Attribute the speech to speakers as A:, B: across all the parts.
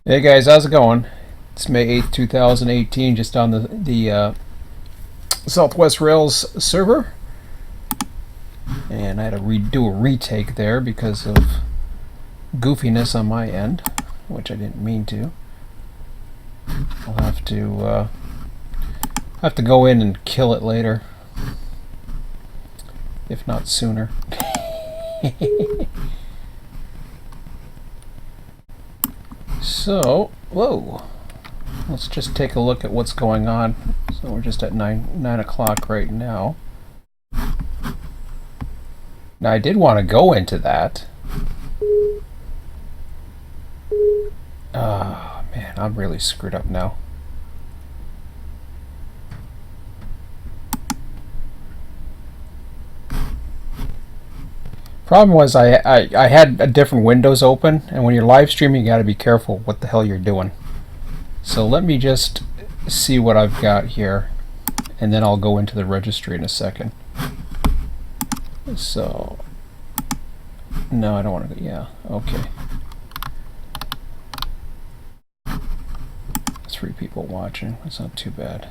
A: Hey guys, how's it going? It's May 8th, 2018, just on the Southwest Rails server. And I had to do a retake there because of goofiness on my end, which I didn't mean to. I'll have to go in and kill it later, if not sooner. So, whoa. Let's just take a look at what's going on. So we're just at 9 o'clock right now. Now I did want to go into that. Oh man, I'm really screwed up now. Problem was I had a different Windows open, and when you're live streaming, you got to be careful what the hell you're doing. So let me just see what I've got here, and then I'll go into the registry in a second. So, no, I don't want to go. Yeah, okay. 3 people watching. That's not too bad.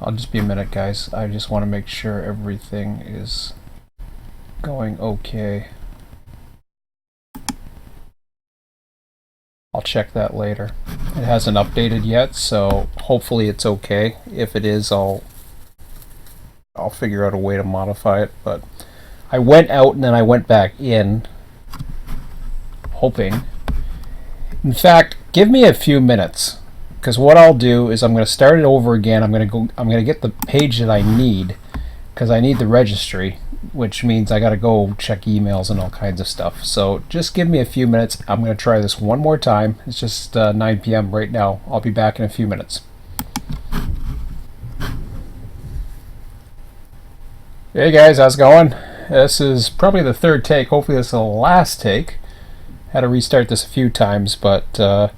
A: I'll just be a minute, guys. I just want to make sure everything is going okay. I'll check that later. It hasn't updated yet, so hopefully it's okay. If it is, I'll figure out a way to modify it. But I went out and then I went back in, hoping. In fact, give me a few minutes. Because what I'll do is I'm going to start it over again. I'm going to get the page that I need, because I need the registry, which means I got to go check emails and all kinds of stuff. So just give me a few minutes. I'm going to try this one more time. It's just 9 p.m. right now. I'll be back in a few minutes. Hey guys, how's it going? This is probably the 3rd take. Hopefully this is the last take. Had to restart this a few times, but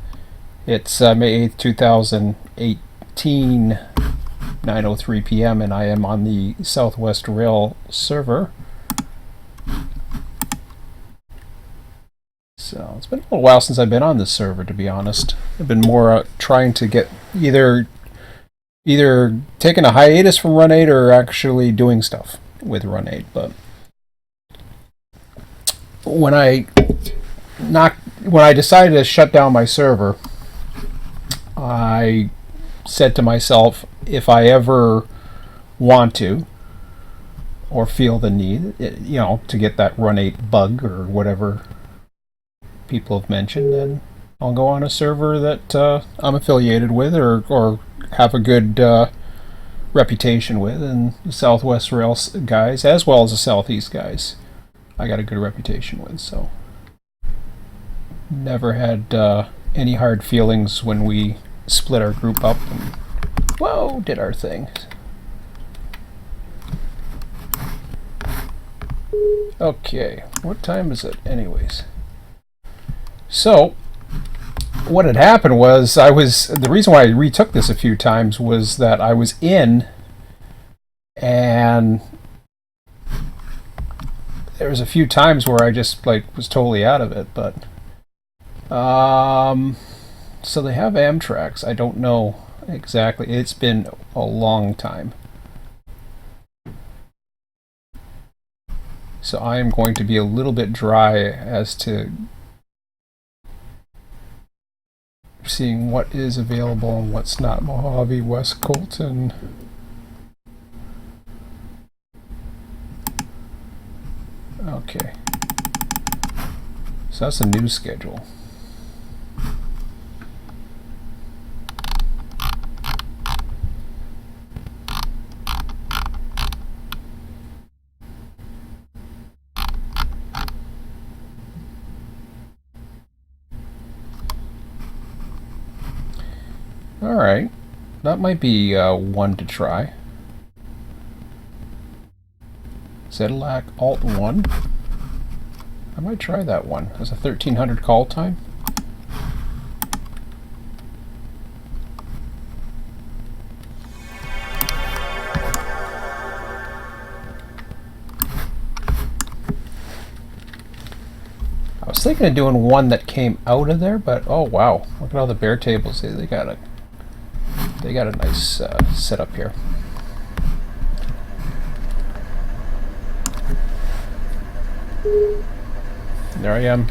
A: it's May 8th, 2018, 9:03 p.m. and I am on the Southwest Rail server. So it's been a little while since I've been on this server, to be honest. I've been more trying to get either taking a hiatus from Run8 or actually doing stuff with Run8. But when I decided to shut down my server, I said to myself, if I ever want to or feel the need, to get that Run8 bug or whatever people have mentioned, then I'll go on a server that I'm affiliated with or have a good reputation with. And the Southwest Rail guys, as well as the Southeast guys, I got a good reputation with. So never had any hard feelings when we split our group up and did our thing. Okay, what time is it anyways? So what had happened was the reason why I retook this a few times was that I was in, and there was a few times where I just was totally out of it. But so they have Amtraks. I don't know exactly. It's been a long time. So I am going to be a little bit dry as to seeing what is available and what's not. Mojave, West Colton. Okay. So that's a new schedule. Alright, that might be one to try. Zedilac Alt 1. I might try that one. Has a 1300 call time. was thinking of doing one that came out of there, but oh wow, look at all the bare tables. They got a nice setup here. There I am,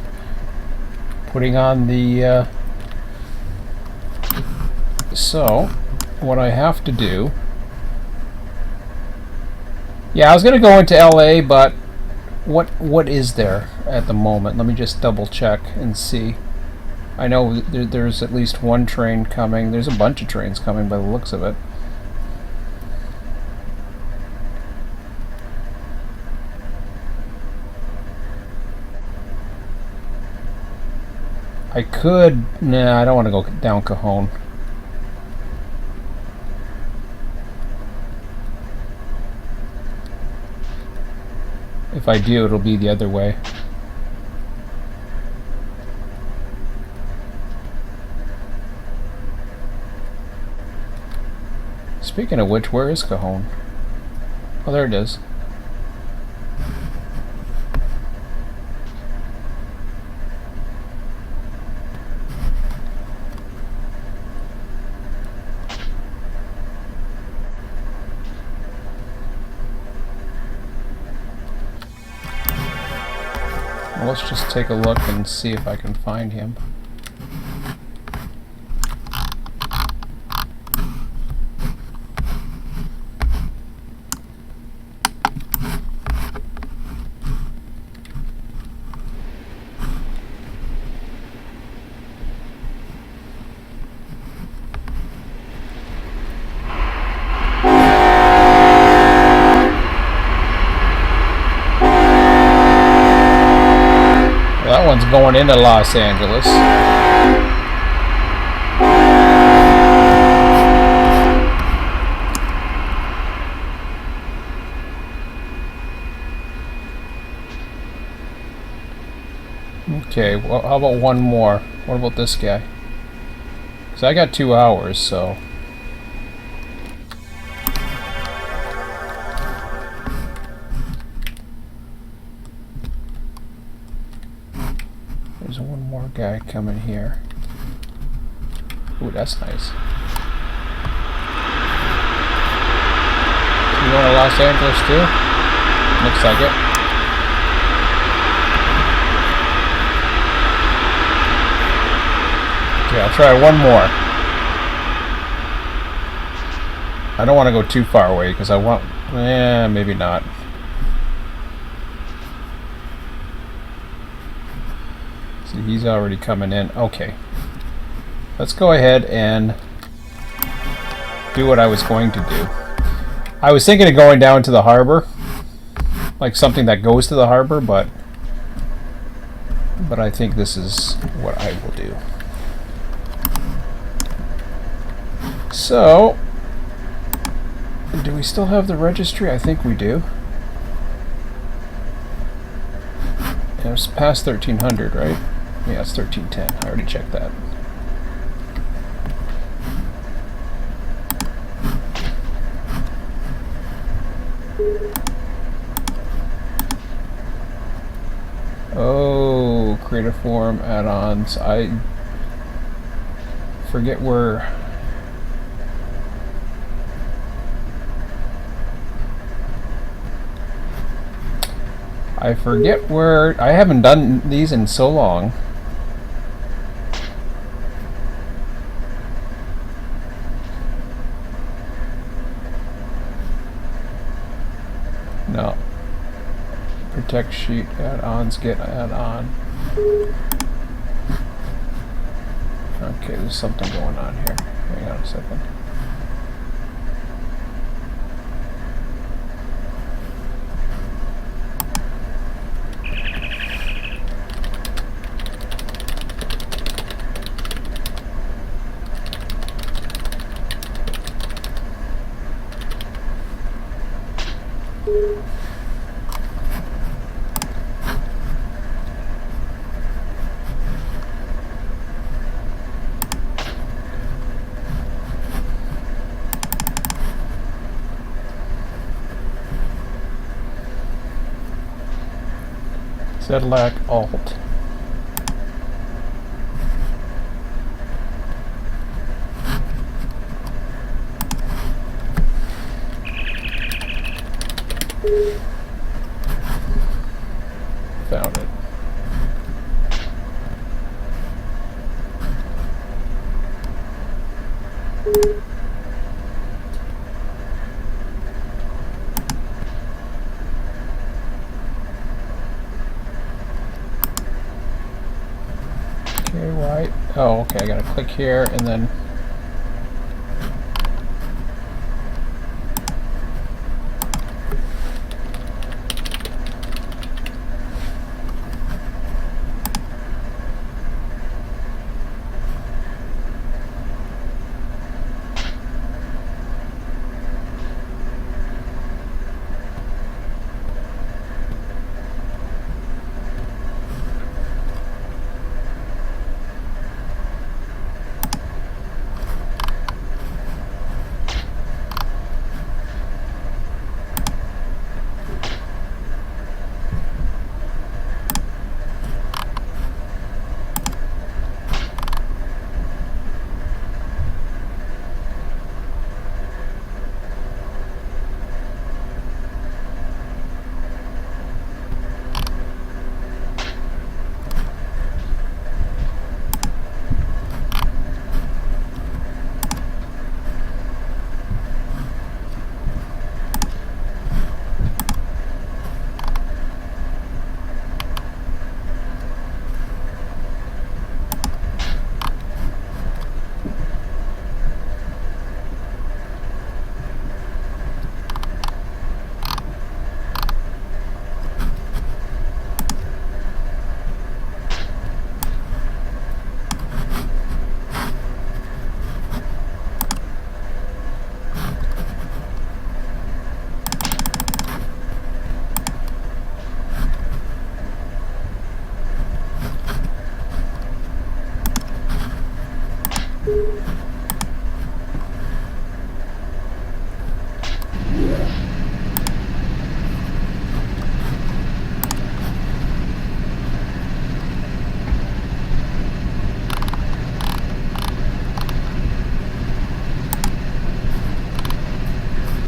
A: putting on the. So, what I have to do. Yeah, I was gonna go into LA, but what is there at the moment? Let me just double check and see. I know there's at least one train coming. There's a bunch of trains coming by the looks of it. I could... Nah, I don't want to go down Cajon. If I do, it'll be the other way. Speaking of which, where is Cajon? Oh, there it is. Well, let's just take a look and see if I can find him. That one's going into Los Angeles. Okay, well, how about one more? What about this guy? Because I got 2 hours, so... There's one more guy coming here. Ooh, that's nice. You going to Los Angeles too? Looks like it. Okay, I'll try one more. I don't want to go too far away because I want... maybe not. See, he's already coming in. Okay. Let's go ahead and do what I was going to do. I was thinking of going down to the harbor. Like something that goes to the harbor, but I think this is what I will do. So, do we still have the registry? I think we do. Yeah, it's past 1300, right? Yeah, it's 1310. I already checked that. Oh, creative form add-ons. I forget where... I forget where... I haven't done these in so long. No. Protect sheet, add-ons, get add-on. Okay, there's something going on here. Hang on a second. Select Alt. Oh, okay, I gotta click here and then...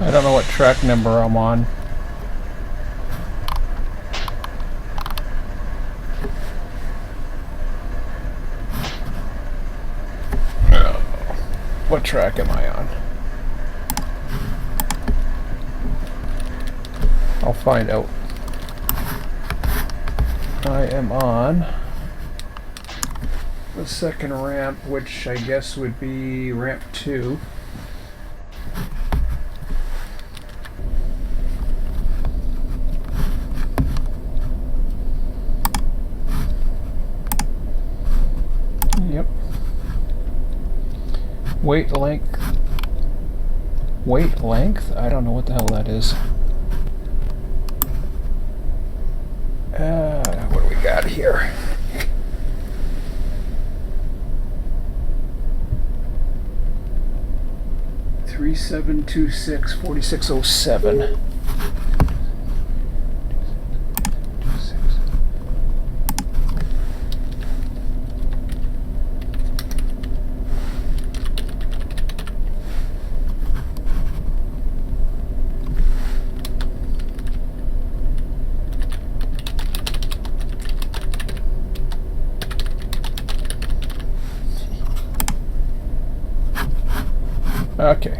A: I don't know what track number I'm on. What track am I on? I'll find out. I am on the second ramp, which I guess would be ramp 2. Yep. Weight length? I don't know what the hell that is. What do we got here? (3726) 4607. Okay.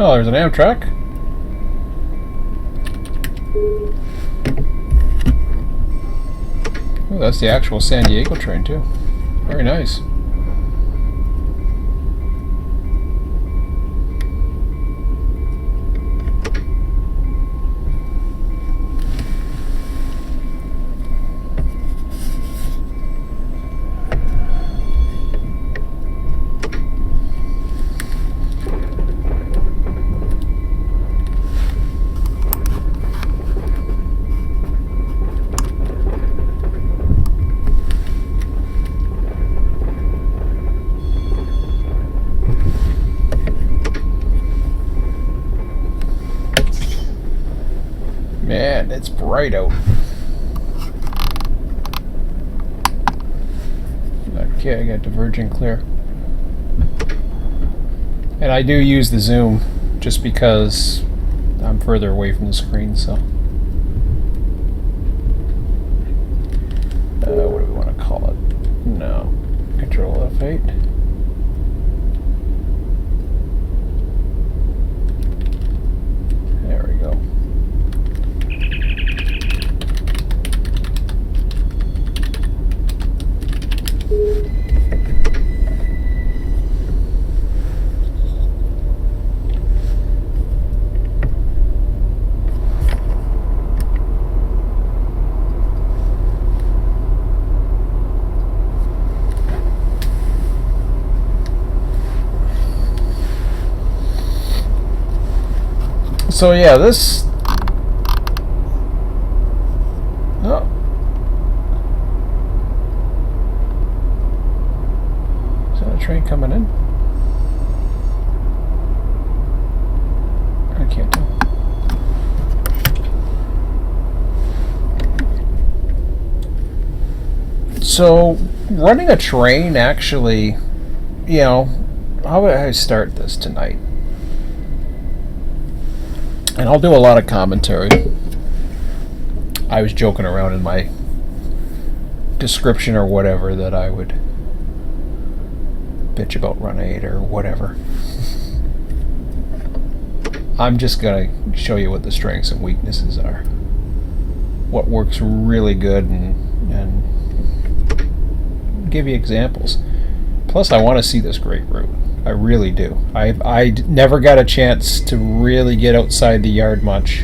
A: Oh, there's an Amtrak. Oh, that's the actual San Diego train too. Very nice. Man, it's bright out. Okay, I got diverging clear. And I do use the zoom just because I'm further away from the screen, so. What do we want to call it? No. Control F8. There we go. So yeah, this. Oh. Is that a train coming in? I can't tell. So running a train actually, you know, how would I start this tonight? And I'll do a lot of commentary. I was joking around in my description or whatever that I would bitch about Run8 or whatever. I'm just going to show you what the strengths and weaknesses are. What works really good and give you examples. Plus, I want to see this great route. I really do. I never got a chance to really get outside the yard much.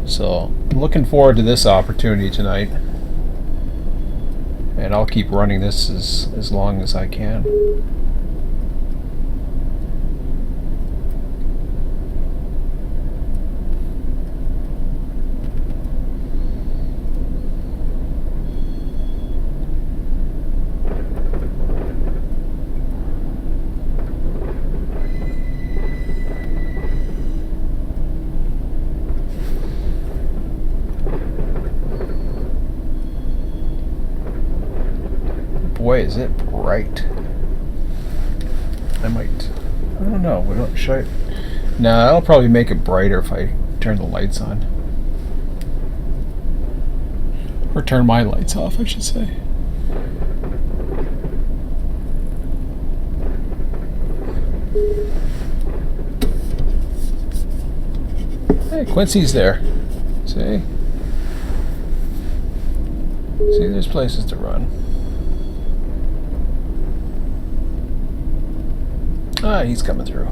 A: So, I'm looking forward to this opportunity tonight. And I'll keep running this as long as I can. Boy, is it bright. I don't know, should I? Nah, I'll probably make it brighter if I turn the lights on. Or turn my lights off, I should say. Hey, Quincy's there. See? See, there's places to run. Ah, he's coming through.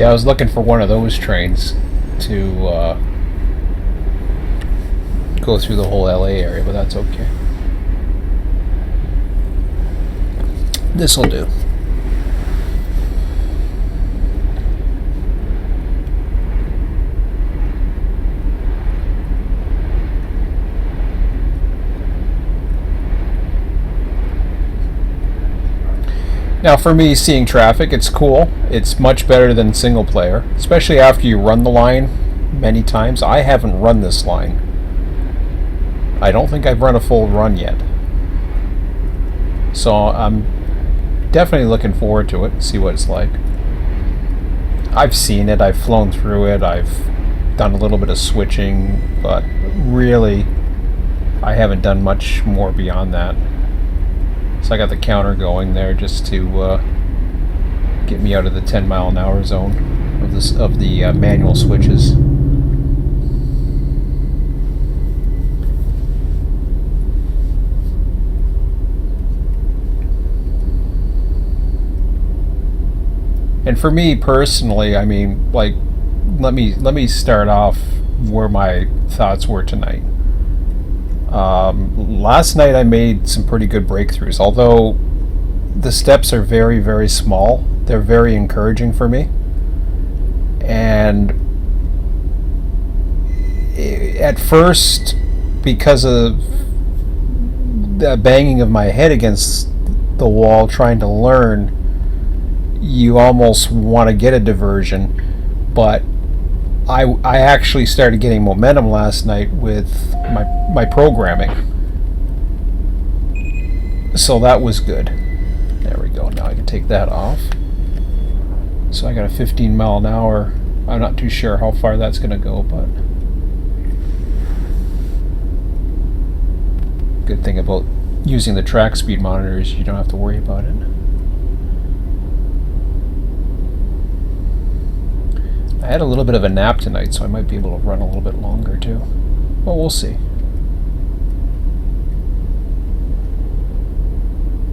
A: See, I was looking for one of those trains to go through the whole LA area, but that's okay. This'll do. Now for me, seeing traffic, it's cool. It's much better than single player, especially after you run the line many times. I haven't run this line. I don't think I've run a full run yet. So I'm definitely looking forward to it, see what it's like. I've seen it, I've flown through it, I've done a little bit of switching, but really I haven't done much more beyond that. So I got the counter going there just to get me out of the 10-mile-an-hour zone of the manual switches. And for me personally, I mean, like, let me start off where my thoughts were tonight. Last night I made some pretty good breakthroughs, although the steps are very, very small. They're very encouraging for me. And at first, because of the banging of my head against the wall trying to learn, you almost want to get a diversion, but I actually started getting momentum last night with my programming, so that was good. There we go. Now I can take that off. So I got a 15 mile an hour. I'm not too sure how far that's going to go, but good thing about using the track speed monitor is you don't have to worry about it. I had a little bit of a nap tonight, so I might be able to run a little bit longer too. Well, we'll see.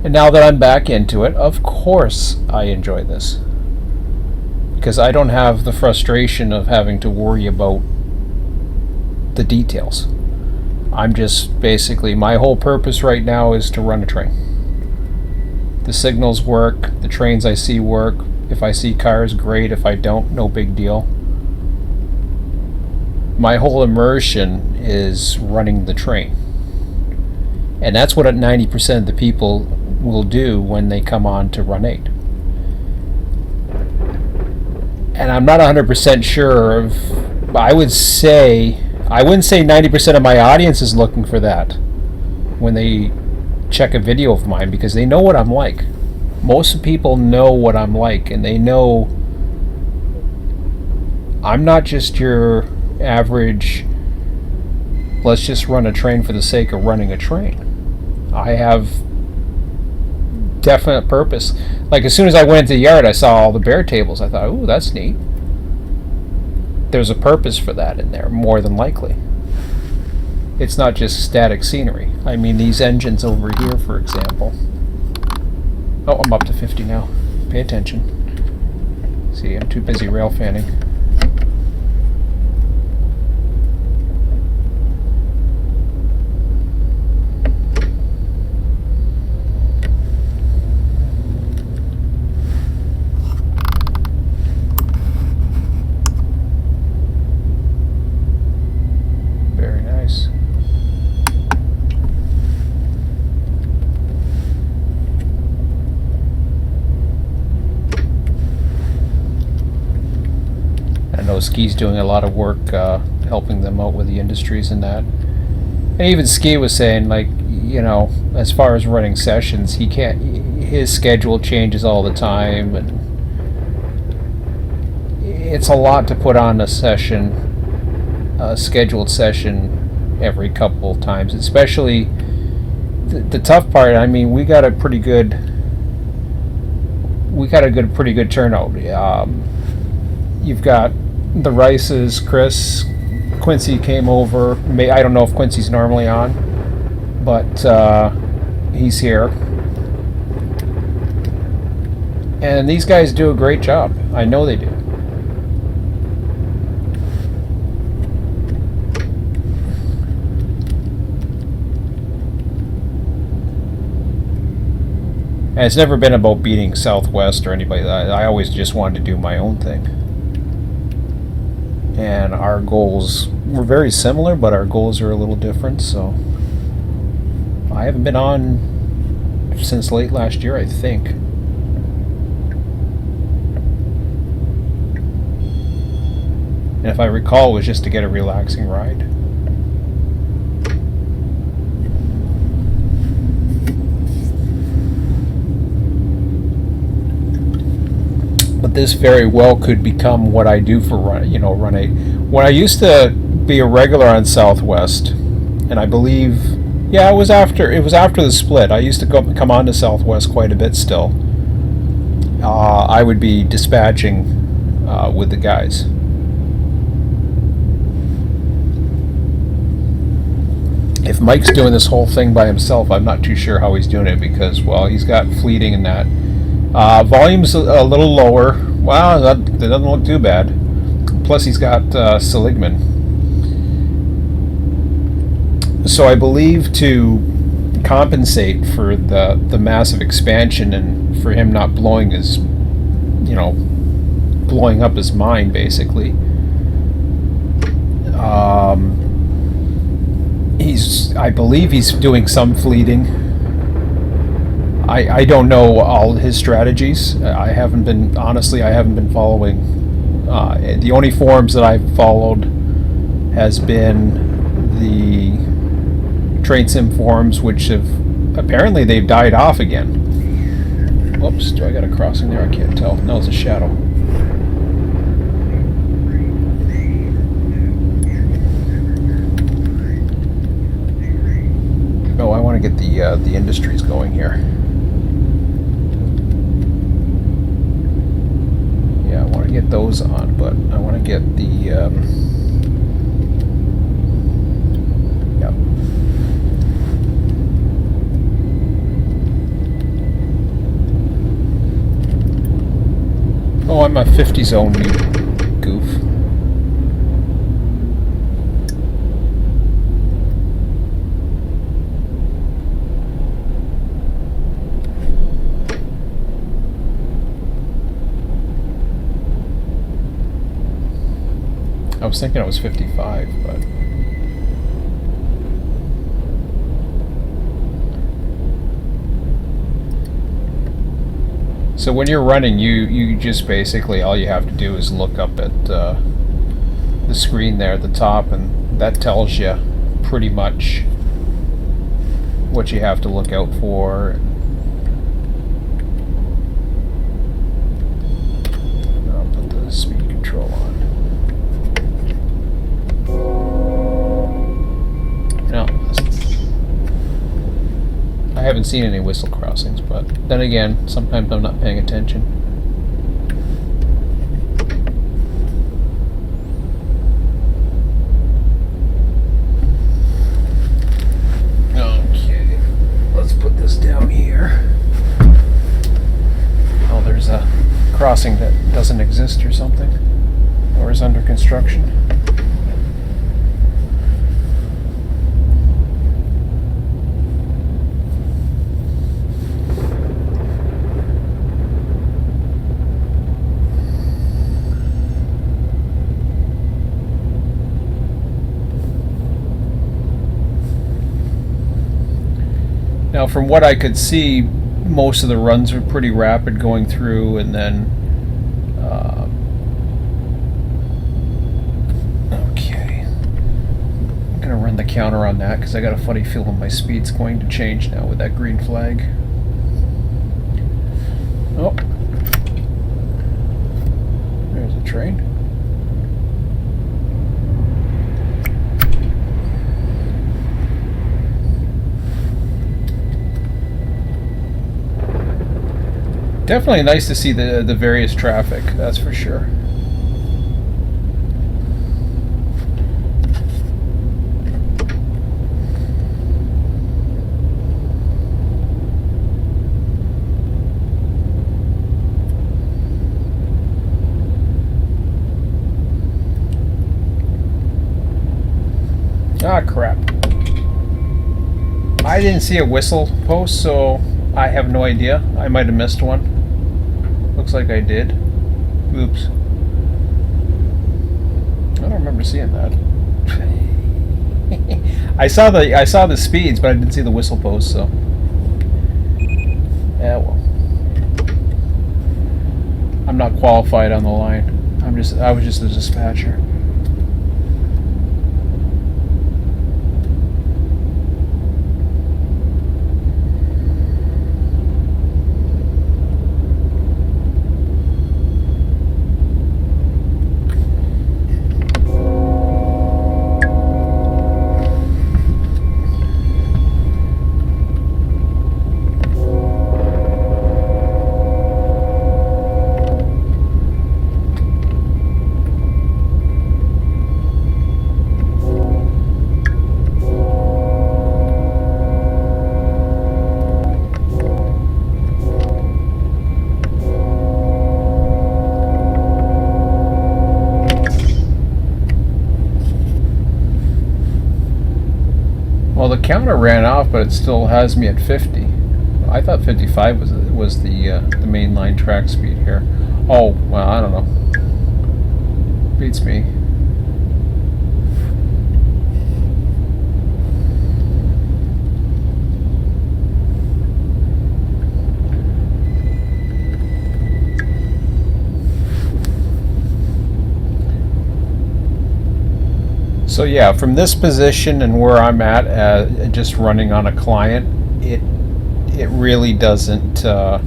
A: And now that I'm back into it, of course I enjoy this. Because I don't have the frustration of having to worry about the details. I'm just basically, my whole purpose right now is to run a train. The signals work, the trains I see work. If I see cars, great. If I don't, no big deal. My whole immersion is running the train. And that's what 90% of the people will do when they come on to Run8. And I'm not 100% sure of, I wouldn't say 90% of my audience is looking for that when they check a video of mine, because they know what I'm like. Most people know what I'm like, and they know I'm not just your average, let's just run a train for the sake of running a train. I have definite purpose. Like, as soon as I went into the yard, I saw all the bear tables. I thought, ooh, that's neat. There's a purpose for that in there, more than likely. It's not just static scenery. I mean, these engines over here, for example. Oh, I'm up to 50 now. Pay attention. See, I'm too busy rail fanning. Very nice. I know Ski's doing a lot of work helping them out with the industries and that. And even Ski was saying, like, you know, as far as running sessions, he can't, his schedule changes all the time, and it's a lot to put on a session, a scheduled session every couple times, especially the tough part. I mean, we got a pretty good turnout. You've got the Rices, Chris, Quincy came over. I don't know if Quincy's normally on, but he's here. And these guys do a great job. I know they do. And it's never been about beating Southwest or anybody. I always just wanted to do my own thing. And our goals were very similar, but our goals are a little different, so I haven't been on since late last year, I think. And if I recall, it was just to get a relaxing ride. But this very well could become what I do for Run8. When I used to be a regular on Southwest, and I believe, yeah, it was after the split. I used to come on to Southwest quite a bit still. I would be dispatching with the guys. If Mike's doing this whole thing by himself, I'm not too sure how he's doing it because, well, he's got fleeting and that. Volume's a little lower. Wow, that doesn't look too bad. Plus he's got Seligman. So I believe to compensate for the massive expansion and for him not blowing his, blowing up his mind, basically. I believe he's doing some fleeting. I don't know all his strategies. I haven't been following. The only forums that I've followed has been the Train Sim forums, which have apparently they've died off again. Whoops, do I got a crossing there? I can't tell. No, it's a shadow. Oh, I want to get the industries going here. Yeah, I want to get those on, but I want to get the yep. Oh, I'm a 50 zone goof. I was thinking it was 55, but so when you're running, you just basically all you have to do is look up at the screen there at the top, and that tells you pretty much what you have to look out for. I'll put the speed control on. No, I haven't seen any whistle crossings, but then again, sometimes I'm not paying attention. Okay, let's put this down here. Oh, there's a crossing that doesn't exist or something, or is under construction. Now, from what I could see, most of the runs were pretty rapid going through, and then okay, I'm gonna run the counter on that because I got a funny feeling my speed's going to change now with that green flag. Oh, there's a train. Definitely nice to see the various traffic, that's for sure. Ah, crap. I didn't see a whistle post, so I have no idea. I might have missed one. Looks like I did. Oops. I don't remember seeing that. I saw the speeds, but I didn't see the whistle post. So, yeah, well, I'm not qualified on the line. I was just a dispatcher. Well, the counter ran off, but it still has me at 50. I thought 55 was the main line track speed here. Oh, well, I don't know. Beats me. So yeah, from this position and where I'm at, just running on a client, it really doesn't. I'll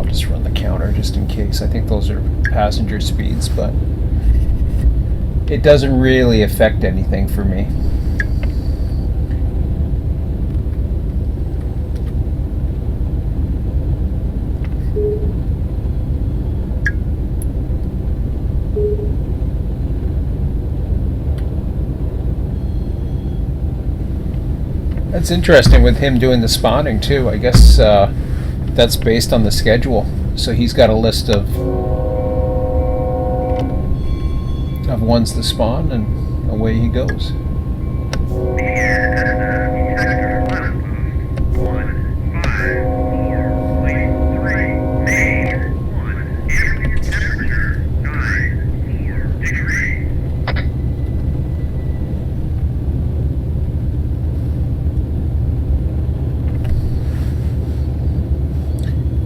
A: just run the counter just in case. I think those are passenger speeds, but it doesn't really affect anything for me. That's interesting with him doing the spawning too. I guess that's based on the schedule. So he's got a list of ones to spawn, and away he goes.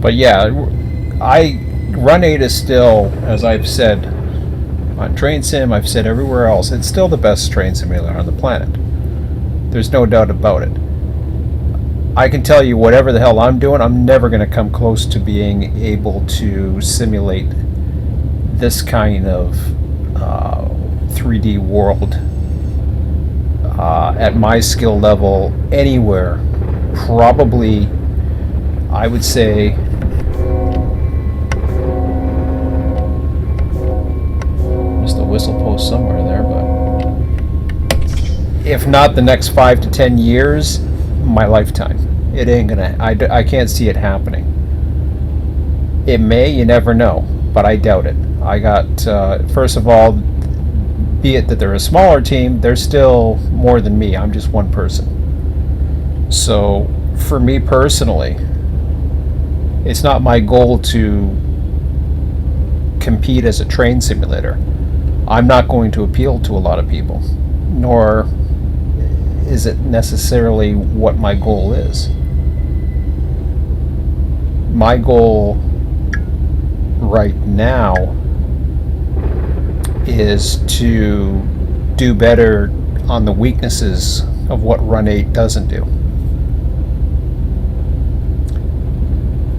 A: But yeah, Run8 is still, as I've said on Train Sim, I've said everywhere else, it's still the best train simulator on the planet. There's no doubt about it. I can tell you whatever the hell I'm doing, I'm never going to come close to being able to simulate this kind of 3D world at my skill level anywhere. Probably, I would say, whistle post somewhere there, but if not the next 5 to 10 years, my lifetime. It ain't gonna. I can't see it happening. It may, you never know, but I doubt it. I got first of all, be it that they're a smaller team, they're still more than me. I'm just one person. So for me personally, it's not my goal to compete as a train simulator. I'm not going to appeal to a lot of people, nor is it necessarily what my goal is. My goal right now is to do better on the weaknesses of what Run8 doesn't do.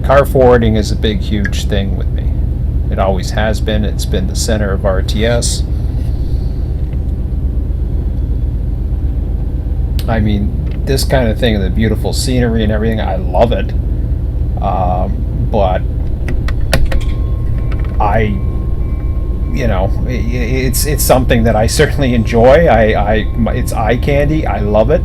A: Car forwarding is a big, huge thing with me. It always has been. It's been the center of RTS. I mean, this kind of thing, the beautiful scenery and everything, I love it. But it's something that I certainly enjoy. It's eye candy. I love it.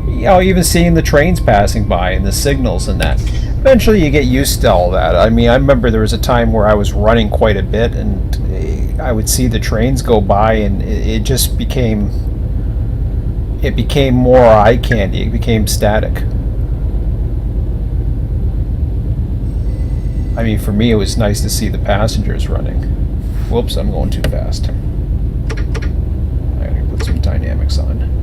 A: Even seeing the trains passing by and the signals and that. Eventually you get used to all that. I mean, I remember there was a time where I was running quite a bit and I would see the trains go by and it just became more eye candy. It became static. I mean, for me, it was nice to see the passengers running. Whoops, I'm going too fast. I gotta put some dynamics on.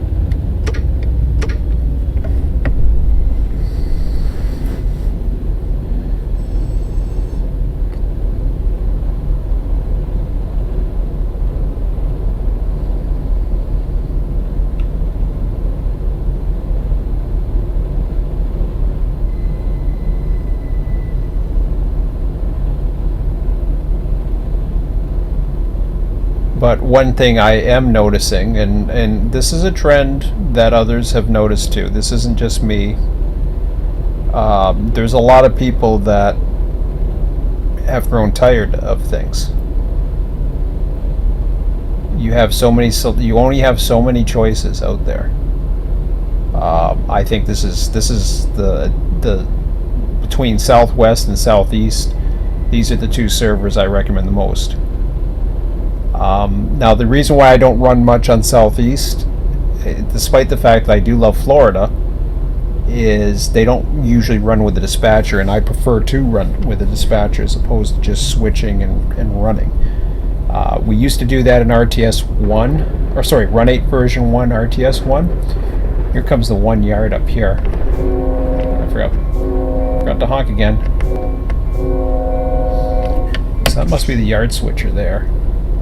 A: But one thing I am noticing, and this is a trend that others have noticed too, this isn't just me, there's a lot of people that have grown tired of things. You only have so many choices out there. I think this is the between Southwest and Southeast, these are the two servers I recommend the most. Now, the reason why I don't run much on Southeast, despite the fact that I do love Florida, is they don't usually run with the dispatcher, and I prefer to run with the dispatcher as opposed to just switching and running. We used to do that in RTS 1, or sorry, Run8 version 1, RTS 1. Here comes the 1 yard up here. I forgot to honk again. So that must be the yard switcher there.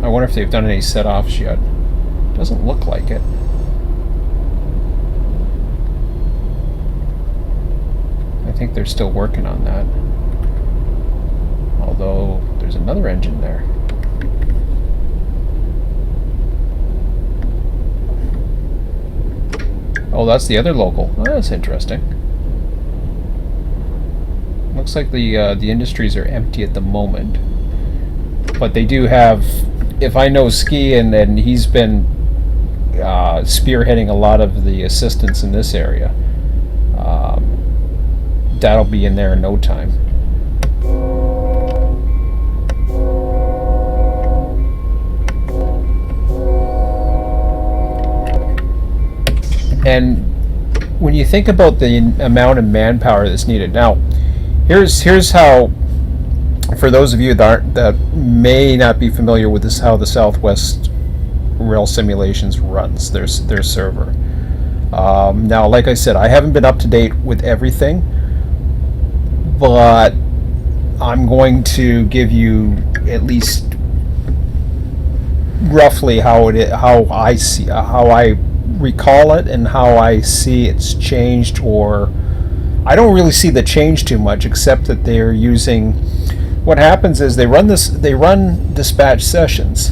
A: I wonder if they've done any set-offs yet. Doesn't look like it. I think they're still working on that. Although, there's another engine there. Oh, that's the other local. Oh, that's interesting. Looks like the industries are empty at the moment. But they do have... If I know Ski, and he's been spearheading a lot of the assistance in this area, that'll be in there in no time. And when you think about the amount of manpower that's needed, now here's how. For those of you that may not be familiar with this, how the Southwest Rail Simulations runs their server. Now, like I said, I haven't been up to date with everything, but I'm going to give you at least roughly how I recall it, and how I see it's changed. Or I don't really see the change too much, except that they're using. What happens is they run dispatch sessions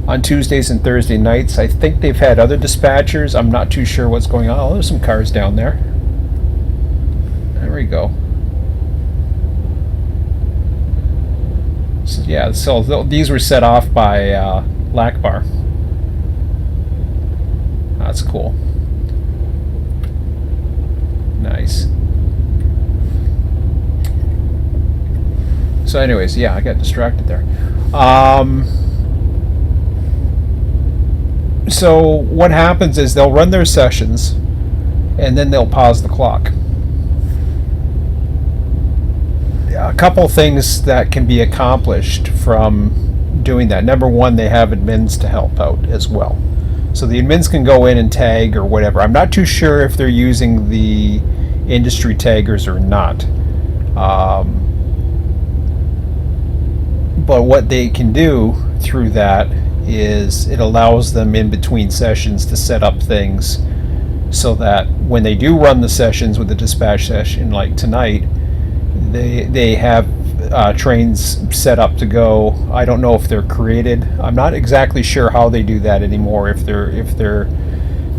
A: on Tuesdays and Thursday nights. I think they've had other dispatchers. I'm not too sure what's going on. Oh, there's some cars down there. There we go. So, yeah, so these were set off by Lakbar. That's cool. Nice. So anyways, yeah, I got distracted there. So what happens is they'll run their sessions, and then they'll pause the clock. A couple things that can be accomplished from doing that. Number one, they have admins to help out as well. So the admins can go in and tag or whatever. I'm not too sure if they're using the industry taggers or not. But what they can do through that is it allows them in between sessions to set up things so that when they do run the sessions with the dispatch session, like tonight, they have trains set up to go. I don't know if they're created. I'm not exactly sure how they do that anymore. If they're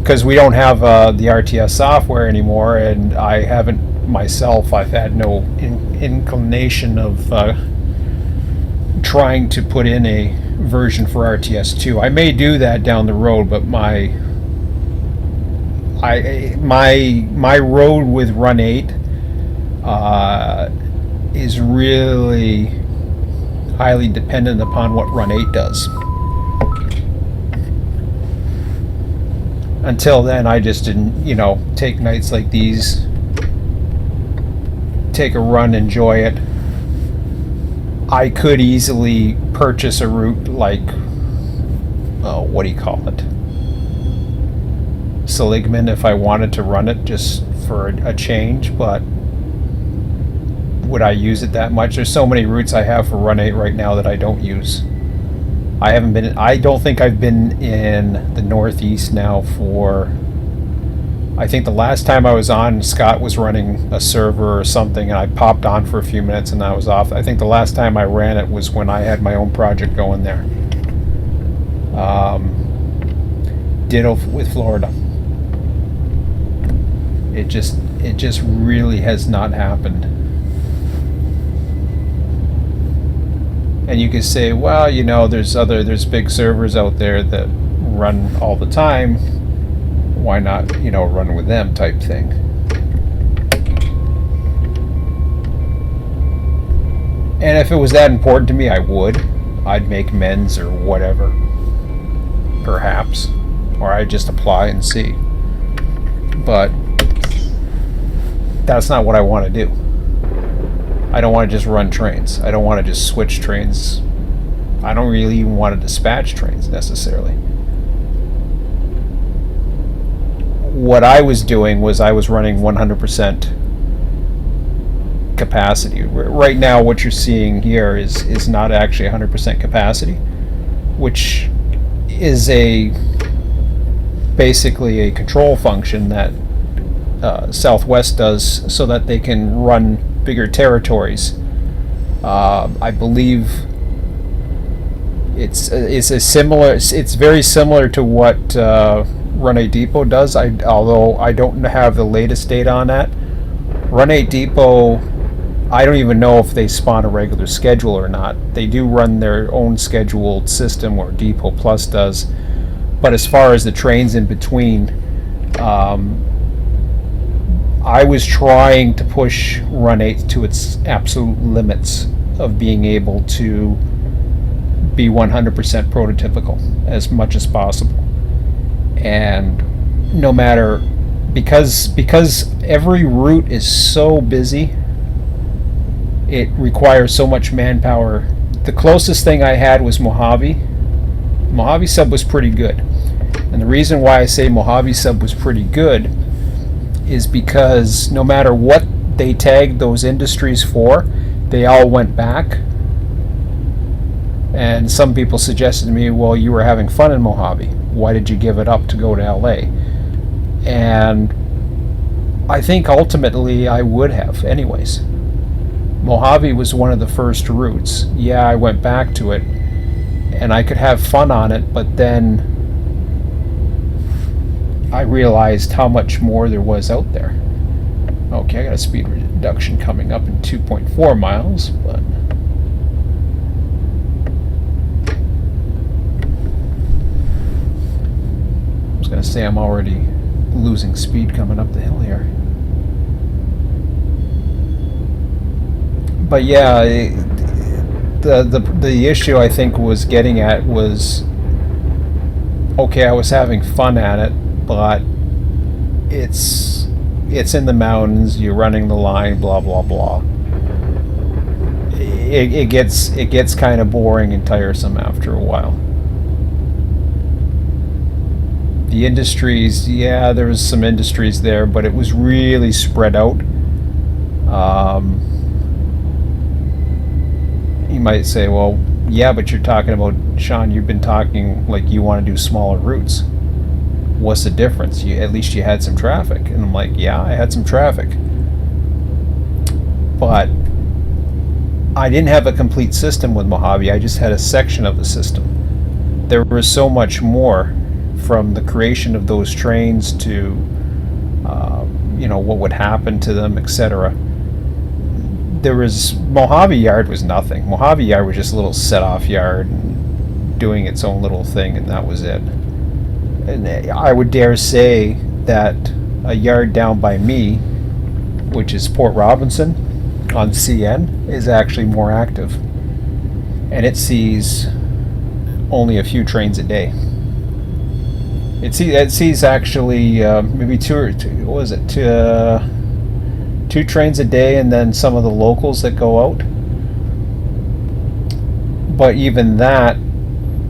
A: because we don't have the RTS software anymore, and I haven't myself. I've had no inclination of trying to put in a version for RTS2. I may do that down the road, but my road with Run8 is really highly dependent upon what Run8 does. Until then, I just didn't, take nights like these, take a run, enjoy it, I could easily purchase a route like, what do you call it? Seligman, if I wanted to run it just for a change, but would I use it that much? There's so many routes I have for Run8 right now that I don't use. I don't think I've been in the Northeast now for, I think the last time I was on, Scott was running a server or something, and I popped on for a few minutes and I was off. I think the last time I ran it was when I had my own project going there. Ditto with Florida. It just really has not happened. And you could say, well, you know, there's big servers out there that run all the time. Why not, you know, run with them type thing. And if it was that important to me, I would. I'd make amends or whatever. Perhaps. Or I'd just apply and see. But that's not what I want to do. I don't want to just run trains. I don't want to just switch trains. I don't really even want to dispatch trains necessarily. What I was doing was I was running 100% capacity. Right now what you're seeing here is not actually 100% capacity, which is basically a control function that Southwest does so that they can run bigger territories. I believe it's very similar to what Run8 Depot does. Although I don't have the latest data on that. Run8 Depot, I don't even know if they spawn a regular schedule or not. They do run their own scheduled system, or Depot Plus does. But as far as the trains in between, I was trying to push Run8 to its absolute limits of being able to be 100% prototypical as much as possible. And no matter, because every route is so busy, it requires so much manpower. The closest thing I had was Mojave. Mojave sub was pretty good. And the reason why I say Mojave sub was pretty good is because no matter what they tagged those industries for, they all went back. And some people suggested to me, well, you were having fun in Mojave. Why did you give it up to go to LA? And I think ultimately I would have anyways. Mojave was one of the first routes. Yeah, I went back to it and I could have fun on it, but then I realized how much more there was out there. Okay, I got a speed reduction coming up in 2.4 miles, but I was going to say I'm already losing speed coming up the hill here. But yeah, the issue I think was getting at was, okay, I was having fun at it, but it's in the mountains, you're running the line, blah blah blah. It gets kind of boring and tiresome after a while. The industries, yeah, there was some industries there, but it was really spread out. You might say, well, yeah, but you're talking about, Sean, you've been talking like you want to do smaller routes. What's the difference? At least you had some traffic. And I'm like, yeah, I had some traffic. But I didn't have a complete system with Mojave. I just had a section of the system. There was so much more, from the creation of those trains to what would happen to them, etc. Mojave Yard was nothing. Mojave Yard was just a little set-off yard and doing its own little thing, and that was it. And I would dare say that a yard down by me, which is Port Robinson on CN, is actually more active. And it sees only a few trains a day. It sees actually maybe two trains a day, and then some of the locals that go out. but even that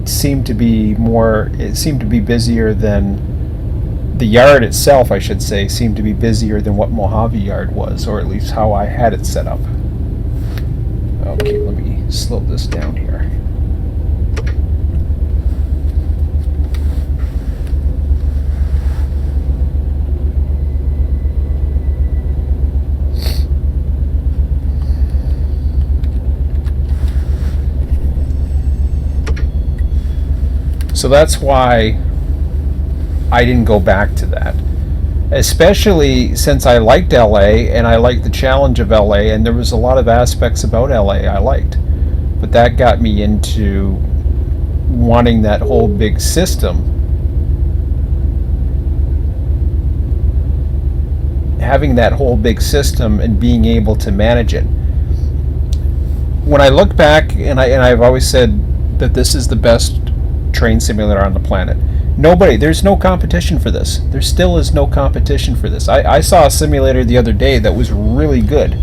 A: seemed to be more. It seemed to be busier than the yard itself. I should say seemed to be busier than what Mojave Yard was, or at least how I had it set up. Okay, let me slow this down here. So that's why I didn't go back to that. Especially since I liked LA and I liked the challenge of LA, and there was a lot of aspects about LA I liked. But that got me into wanting that whole big system. Having that whole big system and being able to manage it. When I look back, and I've always said that this is the best train simulator on the planet. There's no competition for this. There still is no competition for this. I saw a simulator the other day that was really good.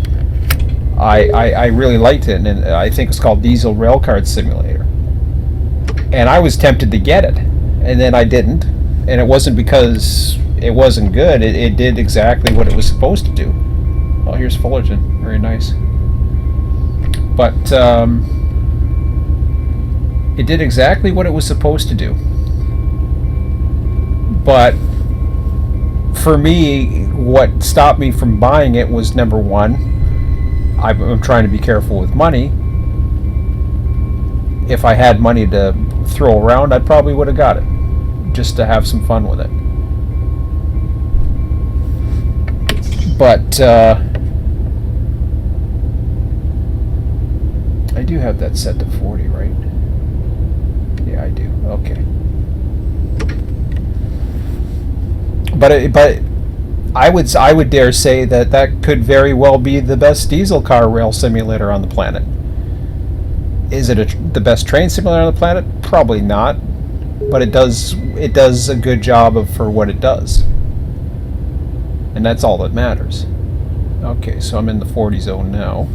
A: I really liked it, and I think it's called Diesel Railcard Simulator. And I was tempted to get it, and then I didn't. And it wasn't because it wasn't good. It did exactly what it was supposed to do. Oh, here's Fullerton. Very nice. But it did exactly what it was supposed to do. But for me, what stopped me from buying it was, number one, I'm trying to be careful with money. If I had money to throw around, I probably would have got it, just to have some fun with it. But I do have that set to 40, right? Yeah, I do. Okay. But I would dare say that could very well be the best diesel car rail simulator on the planet. Is it the best train simulator on the planet? Probably not. But it does a good job for what it does. And that's all that matters. Okay, so I'm in the 40 zone now.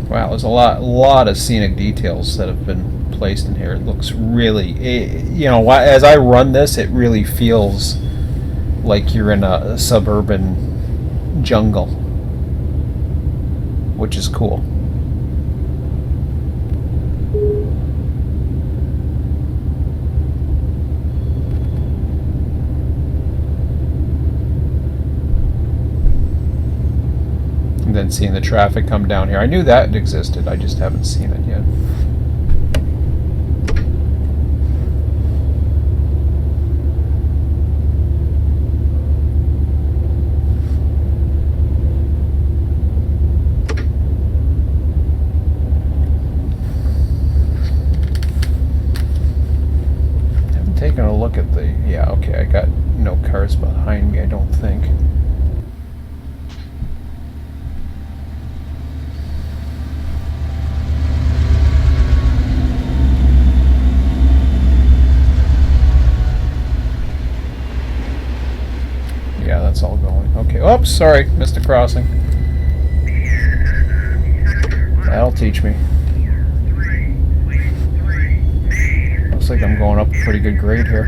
A: Wow, there's a lot of scenic details that have been placed in here. It looks really, as I run this, it really feels like you're in a suburban jungle, which is cool. And then seeing the traffic come down here. I knew that existed, I just haven't seen it yet. Haven't taken a look at the... Yeah, okay, I got no cars behind me, I don't think. Yeah, that's all going. Okay. Oops, sorry, missed a crossing. That'll teach me. Looks like I'm going up a pretty good grade here.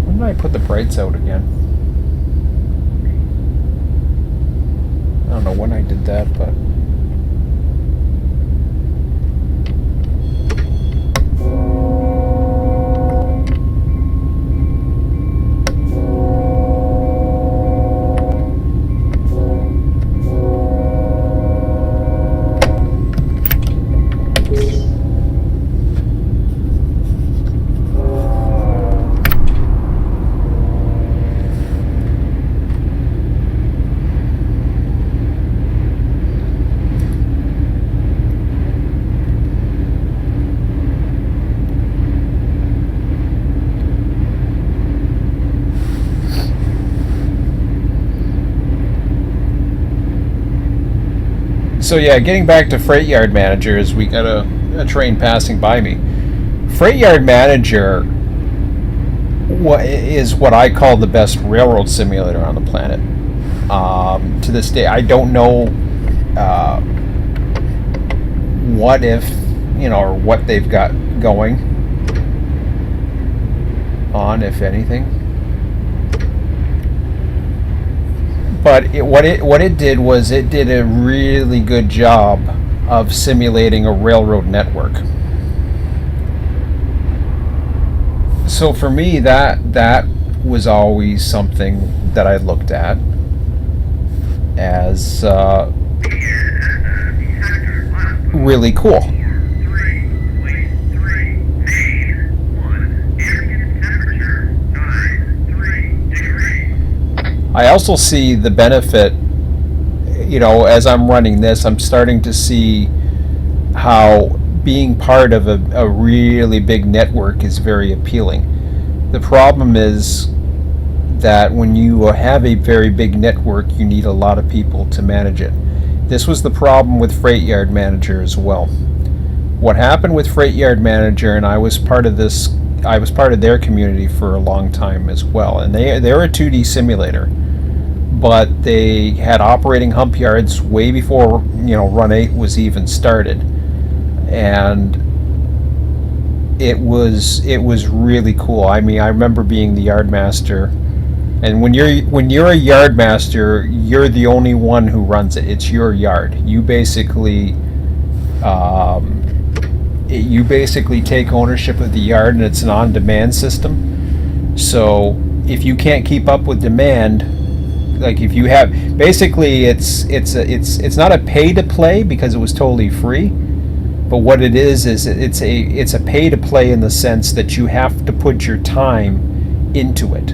A: When did I put the brights out again? I don't know when I did that, but... So yeah, getting back to freight yard managers, we got a train passing by me. Freight yard manager is what I call the best railroad simulator on the planet. To this day, I don't know what if, or what they've got going on, if anything. But what it did was it did a really good job of simulating a railroad network. So for me, that was always something that I looked at as really cool. I also see the benefit, as I'm running this, I'm starting to see how being part of a really big network is very appealing. The problem is that when you have a very big network, you need a lot of people to manage it. This was the problem with Freight Yard Manager as well. What happened with Freight Yard Manager, and I was part of their community for a long time as well, and they're a 2D simulator, but they had operating hump yards way before Run8 was even started, and it was really cool. I mean, I remember being the yard master, and when you're a yard master, you're the only one who runs it. It's your yard. You basically take ownership of the yard, and it's an on-demand system. So if you can't keep up with demand, like if you have, basically it's not a pay to play because it was totally free, but what it is it's a pay to play in the sense that you have to put your time into it.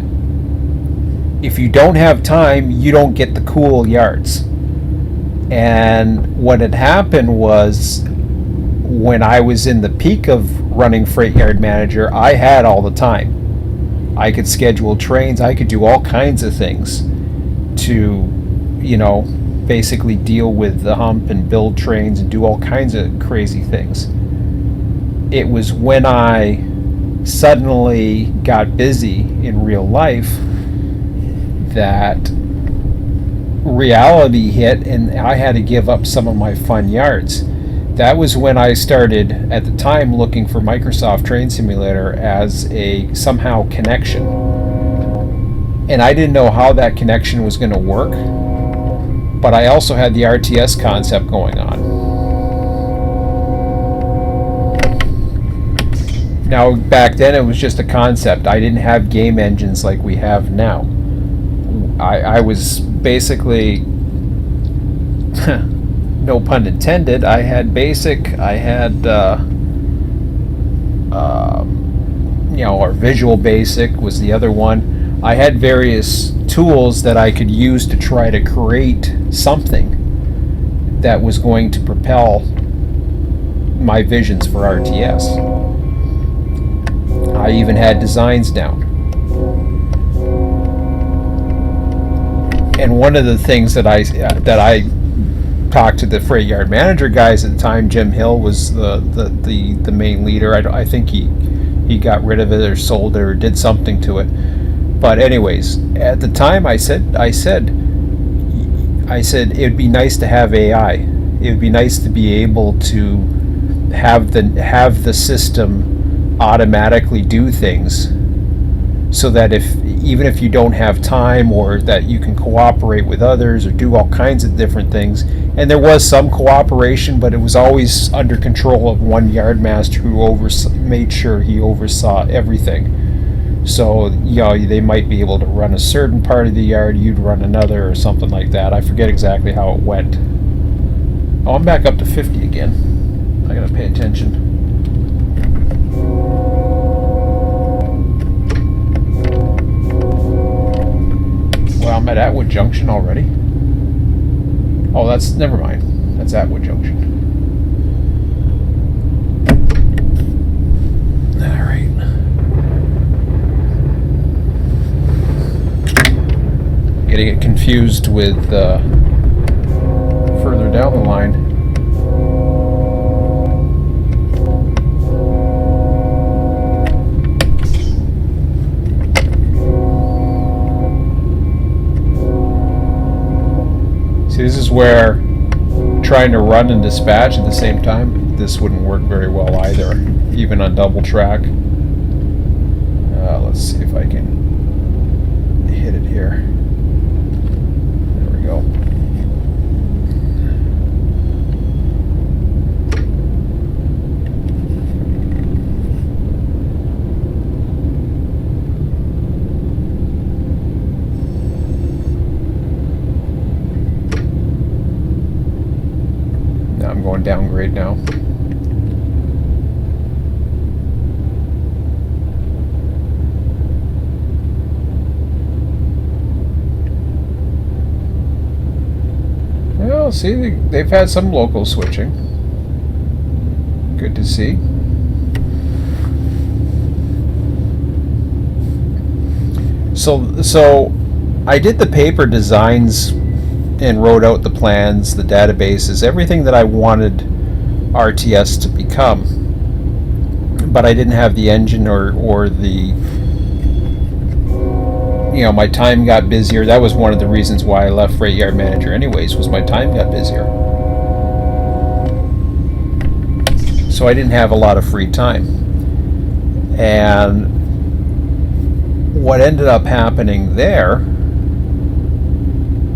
A: If you don't have time, you don't get the cool yards. And what had happened was, when I was in the peak of running Freight Yard Manager, I had all the time. I could schedule trains, I could do all kinds of things to, basically deal with the hump and build trains and do all kinds of crazy things. It was when I suddenly got busy in real life that reality hit, and I had to give up some of my fun yards. That was when I started, at the time, looking for Microsoft Train Simulator as a somehow connection. And I didn't know how that connection was going to work, but I also had the RTS concept going on. Now, back then it was just a concept. I didn't have game engines like we have now. I was basically, no pun intended, I had BASIC, I had, or Visual Basic was the other one. I had various tools that I could use to try to create something that was going to propel my visions for RTS. I even had designs down. And one of the things that I talked to the Freight Yard Manager guys at the time, Jim Hill was the main leader. I think he got rid of it or sold it or did something to it. But anyways, at the time I said it'd be nice to have AI. It would be nice to be able to have the system automatically do things, so that even if you don't have time, or that you can cooperate with others or do all kinds of different things. And there was some cooperation, but it was always under control of one yard master who made sure he oversaw everything. So they might be able to run a certain part of the yard, you'd run another, or something like that. I forget exactly how it went. Oh, I'm back up to 50 again. I gotta pay attention. Well, I'm at Atwood Junction already. Oh, never mind. That's Atwood Junction. Alright. Getting it confused with further further down the line. See, this is where trying to run and dispatch at the same time, this wouldn't work very well either, even on double track. Let's see if I can hit it here. There we go. Now I'm going downgrade now. Well, see, they've had some local switching. Good to see. So I did the paper designs and wrote out the plans, the databases, everything that I wanted RTS to become. But I didn't have the engine or the, you know, my time got busier. That was one of the reasons why I left Freight Yard Manager anyways, was my time got busier. So I didn't have a lot of free time. And what ended up happening there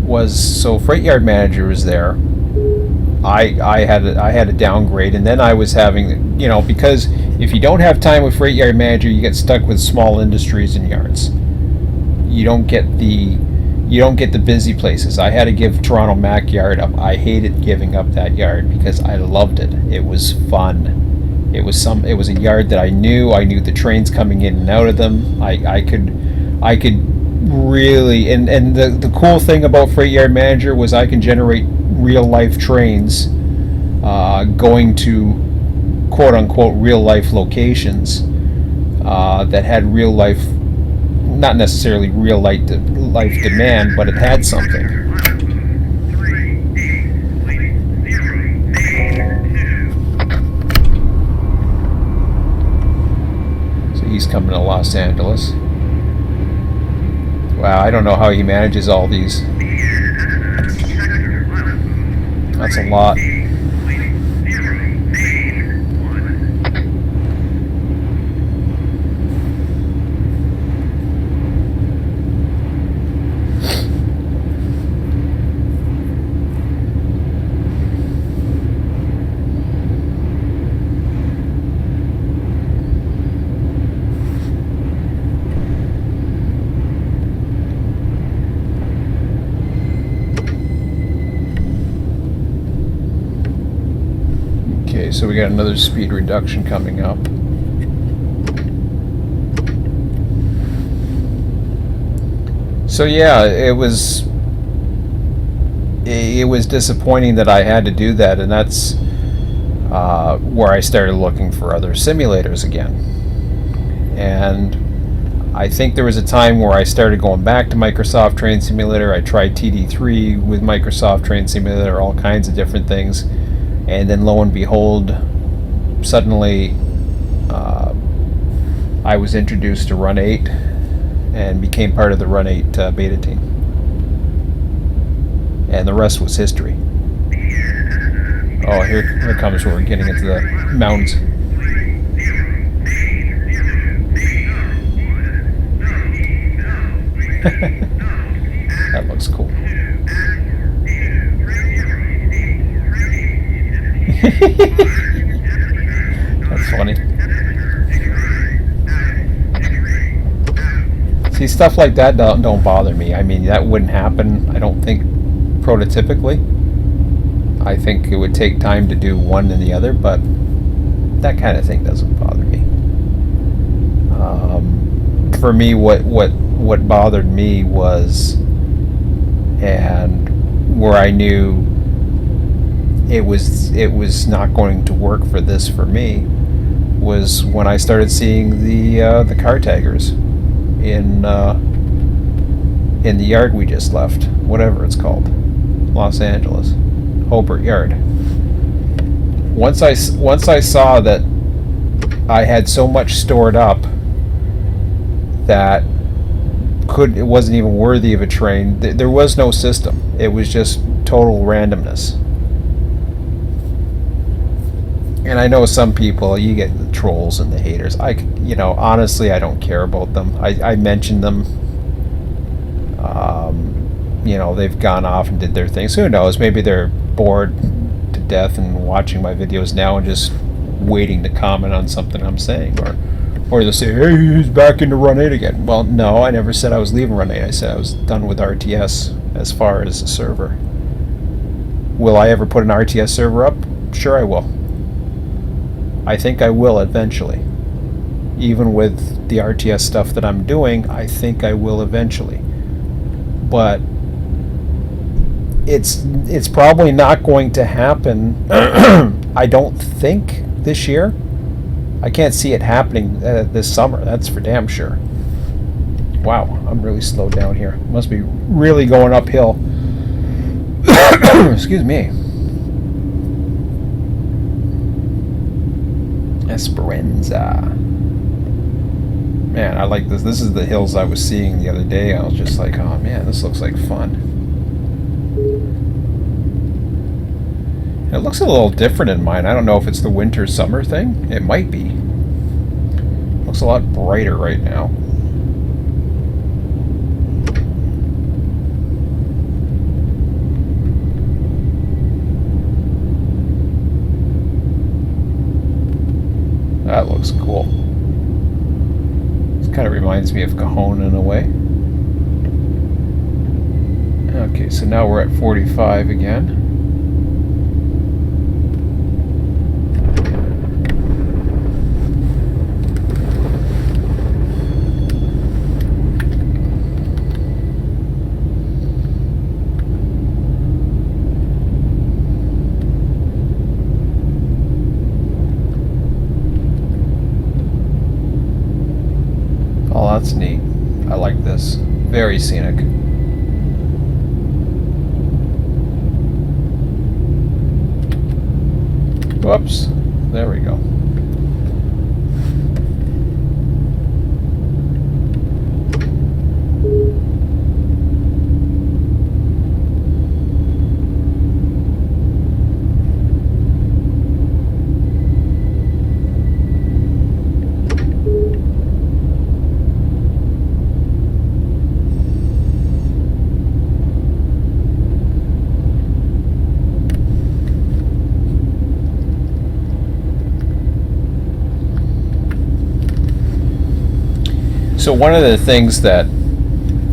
A: was, so Freight Yard Manager was there. I had a downgrade, and then I was having, you know, because if you don't have time with Freight Yard Manager, you get stuck with small industries and yards. You don't get the busy places. I had to give Toronto Mac Yard up. I hated giving up that yard because I loved it. It was fun. It was a yard that I knew the trains coming in and out of them. I could really, and the cool thing about Freight Yard Manager was I can generate real life trains going to quote unquote real life locations that had real life, not necessarily real life demand, but it had something. So he's coming to Los Angeles. Wow, I don't know how he manages all these. That's a lot. So we got another speed reduction coming up. So yeah, it was disappointing that I had to do that, and that's where I started looking for other simulators again. And I think there was a time where I started going back to Microsoft Train Simulator. I tried TD3 with Microsoft Train Simulator, all kinds of different things. And then lo and behold, suddenly I was introduced to Run8 and became part of the Run8 beta team. And the rest was history. Oh, here comes where we're getting into the mountains. That looks cool. That's funny. See, stuff like that don't bother me. I mean, that wouldn't happen, I don't think, prototypically. I think it would take time to do one and the other, but that kind of thing doesn't bother me. For me, what bothered me was, and where I knew it was not going to work for this for me, was when I started seeing the car taggers in the yard we just left, whatever it's called, Los Angeles. Hobart Yard. Once I saw that I had so much stored up that it wasn't even worthy of a train. There was no system. It was just total randomness. And I know some people, you get the trolls and the haters. Honestly, I don't care about them. I mentioned them. They've gone off and did their things. Who knows? Maybe they're bored to death and watching my videos now and just waiting to comment on something I'm saying, or they'll say, "Hey, he's back into Run8 again." Well, no, I never said I was leaving Run8. I said I was done with RTS as far as the server. Will I ever put an RTS server up? Sure, I will. I think I will eventually. Even with the RTS stuff that I'm doing, I think I will eventually. But it's probably not going to happen. I don't think this year. I can't see it happening this summer. That's for damn sure. Wow, I'm really slowed down here. Must be really going uphill. Excuse me. Esperanza. Man, I like this. This is the hills I was seeing the other day. I was just like, oh man, this looks like fun. It looks a little different in mine. I don't know if it's the winter-summer thing. It might be. Looks a lot brighter right now. That looks cool. This kind of reminds me of Cajon in a way. Okay, so now we're at 45 again. Oh, that's neat. I like this. Very scenic. Whoops. There we go. So one of the things that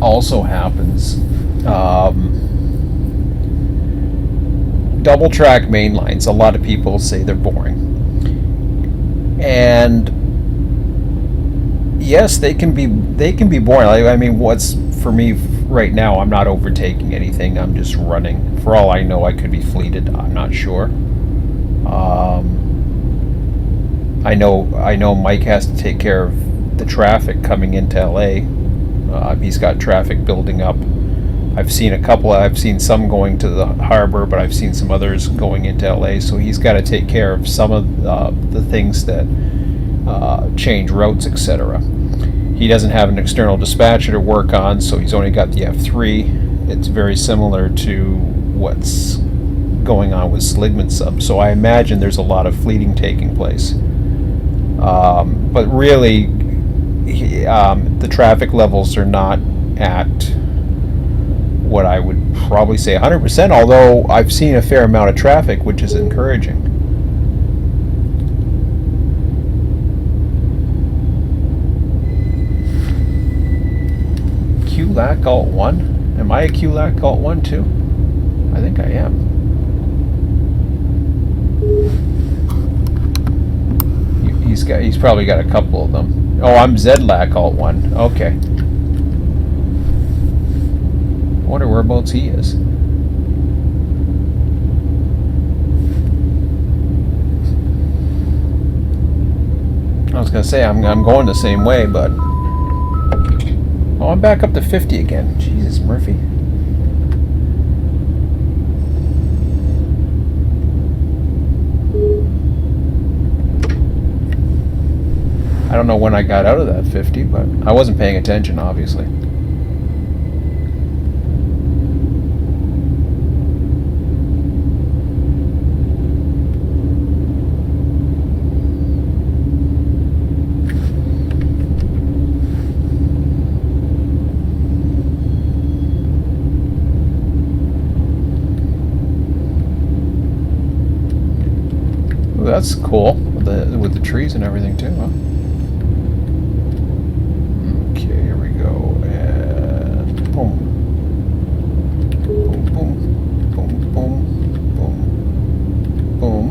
A: also happens, double track main lines, a lot of people say they're boring. And yes, they can be boring. I mean, what's for me right now, I'm not overtaking anything. I'm just running. For all I know, I could be fleeted. I'm not sure. I know Mike has to take care of the traffic coming into LA. He's got traffic building up. I've seen some going to the harbor, but I've seen some others going into LA, so he's got to take care of some of the things that change routes, etc. He doesn't have an external dispatcher to work on, so he's only got the F3. It's very similar to what's going on with Sligman sub, so I imagine there's a lot of fleeting taking place. But really, the traffic levels are not at what I would probably say 100%, although I've seen a fair amount of traffic, which is encouraging. QLAC Alt 1? Am I a QLAC Alt 1 too? I think I am. He's probably got a couple of them. Oh, I'm ZLAC Alt 1. Okay. I wonder whereabouts he is. I was gonna say I'm going the same way, but oh, I'm back up to 50 again. Jesus, Murphy. I don't know when I got out of that 50, but I wasn't paying attention, obviously. Ooh, that's cool with the trees and everything too, huh? Okay, here we go, and boom. Boom, boom, boom, boom, boom, boom.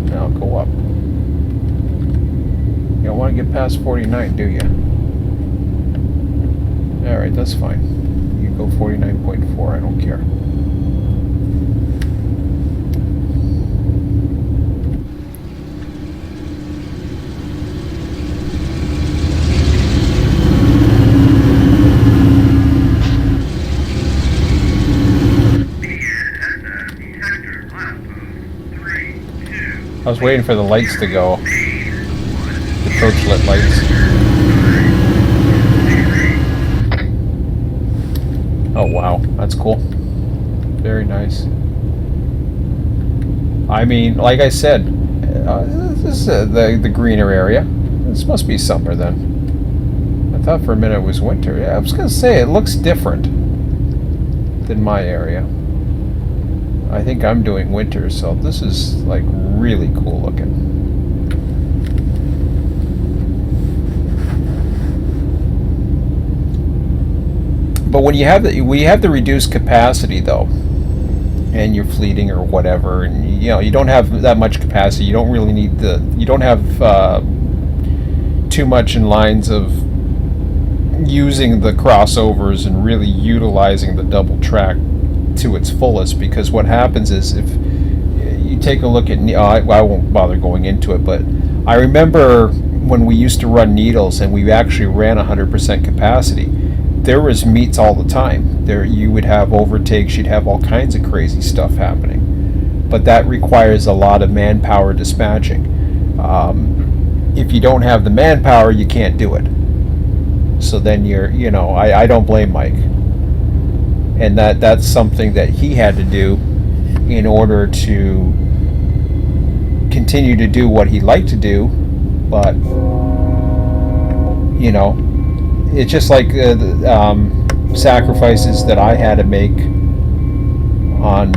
A: Now go up. You don't want to get past 49, do you? Alright, that's fine. You go 49.4, I don't care. I was waiting for the lights to go. The approach lit lights. Oh wow, that's cool. Very nice. I mean, like I said, this is the greener area. This must be summer then. I thought for a minute it was winter. Yeah, I was gonna say it looks different than my area. I think I'm doing winter, so this is like really cool looking. But when you have the reduced capacity though, and you're fleeting or whatever, and you don't have that much capacity, you don't really need you don't have too much in lines of using the crossovers and really utilizing the double track to its fullest, because what happens is if you take a look at, I won't bother going into it, but I remember when we used to run needles and we actually ran 100% capacity, there was meets all the time. There you would have overtakes, you'd have all kinds of crazy stuff happening, but that requires a lot of manpower dispatching. If you don't have the manpower, you can't do it. So then I don't blame Mike. And that's something that he had to do in order to continue to do what he liked to do. But it's just like sacrifices that I had to make on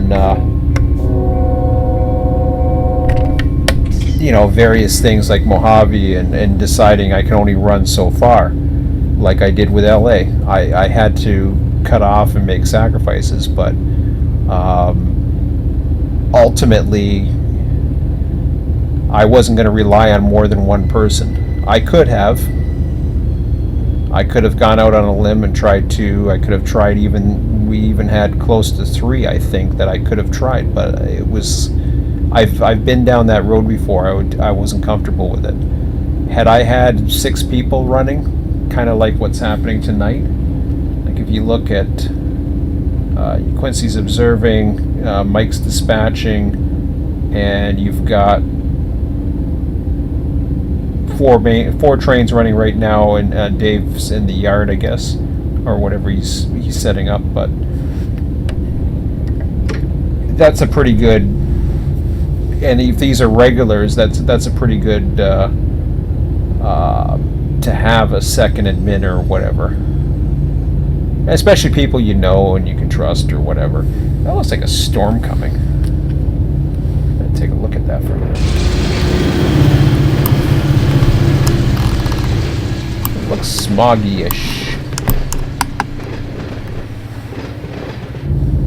A: various things like Mojave and deciding I can only run so far, like I did with LA. I had to cut off and make sacrifices, but ultimately I wasn't going to rely on more than one person. I could have gone out on a limb and tried to. I could have tried we even had close to 3, I think, that I could have tried, but it was, I've been down that road before. I wasn't comfortable with it. Had I had 6 people running, kind of like what's happening tonight, like if you look at Quincy's observing, Mike's dispatching, and you've got 4 trains running right now, and Dave's in the yard, I guess, or whatever he's setting up. But that's a pretty good, and if these are regulars, that's a pretty good to have a second admin or whatever, especially people you know and you can trust or whatever. That looks like a storm coming. I'm gonna take a look at that for a minute. It looks smoggy-ish.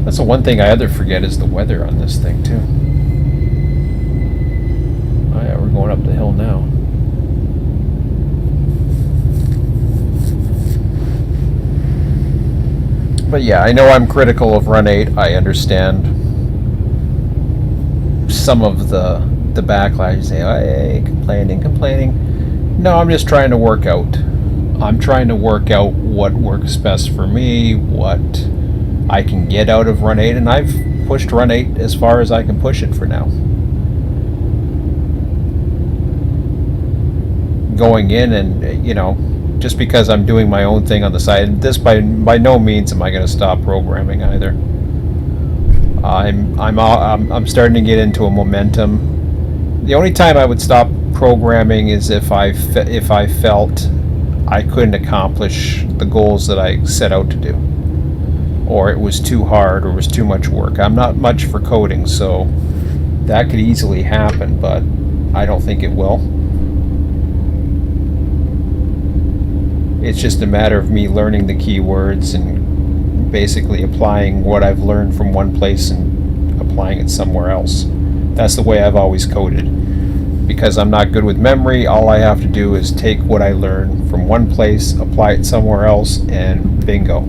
A: That's the one thing I other forget is the weather on this thing too. Oh yeah, we're going up the hill now. But yeah, I know I'm critical of Run8. I understand some of the backlash. You say, hey, complaining. No, I'm just trying to work out. I'm trying to work out what works best for me, what I can get out of Run8, and I've pushed Run8 as far as I can push it for now. going in and, just because I'm doing my own thing on the side, and this by no means am I going to stop programming either. I'm starting to get into a momentum. The only time I would stop programming is if I felt I couldn't accomplish the goals that I set out to do, or it was too hard, or was too much work. I'm not much for coding, so that could easily happen, but I don't think it will. It's just a matter of me learning the keywords and basically applying what I've learned from one place and applying it somewhere else. That's the way I've always coded. Because I'm not good with memory, all I have to do is take what I learned from one place, apply it somewhere else, and bingo.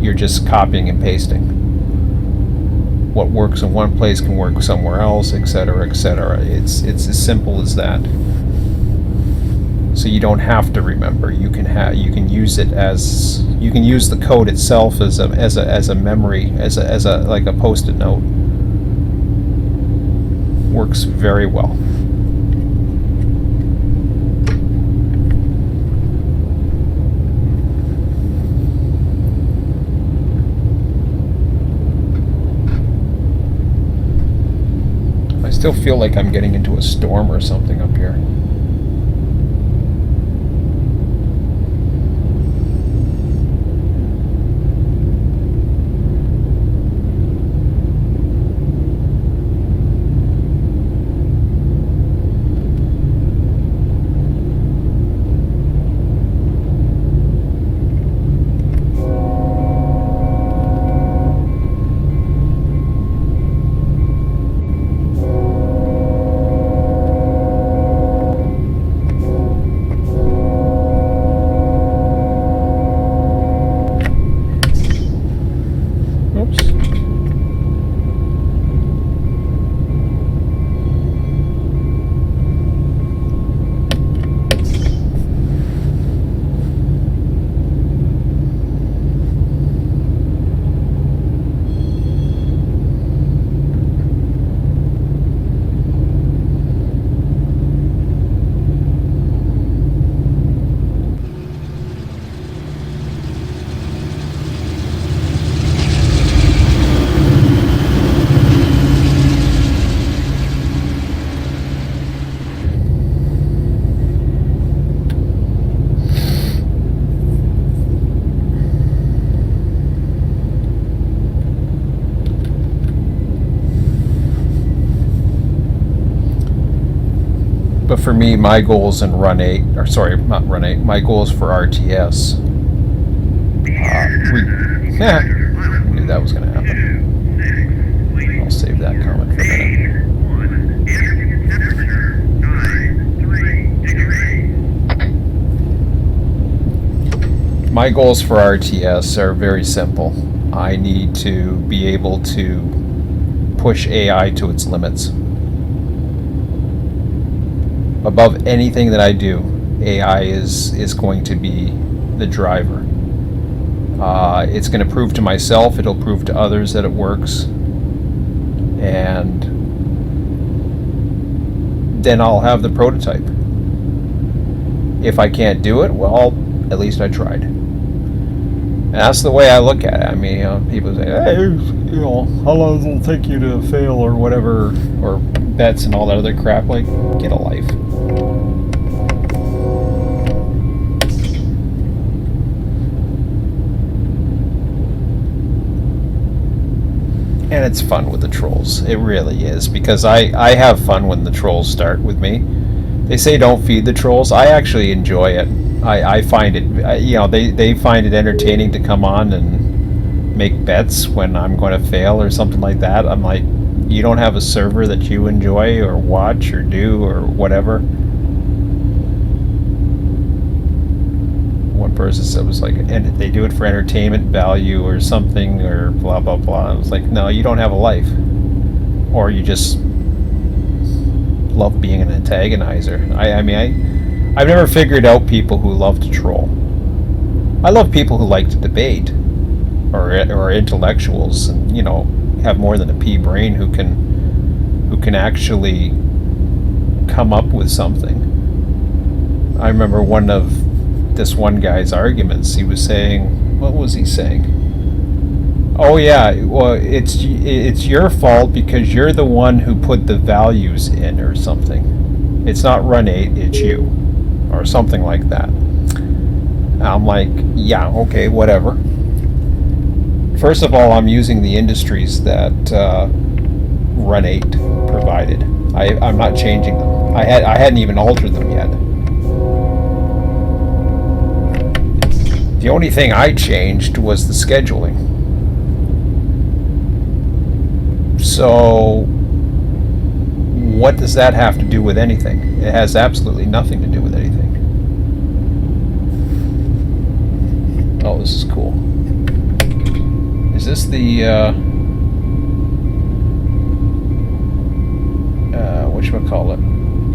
A: You're just copying and pasting. What works in one place can work somewhere else, etc., etc. It's as simple as that. So you don't have to remember. You can use it as use the code itself as a memory, as a like a post-it note. Works very well. I still feel like I'm getting into a storm or something up here. But for me, my goals in Run8, or sorry, not Run8, my goals for RTS. I knew that was going to happen. I'll save that comment for a minute. My goals for RTS are very simple. I need to be able to push AI to its limits. Above anything that I do, AI is going to be the driver. It's going to prove to myself, it'll prove to others that it works, and then I'll have the prototype. If I can't do it, well, at least I tried. And that's the way I look at it. I mean, people say, hey, how long will it take you to fail or whatever, or bets and all that other crap. Like, get a life. And it's fun with the trolls. It really is, because I have fun when the trolls start with me. They say don't feed the trolls. I actually enjoy it. I find it, they find it entertaining to come on and make bets when I'm going to fail or something like that. I'm like, you don't have a server that you enjoy or watch or do or whatever? One person said, was like, and they do it for entertainment value or something or blah blah blah. I was like, no, you don't have a life, or you just love being an antagonizer. I've never figured out people who love to troll. I love people who like to debate, or intellectuals, and have more than a pea brain, who can actually come up with something. I remember one of this one guy's arguments. He was saying, what was he saying? Oh yeah, well it's your fault because you're the one who put the values in or something. It's not Run8, it's you, or something like that. I'm like, yeah, okay, whatever. First of all, I'm using the industries that Run8 provided. I'm not changing them. I hadn't even altered them yet. The only thing I changed was the scheduling. So, what does that have to do with anything? It has absolutely nothing to do with anything. Oh, this is cool. Is this the, whatchamacallit?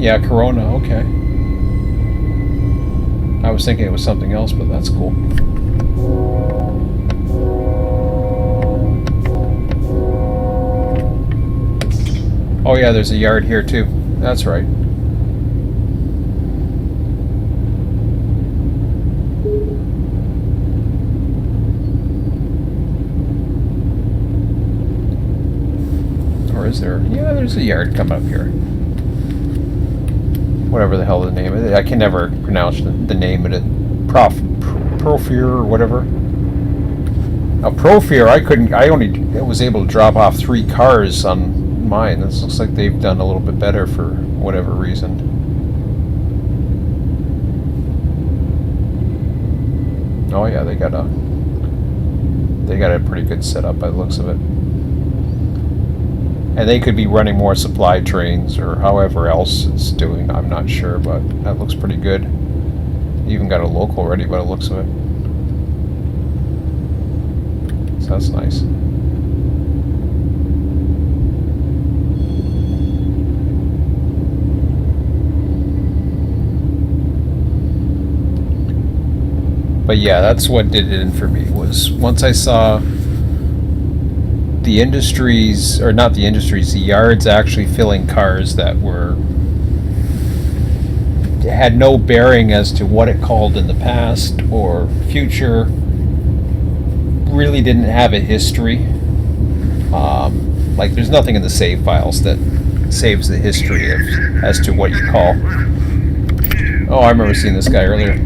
A: Yeah, Corona, okay. I was thinking it was something else, but that's cool. Oh yeah, there's a yard here too. That's right. Or is there? Yeah, there's a yard coming up here. Whatever the hell the name of it. I can never pronounce the name of it. Profir or whatever. Now Profir, I only was able to drop off 3 cars on mine. This looks like they've done a little bit better for whatever reason. Oh yeah, they got a pretty good setup by the looks of it. And they could be running more supply trains or however else it's doing. I'm not sure, but that looks pretty good. Even got a local ready by the looks of it. So that's nice. But yeah, that's what did it in for me, was once I saw the industries, or not the industries, the yards actually filling cars that had no bearing as to what it called in the past or future, really didn't have a history. Like there's nothing in the save files that saves the history of as to what you call. Oh, I remember seeing this guy earlier.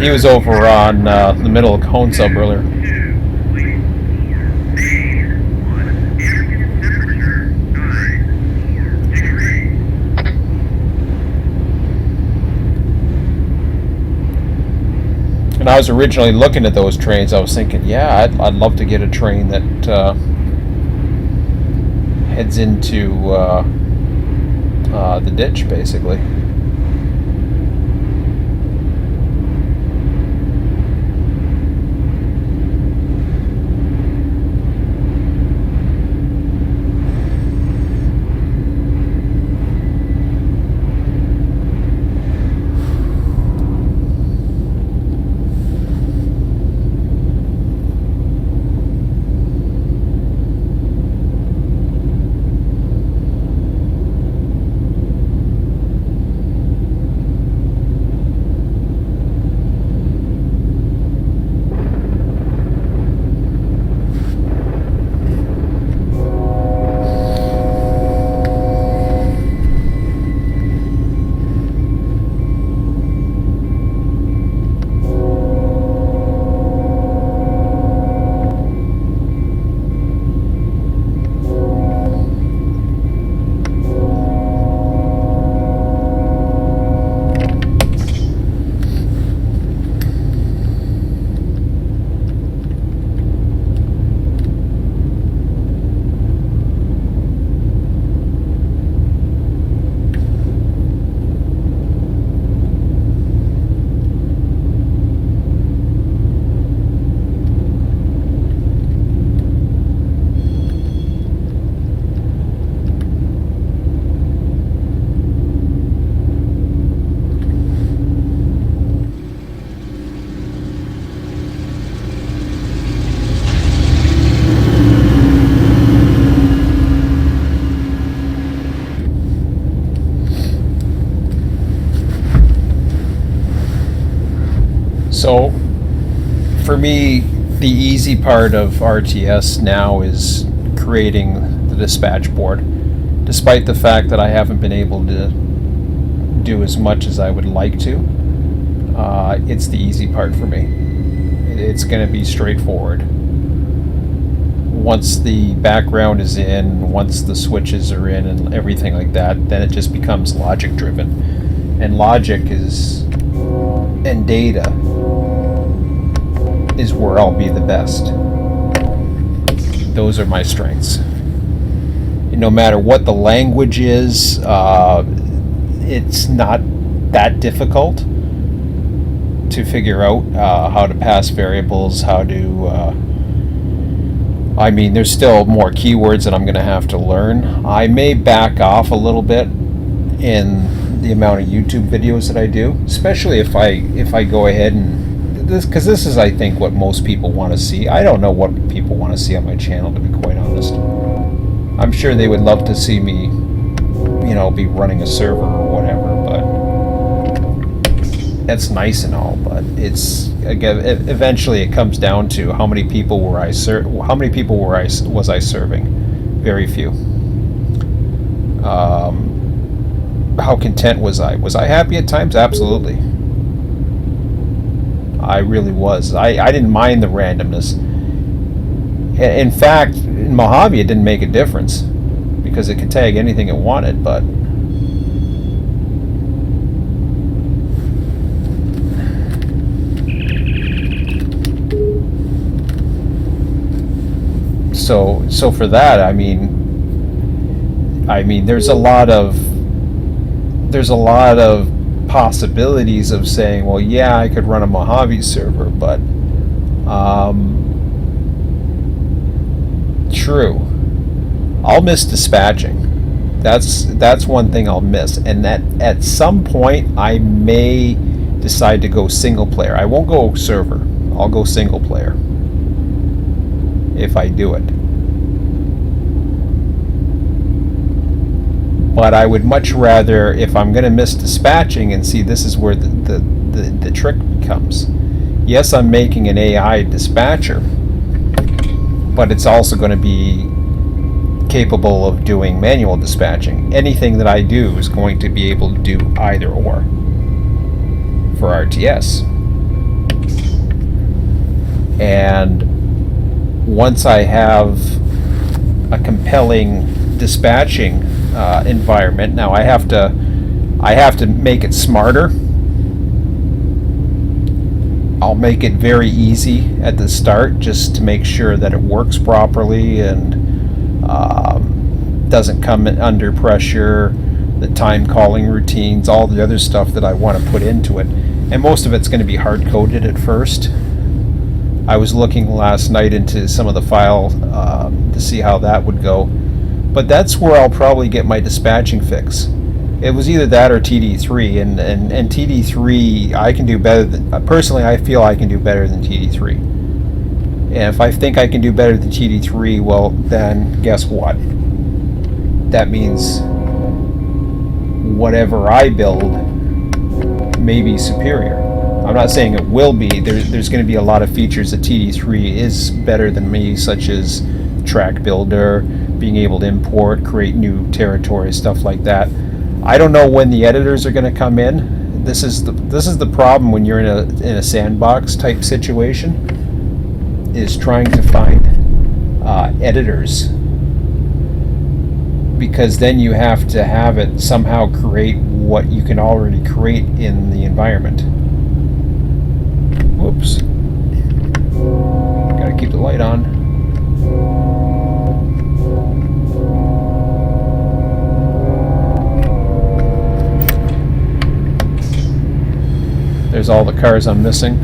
A: He was over on the middle of Cone Sub earlier. And I was originally looking at those trains. I was thinking, yeah, I'd love to get a train that heads into the ditch, basically. So for me, the easy part of RTS now is creating the dispatch board. Despite the fact that I haven't been able to do as much as I would like to, it's the easy part for me. It's going to be straightforward. Once the background is in, once the switches are in and everything like that, then it just becomes logic driven. And logic is, and data is where I'll be the best. Those are my strengths. No matter what the language is, it's not that difficult to figure out how to pass variables, how to there's still more keywords that I'm going to have to learn. I may back off a little bit in the amount of YouTube videos that I do, especially if I go ahead and because this is, I think, what most people want to see. I don't know what people want to see on my channel, to be quite honest. I'm sure they would love to see me, be running a server or whatever, but that's nice and all. But it's, again, eventually it comes down to how many people was I serving? Very few. How content was I? Was I happy at times? Absolutely. I really was. I didn't mind the randomness. In fact, in Mojave it didn't make a difference because it could tag anything it wanted, but so for that, I mean there's a lot of possibilities of saying, well, yeah, I could run a Mojave server, but true, I'll miss dispatching. That's one thing I'll miss, and that at some point I may decide to go single player. I won't go server. I'll go single player if I do it. But I would much rather, if I'm going to miss dispatching, and see, this is where the trick comes. Yes, I'm making an AI dispatcher, but it's also going to be capable of doing manual dispatching. Anything that I do is going to be able to do either or for RTS. And once I have a compelling dispatching environment, now I have to make it smarter. I'll make it very easy at the start, just to make sure that it works properly and doesn't come under pressure, the time calling routines, all the other stuff that I want to put into it. And most of it's going to be hard coded at first. I was looking last night into some of the file to see how that would go. But that's where I'll probably get my dispatching fix. It was either that or TD3, and TD3 I can do better than, personally I feel I can do better than TD3. And if I think I can do better than TD3, well then guess what? That means whatever I build may be superior. I'm not saying it will be. There's going to be a lot of features that TD3 is better than me, such as track builder, being able to import, create new territory, stuff like that. I don't know when the editors are going to come in. This is the problem when you're in a sandbox type situation, is trying to find editors, because then you have to have it somehow create what you can already create in the environment. Whoops. Gotta keep the light on. There's all the cars I'm missing.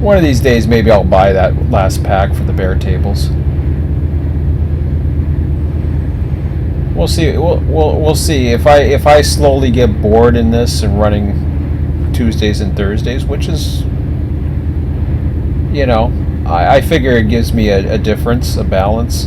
A: One of these days, maybe I'll buy that last pack for the bear tables. We'll see. We'll see if I slowly get bored in this and running Tuesdays and Thursdays, which is, I figure it gives me a difference, a balance.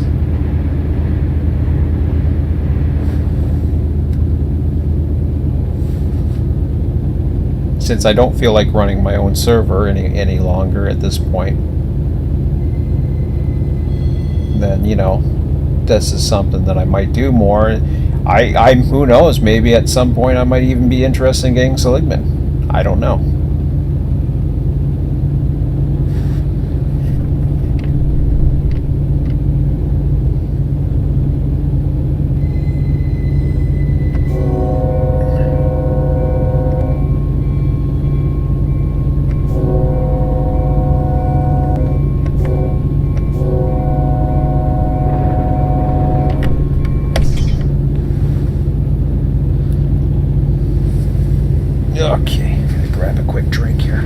A: Since I don't feel like running my own server any longer at this point, then, you know, this is something that I might do more. I who knows, maybe at some point I might even be interested in getting Seligman. I don't know. Okay, gotta grab a quick drink here.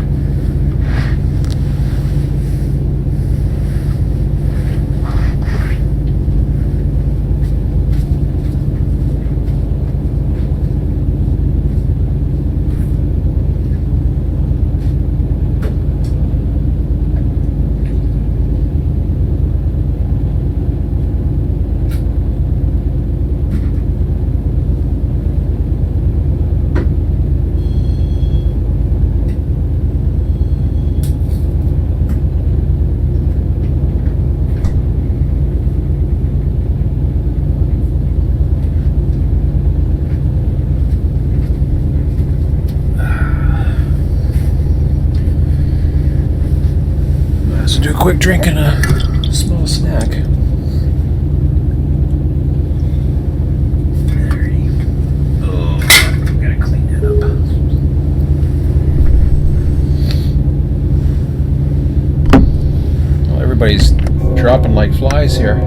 A: So do a quick drink and a small snack. Alrighty. Oh, gotta clean that up. Well, everybody's dropping like flies here.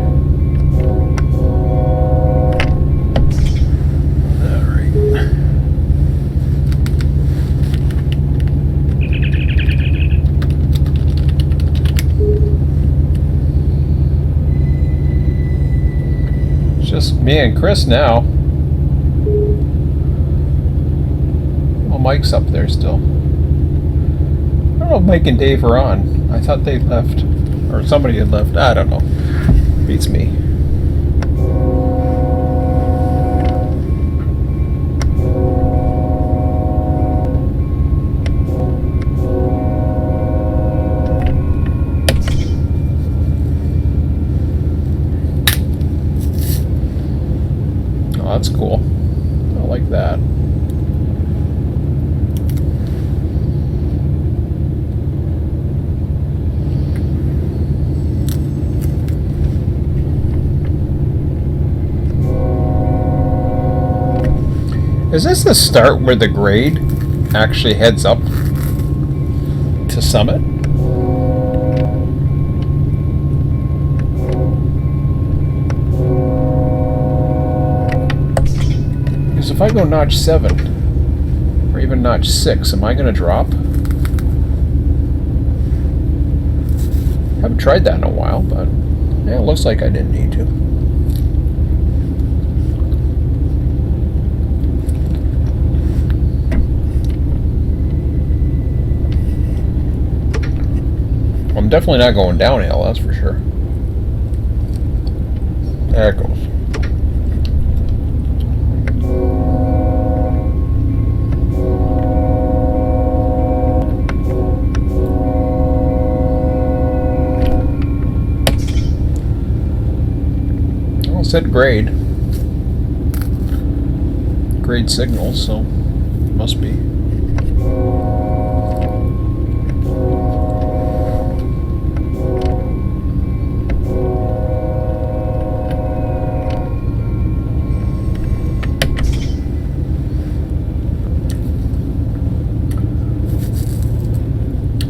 A: Just me and Chris now. Well, Mike's up there still. I don't know if Mike and Dave are on. I thought they left. Or somebody had left. I don't know. Beats me. That's cool. I like that. Is this the start where the grade actually heads up to Summit? If I go notch 7, or even notch 6, am I going to drop? Haven't tried that in a while, but yeah, it looks like I didn't need to. I'm definitely not going downhill, that's for sure. There it goes. Said grade signal, so must be.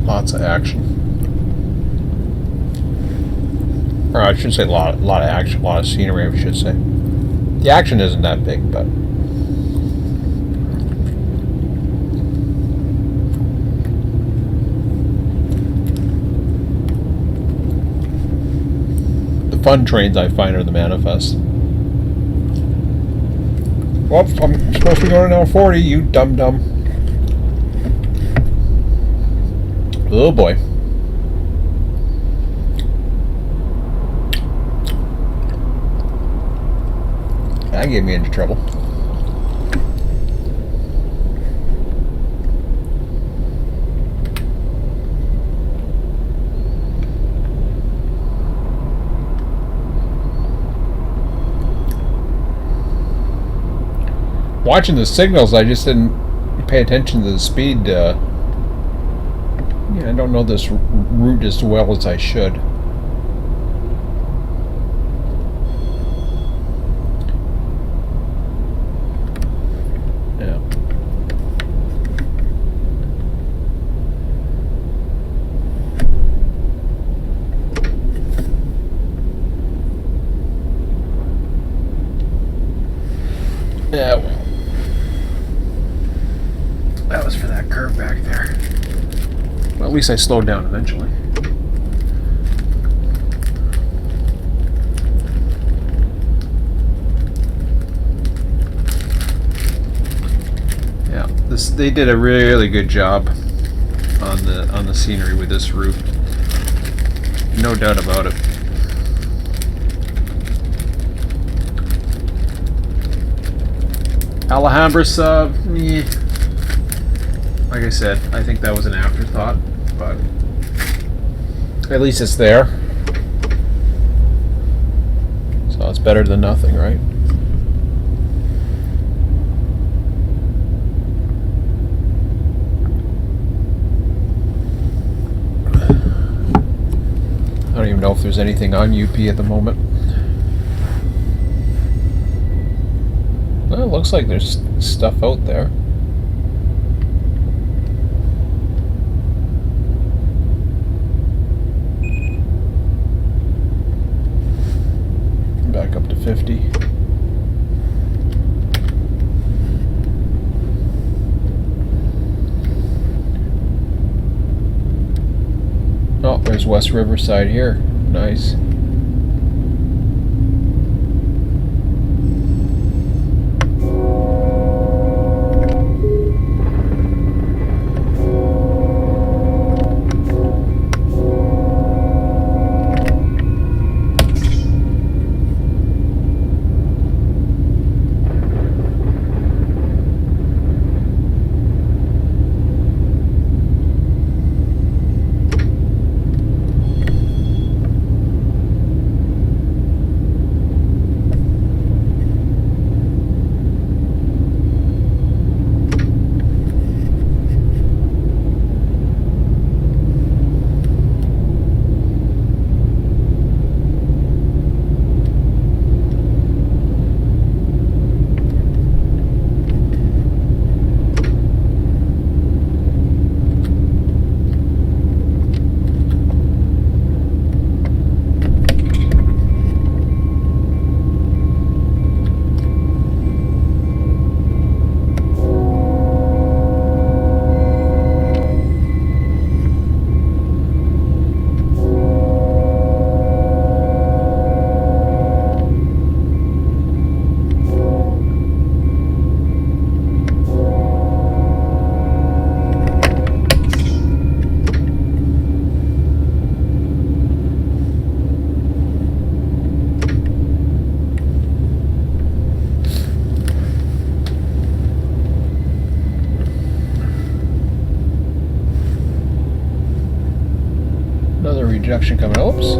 A: Lots of action. Or I shouldn't say a lot of action, a lot of scenery, I should say. The action isn't that big, but the fun trains I find are the manifest. Whoops, I'm supposed to be going to L40, you dum-dum. Oh boy. That gave me into trouble. Watching the signals, I just didn't pay attention to the speed. Yeah, I don't know this route as well as I should. Yeah. Yeah, well. That was for that curve back there. Well, at least I slowed down eventually. Yeah, they did a really good job on the scenery with this route. No doubt about it. Alhambras, like I said, I think that was an afterthought, but at least it's there. So it's better than nothing, right? I don't even know if there's anything on UP at the moment. Well, it looks like there's stuff out there. Back up to 50. Oh, there's West Riverside here. Nice. Another rejection coming. Oops.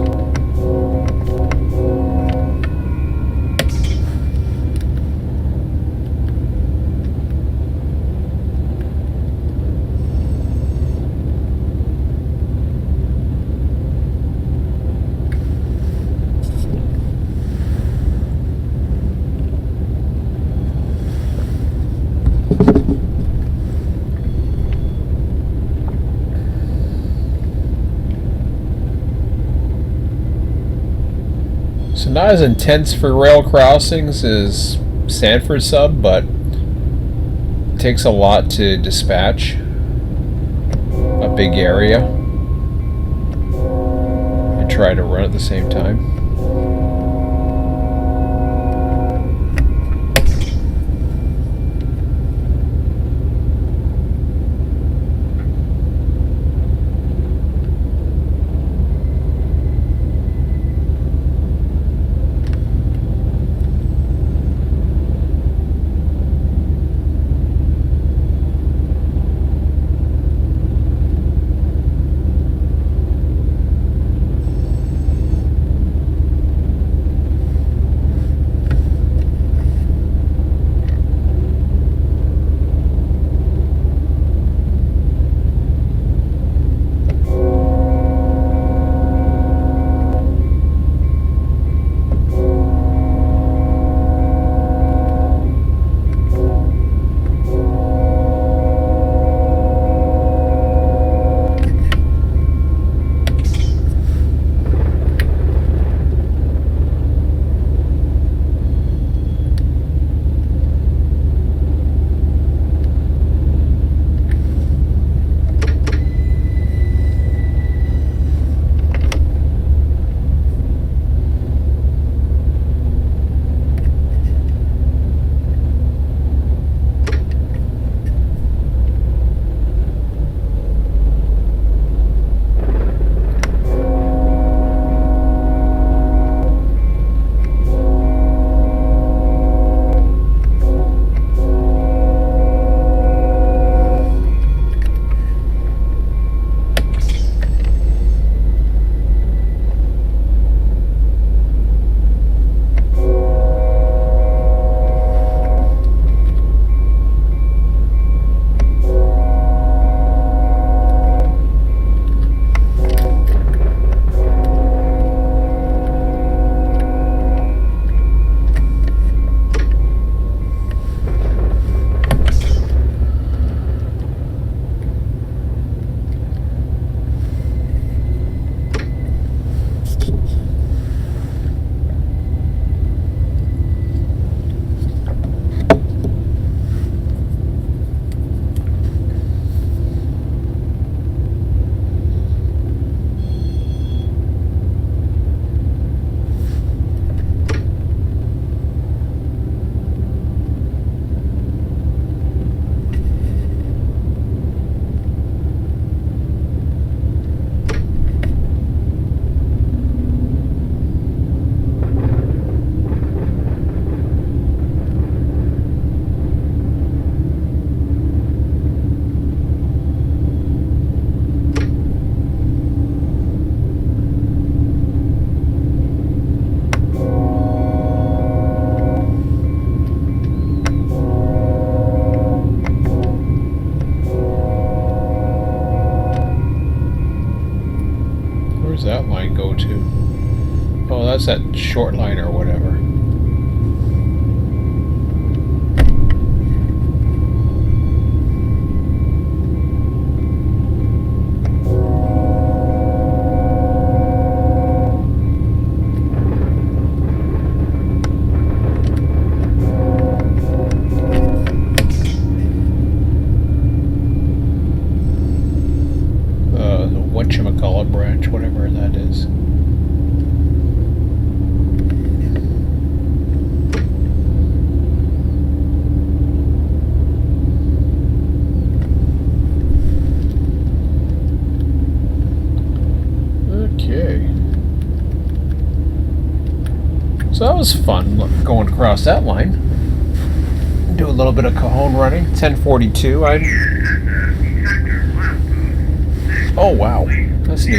A: So not as intense for rail crossings as Sanford sub, but it takes a lot to dispatch a big area and try to run at the same time. Where's that line go to? Oh, that's that short line or whatever. Whatchamacallit branch, whatever that is. Okay. So that was fun going across that line. Do a little bit of Cajon running. 1042. Oh wow, that's neat.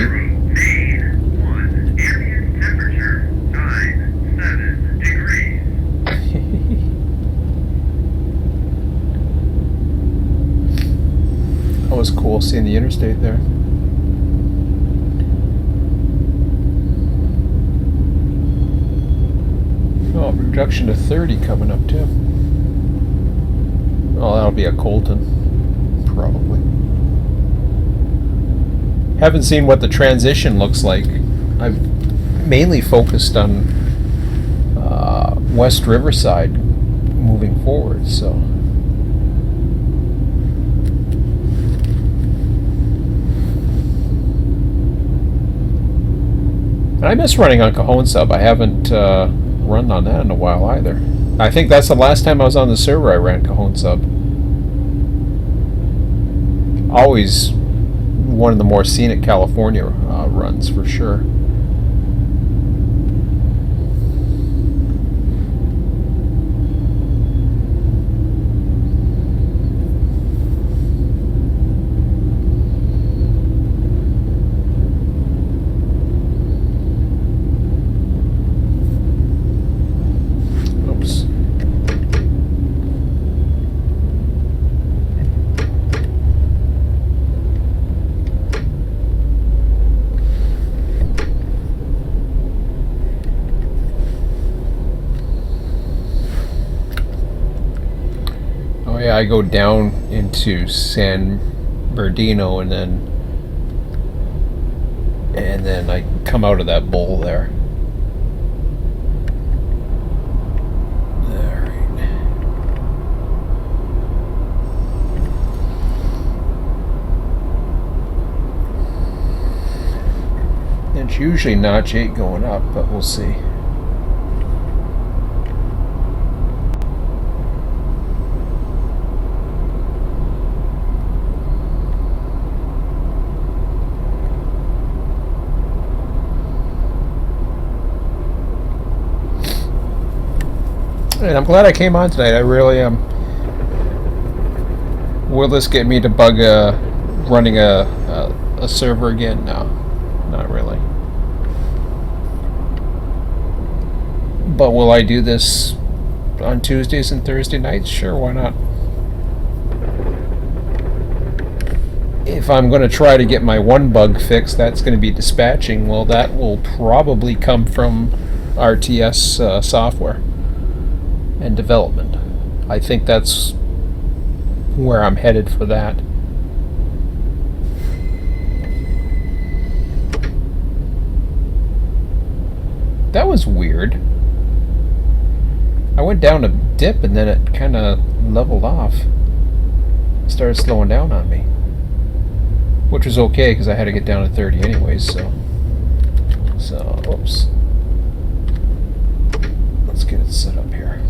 A: That was cool seeing the interstate there. Oh, reduction to 30 coming up too. Oh, that'll be a Colton, probably. Haven't seen what the transition looks like. I've mainly focused on West Riverside moving forward, so. And I miss running on Cajon Sub. I haven't run on that in a while either. I think that's the last time I was on the server I ran Cajon Sub. Always one of the more scenic California runs for sure. Yeah, I go down into San Bernardino and then I come out of that bowl there. Alright. It's usually notch 8 going up, but we'll see. And I'm glad I came on tonight. I really am. Will this get me to bug running a server again? No, not really. But will I do this on Tuesdays and Thursday nights? Sure, why not? If I'm going to try to get my one bug fixed, that's going to be dispatching. Well, that will probably come from RTS software and development. I think that's where I'm headed for that. That was weird. I went down a dip and then it kind of leveled off. Started slowing down on me. Which was okay because I had to get down to 30 anyways, so oops. Let's get it set up here.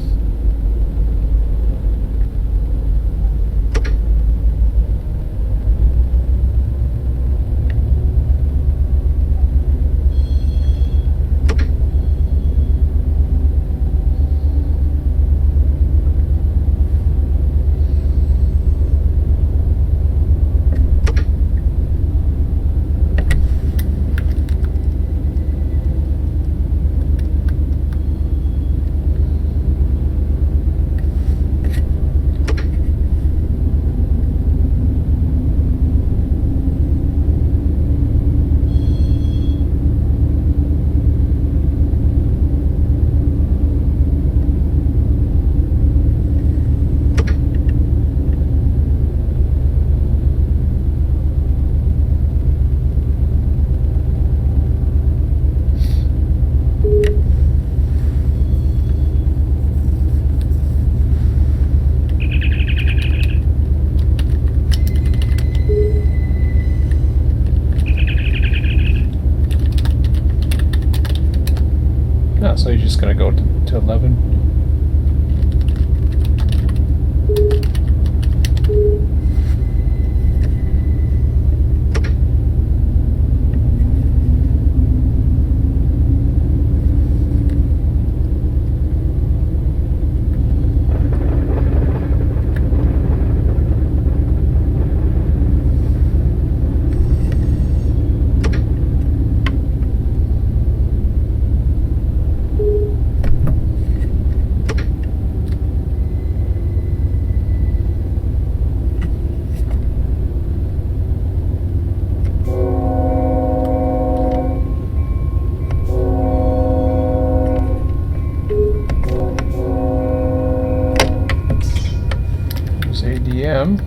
A: No, so you're just gonna go to 11. There's ADM.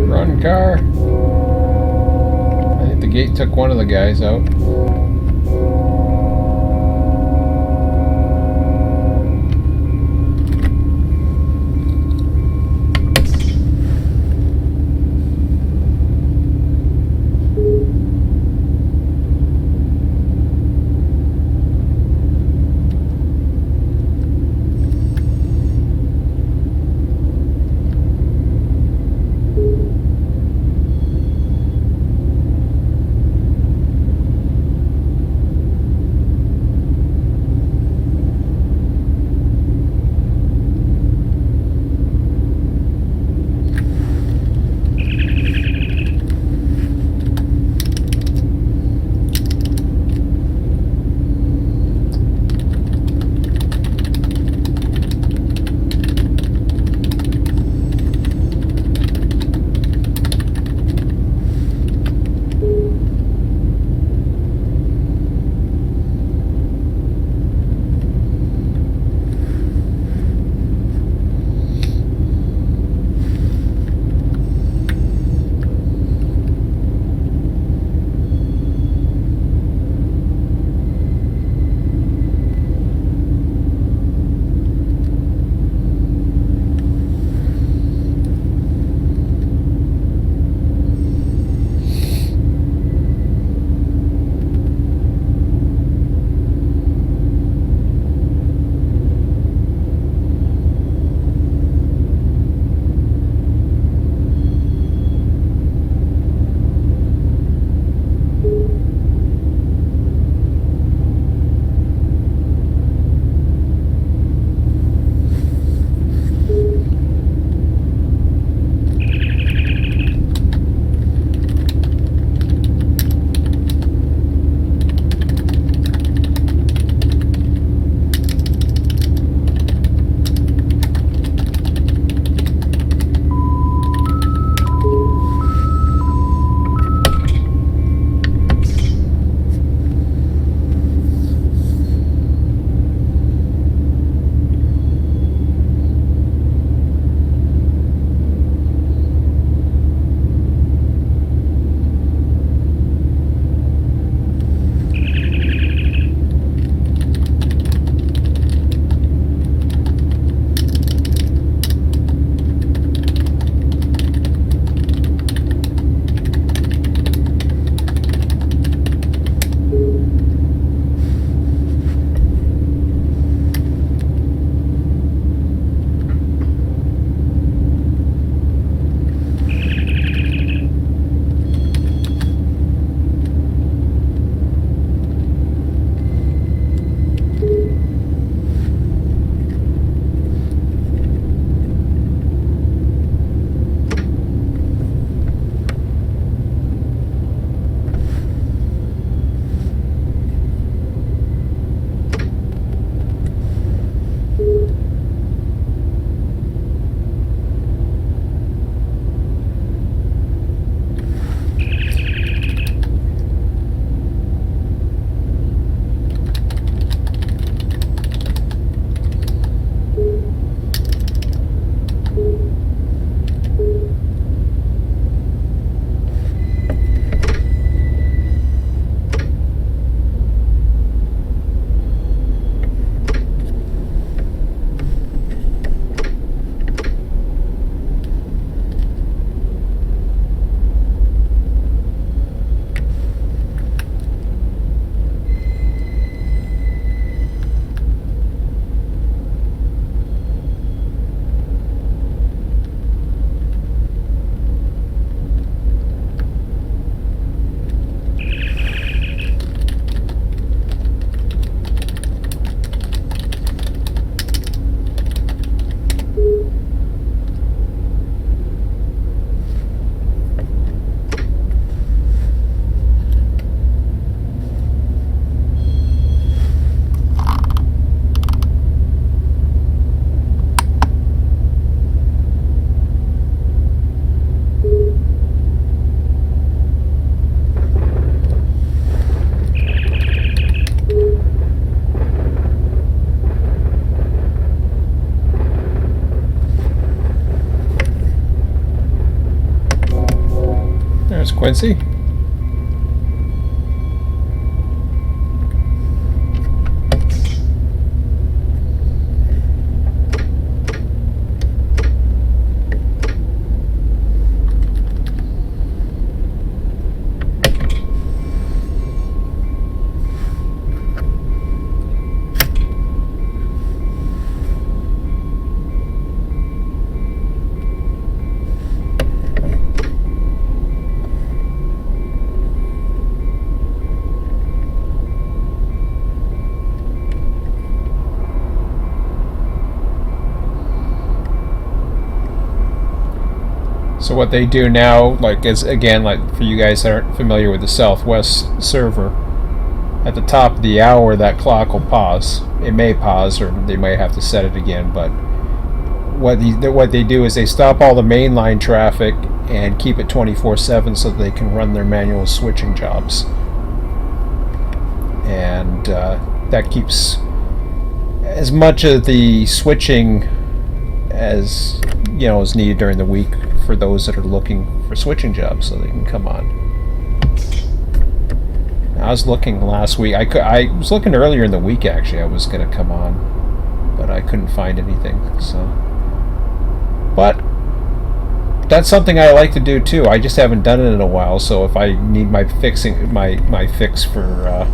A: Run, car. I think the gate took one of the guys out. There's Quincy. So what they do now, like, is again, like for you guys that aren't familiar with the Southwest server, at the top of the hour that clock will pause. It may pause, or they might have to set it again. But what they do is they stop all the mainline traffic and keep it 24/7 so that they can run their manual switching jobs, and that keeps as much of the switching as is needed during the week for those that are looking for switching jobs, so they can come on. I was looking last week. I was looking earlier in the week, actually. I was going to come on, but I couldn't find anything. So, but that's something I like to do too. I just haven't done it in a while. So if I need my fix for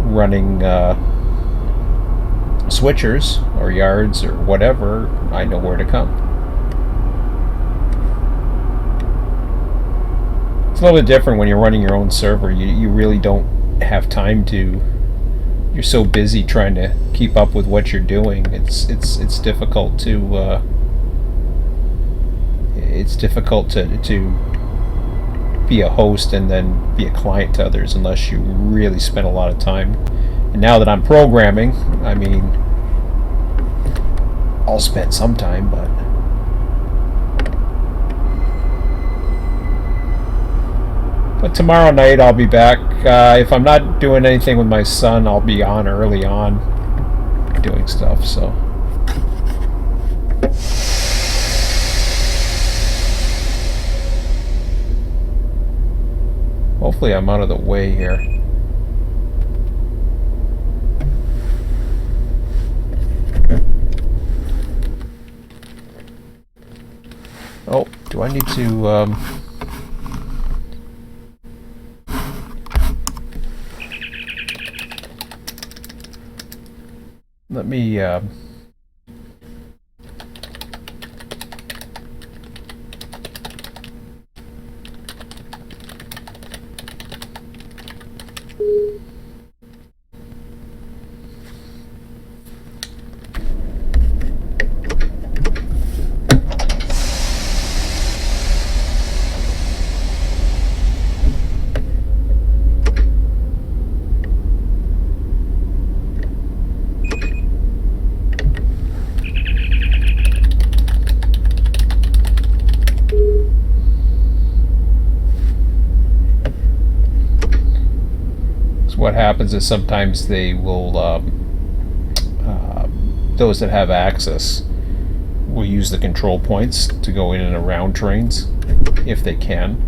A: running switchers or yards or whatever, I know where to come. It's a little bit different when you're running your own server. You really don't have time to. You're so busy trying to keep up with what you're doing. It's difficult to. It's difficult to be a host and then be a client to others unless you really spend a lot of time. And now that I'm programming, I mean, I'll spend some time, but. But tomorrow night I'll be back. If I'm not doing anything with my son, I'll be on early on doing stuff, so. Hopefully I'm out of the way here. Oh, do I need to, let me, what happens is sometimes they will, those that have access will use the control points to go in and around trains if they can.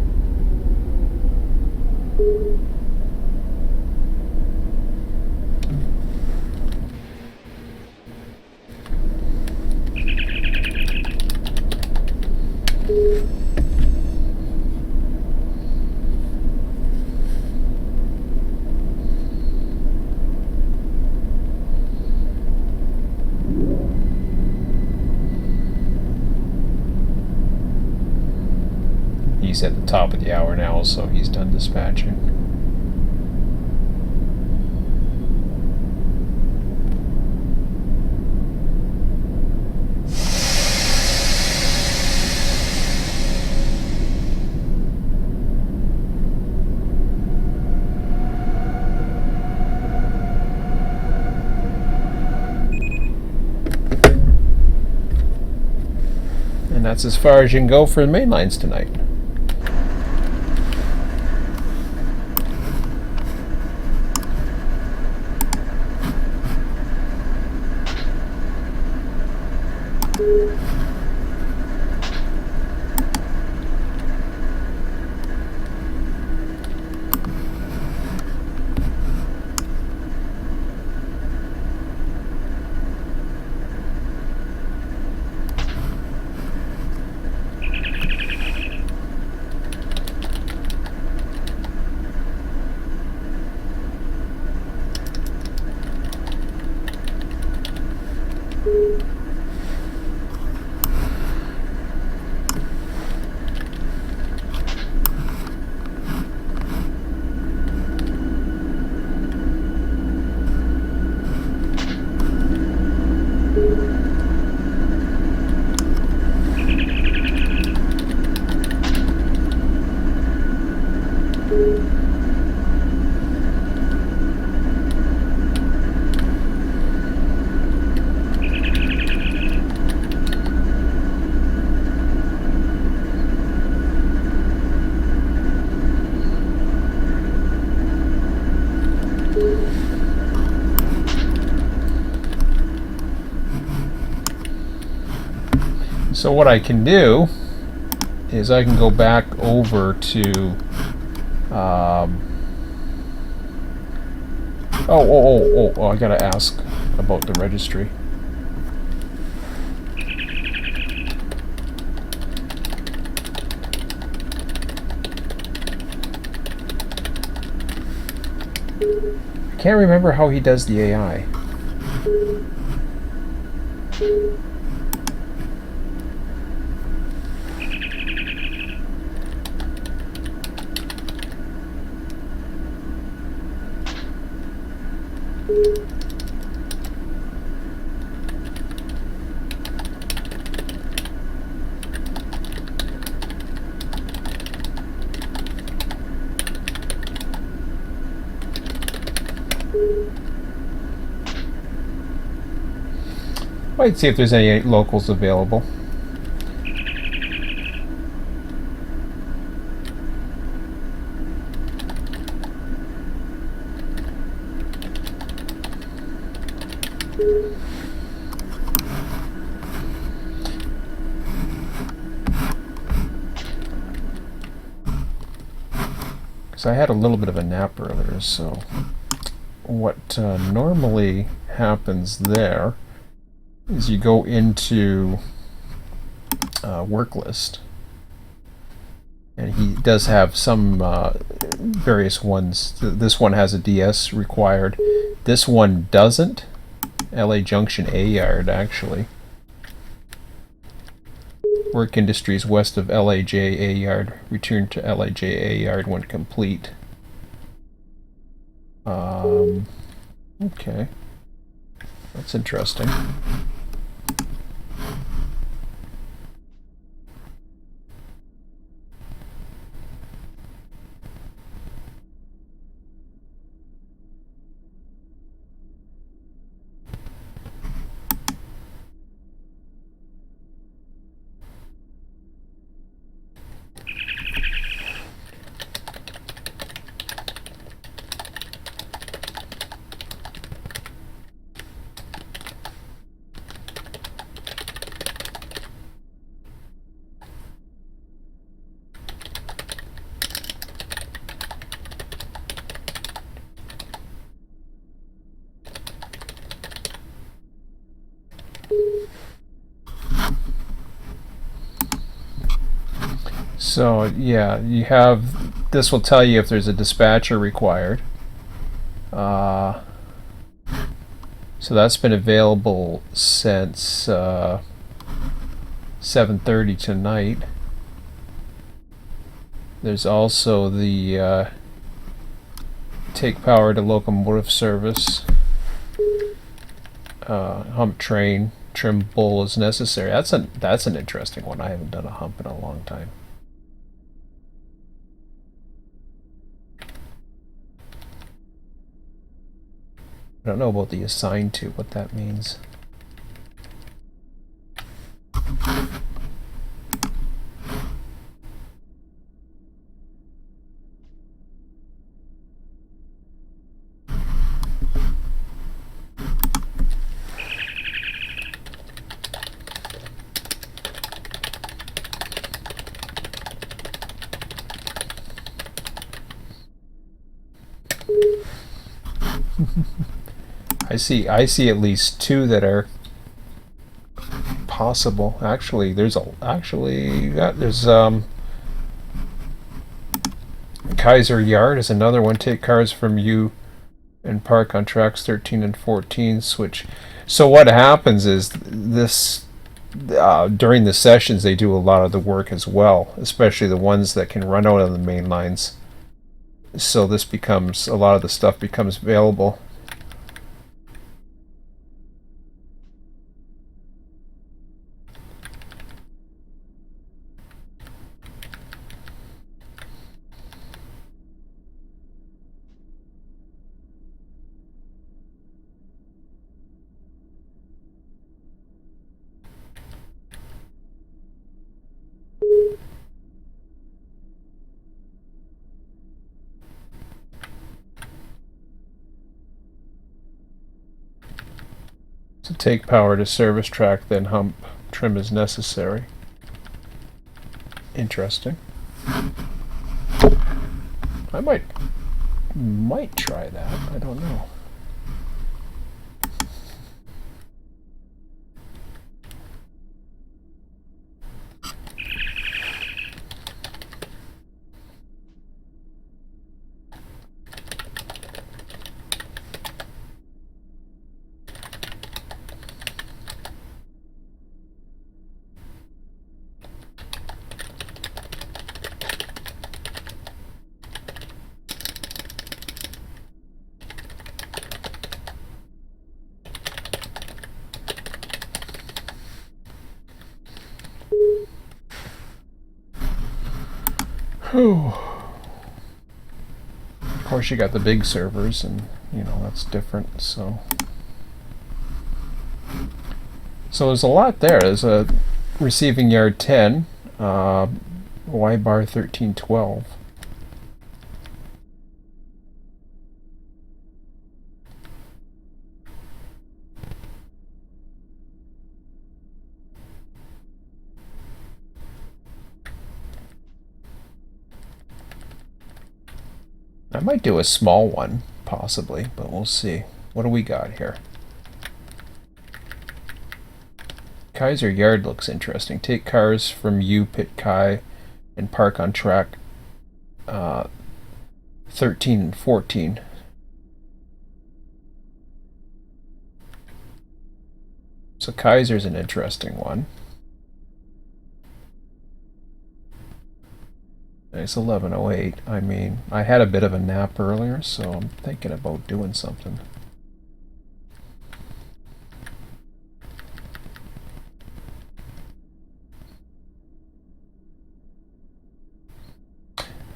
A: He's at the top of the hour now, so he's done dispatching. And that's as far as you can go for the main lines tonight. So what I can do is I can go back over to I gotta ask about the registry. I can't remember how he does the AI. Might see if there's any locals available. Because I had a little bit of a nap earlier, so what normally happens there is you go into work list, and he does have some various ones. This one has a DS required. This one doesn't. LA Junction A yard, actually. Work industries west of LAJ A yard. Return to LAJ A yard when complete. Okay. That's interesting. So yeah, you have, this will tell you if there's a dispatcher required. So that's been available since 7:30 tonight. There's also the take power to locomotive service. Hump train, trim bull is necessary. That's an interesting one. I haven't done a hump in a long time. I don't know about the assigned to, what that means. I see at least two that are possible. Actually, there's Kaiser Yard is another one. Take cars from you and park on tracks 13 and 14. Switch. So what happens is this during the sessions they do a lot of the work as well, especially the ones that can run out on the main lines. So this becomes, a lot of the stuff becomes available. So take power to service track, then hump. trim is necessary. Interesting. I might try that. I don't know. Whew. Of course, you got the big servers, and you know that's different. So there's a lot there. There's a receiving yard 10, Y bar 1312. I might do a small one, possibly, but we'll see. What do we got here? Kaiser Yard looks interesting. Take cars from U, pit Kai, and park on track 13 and 14. So Kaiser's an interesting one. It's 11:08. I mean, I had a bit of a nap earlier, so I'm thinking about doing something.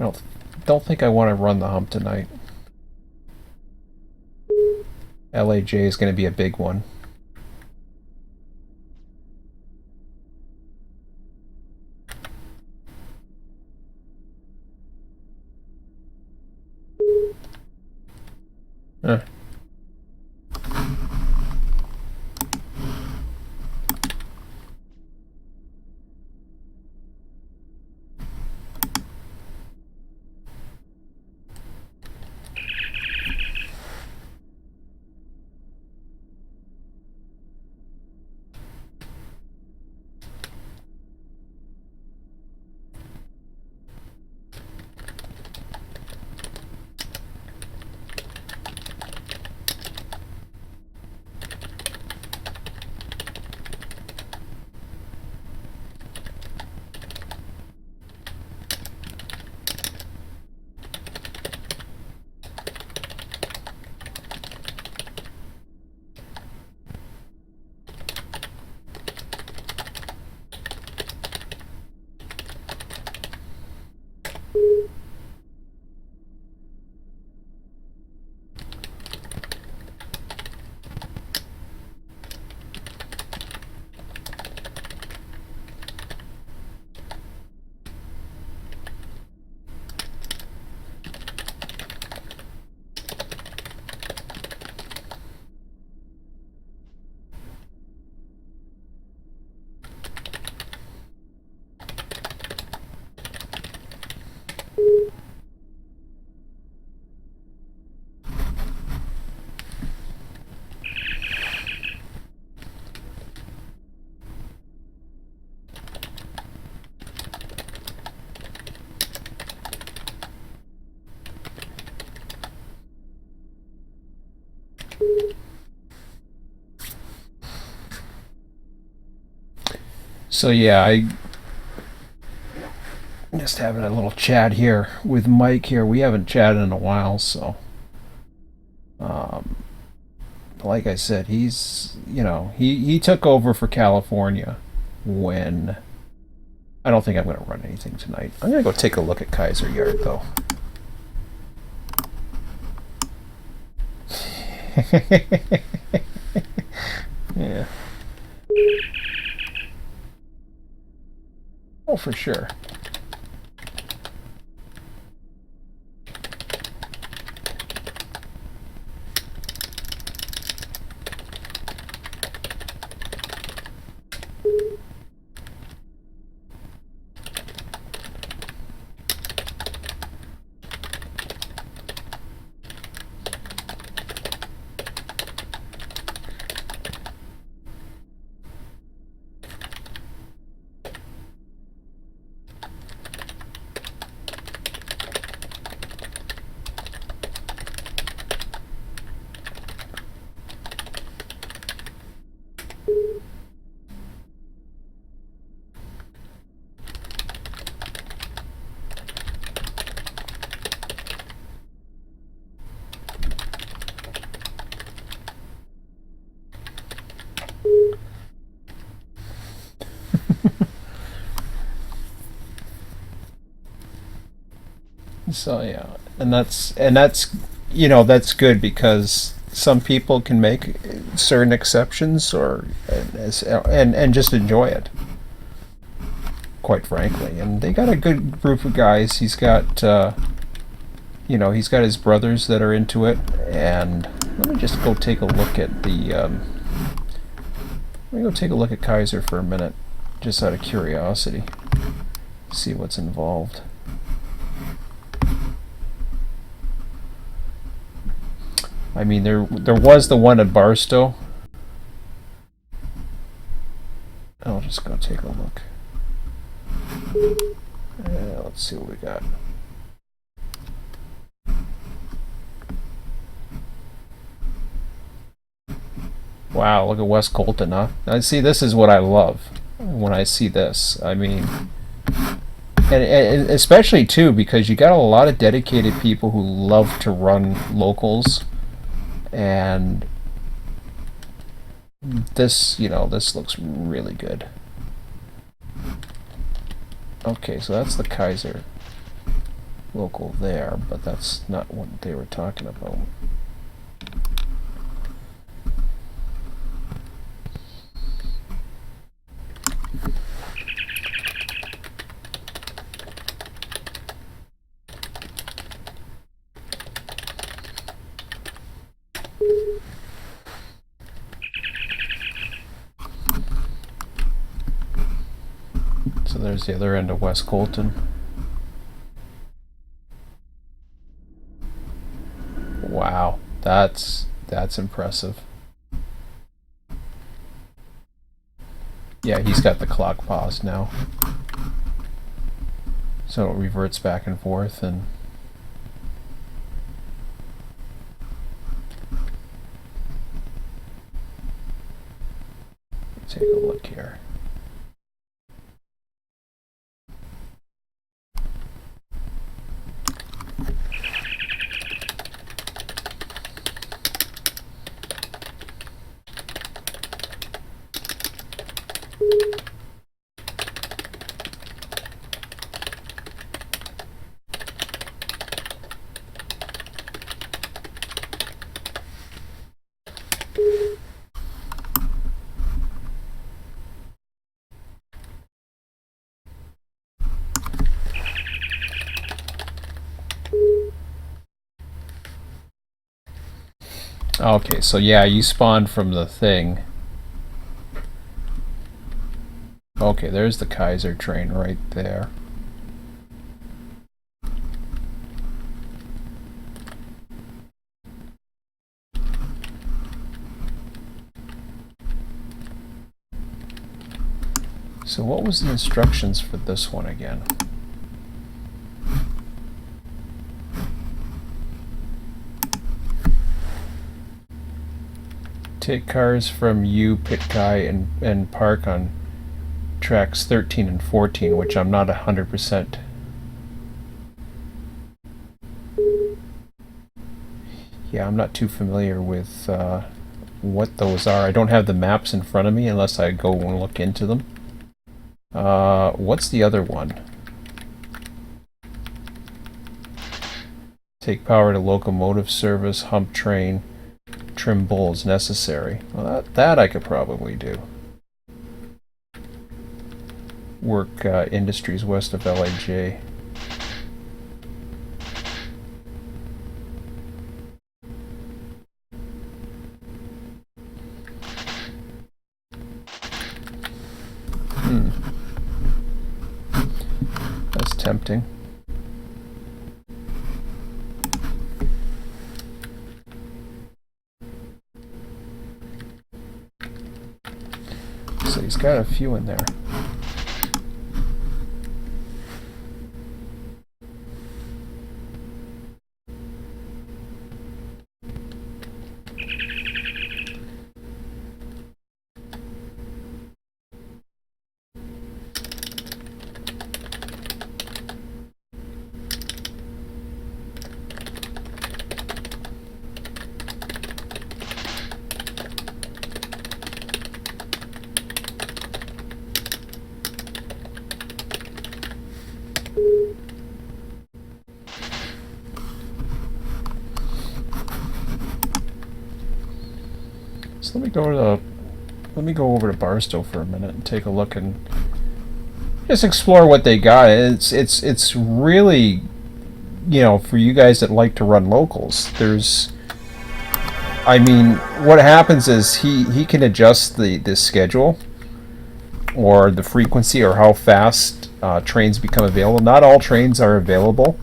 A: I don't think I want to run the hump tonight. LAJ is going to be a big one. So yeah, I just having a little chat here with Mike here. We haven't chatted in a while, so like I said, he's, you know, he took over for California when I don't think I'm going to run anything tonight. I'm going to go take a look at Kaiser Yard though. Yeah. Oh, for sure. So yeah, and that's you know that's good because some people can make certain exceptions or and just enjoy it, quite frankly. And they got a good group of guys. He's got he's got his brothers that are into it. And let me just go take a look at let me go take a look at Kaiser for a minute, just out of curiosity, see what's involved. I mean, there was the one at Barstow. I'll just go take a look. Let's see what we got. Wow, look at West Colton, huh? I see, this is what I love when I see this. I mean, and especially too because you got a lot of dedicated people who love to run locals, and this, this looks really good. Okay, so that's the Kaiser local there, but that's not what they were talking about. So there's the other end of West Colton. Wow, that's impressive. Yeah, he's got the clock paused now, so it reverts back and forth. And take a look here. Okay, so yeah, you spawned from the thing. Okay, there's the Kaiser train right there. So what was the instructions for this one again? Take cars from you, Pitkai, and park on tracks 13 and 14, which I'm not 100%. Yeah, I'm not too familiar with what those are. I don't have the maps in front of me unless I go and look into them. What's the other one? Take power to locomotive service, hump train, trim bulls necessary. Well, that I could probably do. Work industries west of LAJ. That's tempting. So he's got a few in there. So let me go over to Barstow for a minute and take a look and just explore what they got. It's really, you know, for you guys that like to run locals. I mean, what happens is he can adjust the schedule or the frequency or how fast trains become available. Not all trains are available,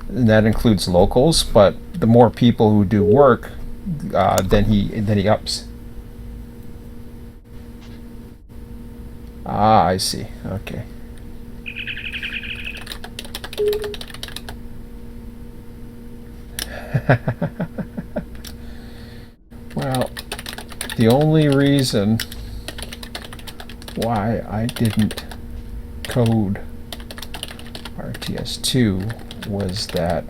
A: and that includes locals. But the more people who do work, then he ups. Ah, I see. Okay. Well, the only reason why I didn't code RTS2 was that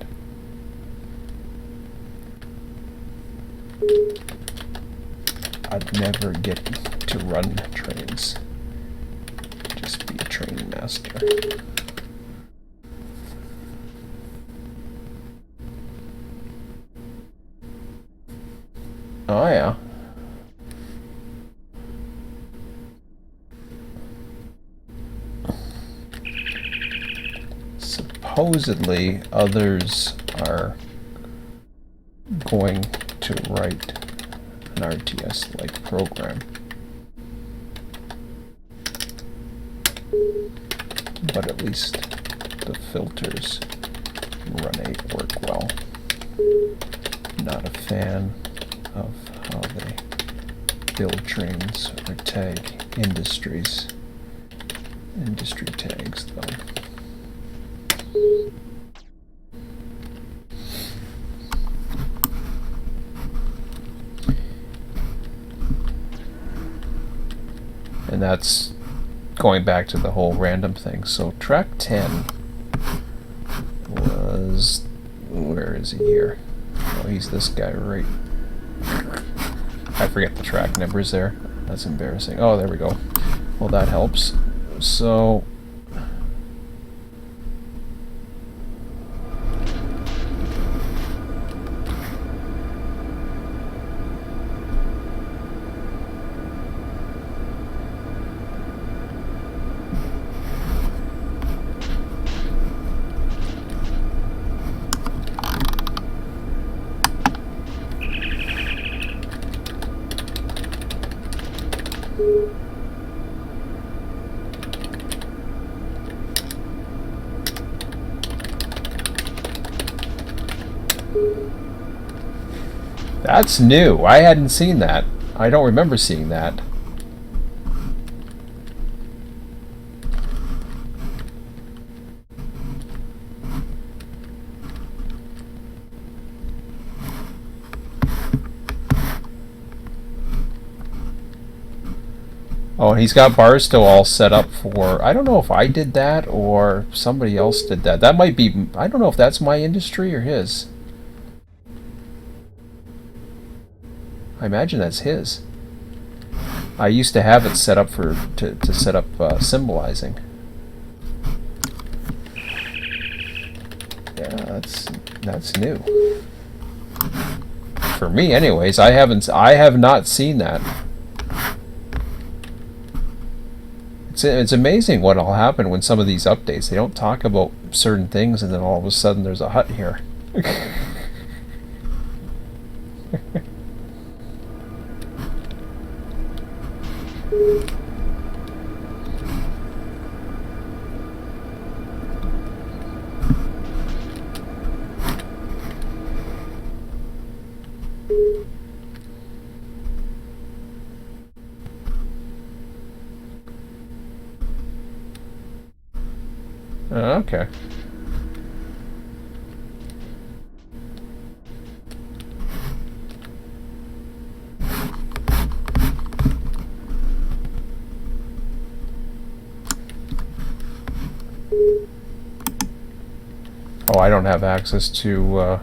A: I'd never get to run trains. Just be a train master. Oh yeah. Supposedly others are going to write an RTS-like program. But at least the filters in Run8 work well. Not a fan of how they build trains or tag industry tags though. And that's going back to the whole random thing. So track 10 was, where is he here? Oh, he's this guy right. I forget the track numbers there. That's embarrassing. Oh, there we go. Well, that helps. So that's new. I hadn't seen that. I don't remember seeing that. Oh, he's got Barstow all set up for, I don't know if I did that or somebody else did that. That might be, I don't know if that's my industry or his. I imagine that's his. I used to have it set up for to set up symbolizing. Yeah, that's new. For me anyways, I have not seen that. It's amazing what'll happen when some of these updates, they don't talk about certain things and then all of a sudden there's a hut here. Okay. Oh, I don't have access to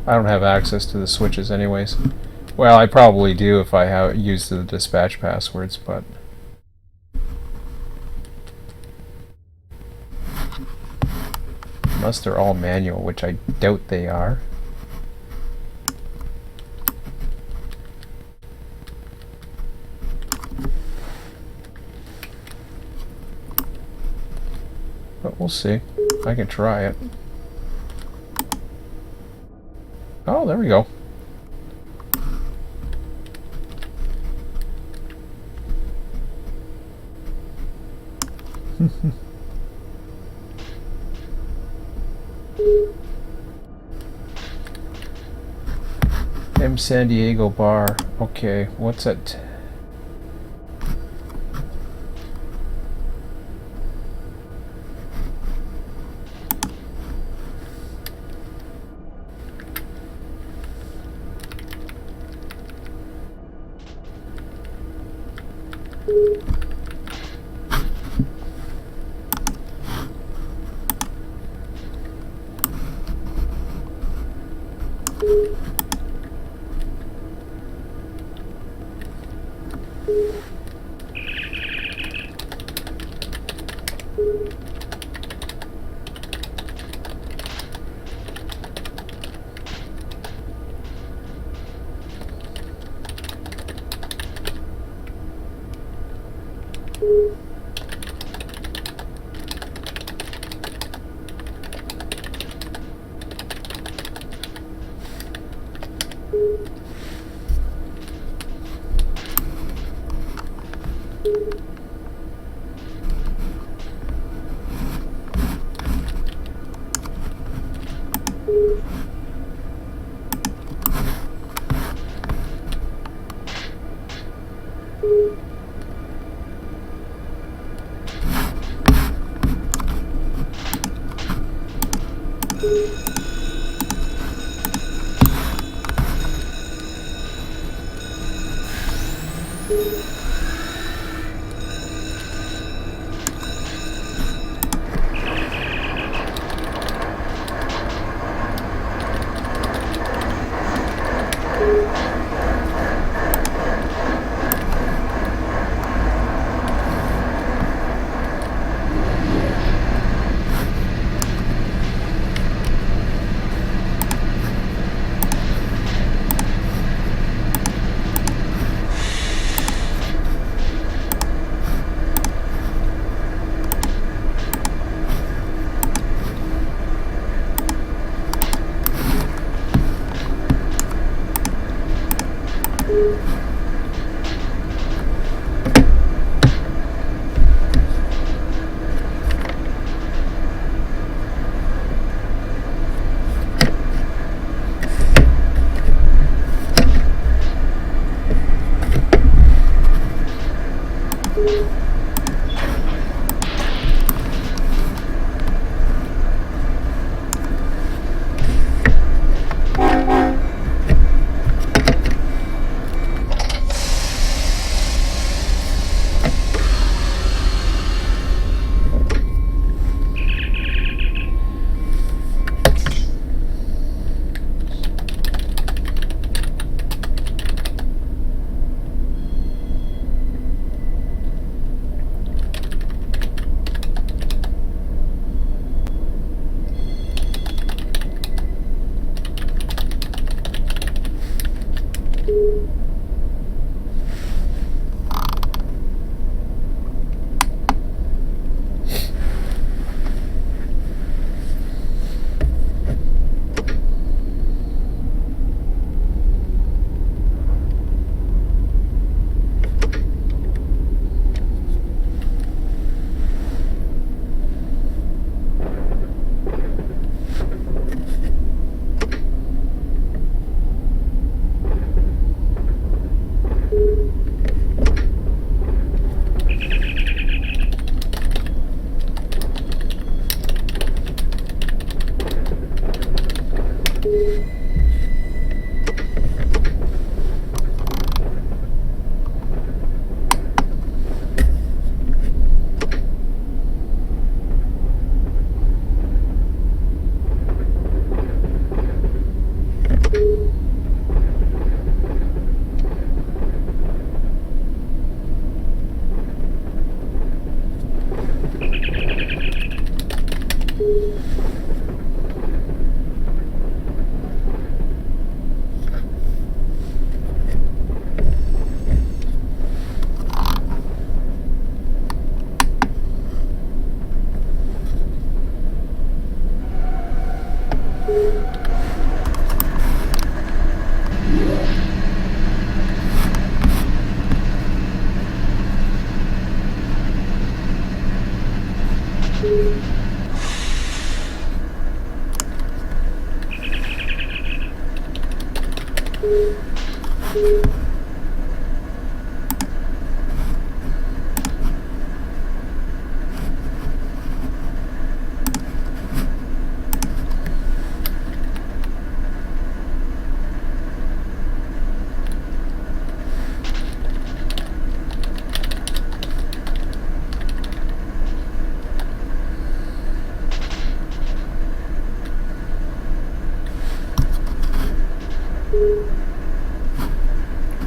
A: I don't have access to the switches anyways. Well, I probably do if I use the dispatch passwords, but Unless they're all manual, which I doubt they are. But we'll see. I can try it. Oh, there we go. M San Diego bar. Okay, what's it?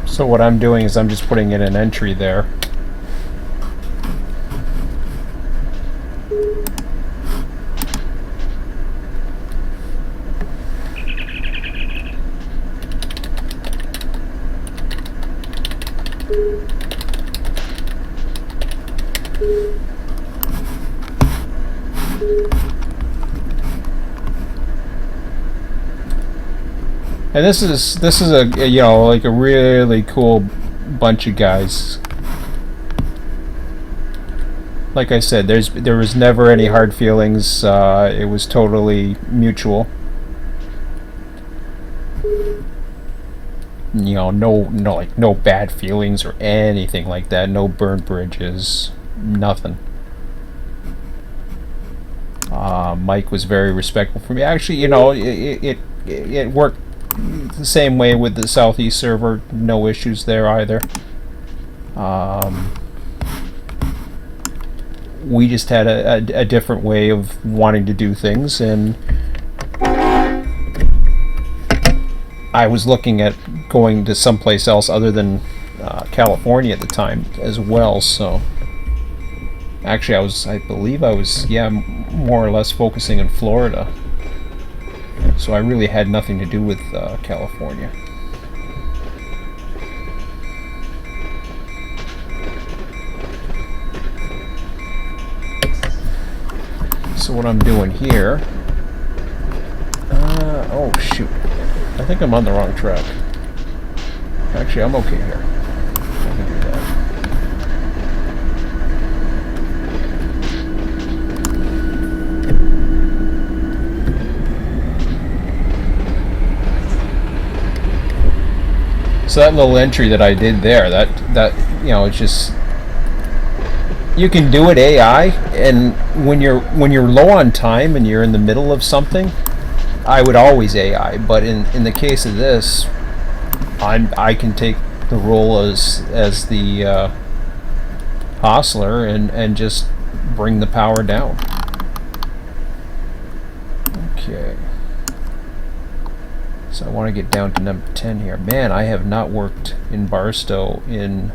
A: So what I'm doing is I'm just putting in an entry there. And this is a you know, like a really cool bunch of guys. Like I said, there was never any hard feelings. It was totally mutual. You know, no bad feelings or anything like that. No burnt bridges, nothing. Mike was very respectful for me. Actually, you know, it worked the same way with the Southeast server. No issues there either. We just had a different way of wanting to do things, and I was looking at going to someplace else other than California at the time as well. So actually, I believe I was, yeah, more or less focusing in Florida. So I really had nothing to do with California. So what I'm doing here... oh shoot. I think I'm on the wrong track. Actually, I'm okay here. I can do that. So that little entry that I did there, that you know, it's just, you can do it AI, and when you're low on time and you're in the middle of something, I would always AI. But in the case of this, I can take the role as the hostler and just bring the power down. Okay. So I want to get down to number 10 here. Man, I have not worked in Barstow in...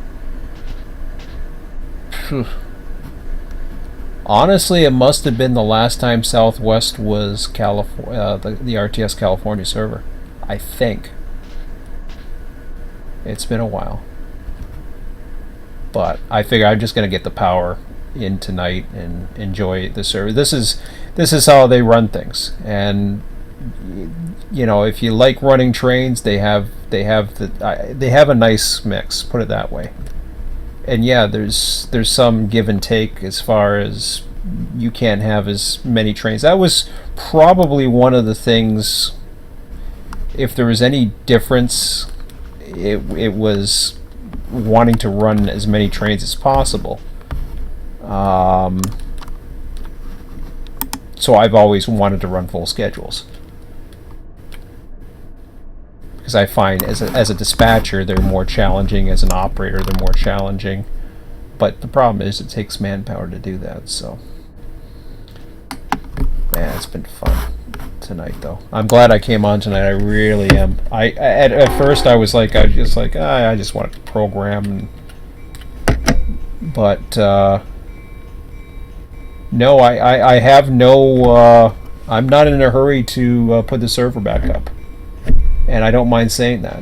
A: Honestly, it must have been the last time Southwest was California, the RTS California server. I think. It's been a while. But I figure I'm just going to get the power in tonight and enjoy the server. This is how they run things. And you know, if you like running trains, they have a nice mix, put it that way. And yeah, there's some give and take as far as you can't have as many trains. That was probably one of the things, if there was any difference, it was wanting to run as many trains as possible. So I've always wanted to run full schedules. Because I find as a dispatcher, they're more challenging. As an operator, they're more challenging. But the problem is it takes manpower to do that. So, man, it's been fun tonight, though. I'm glad I came on tonight. I really am. At first I was just like, I just want to program. But no, I have no. I'm not in a hurry to put the server back up. And I don't mind saying that.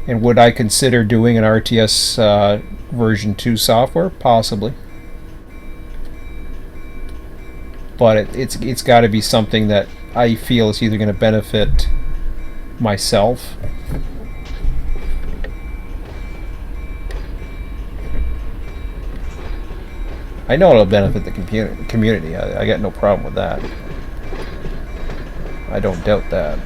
A: And would I consider doing an RTS version 2 software? Possibly. But it's got to be something that I feel is either going to benefit myself I know it'll benefit the community. I got no problem with that. I don't doubt that.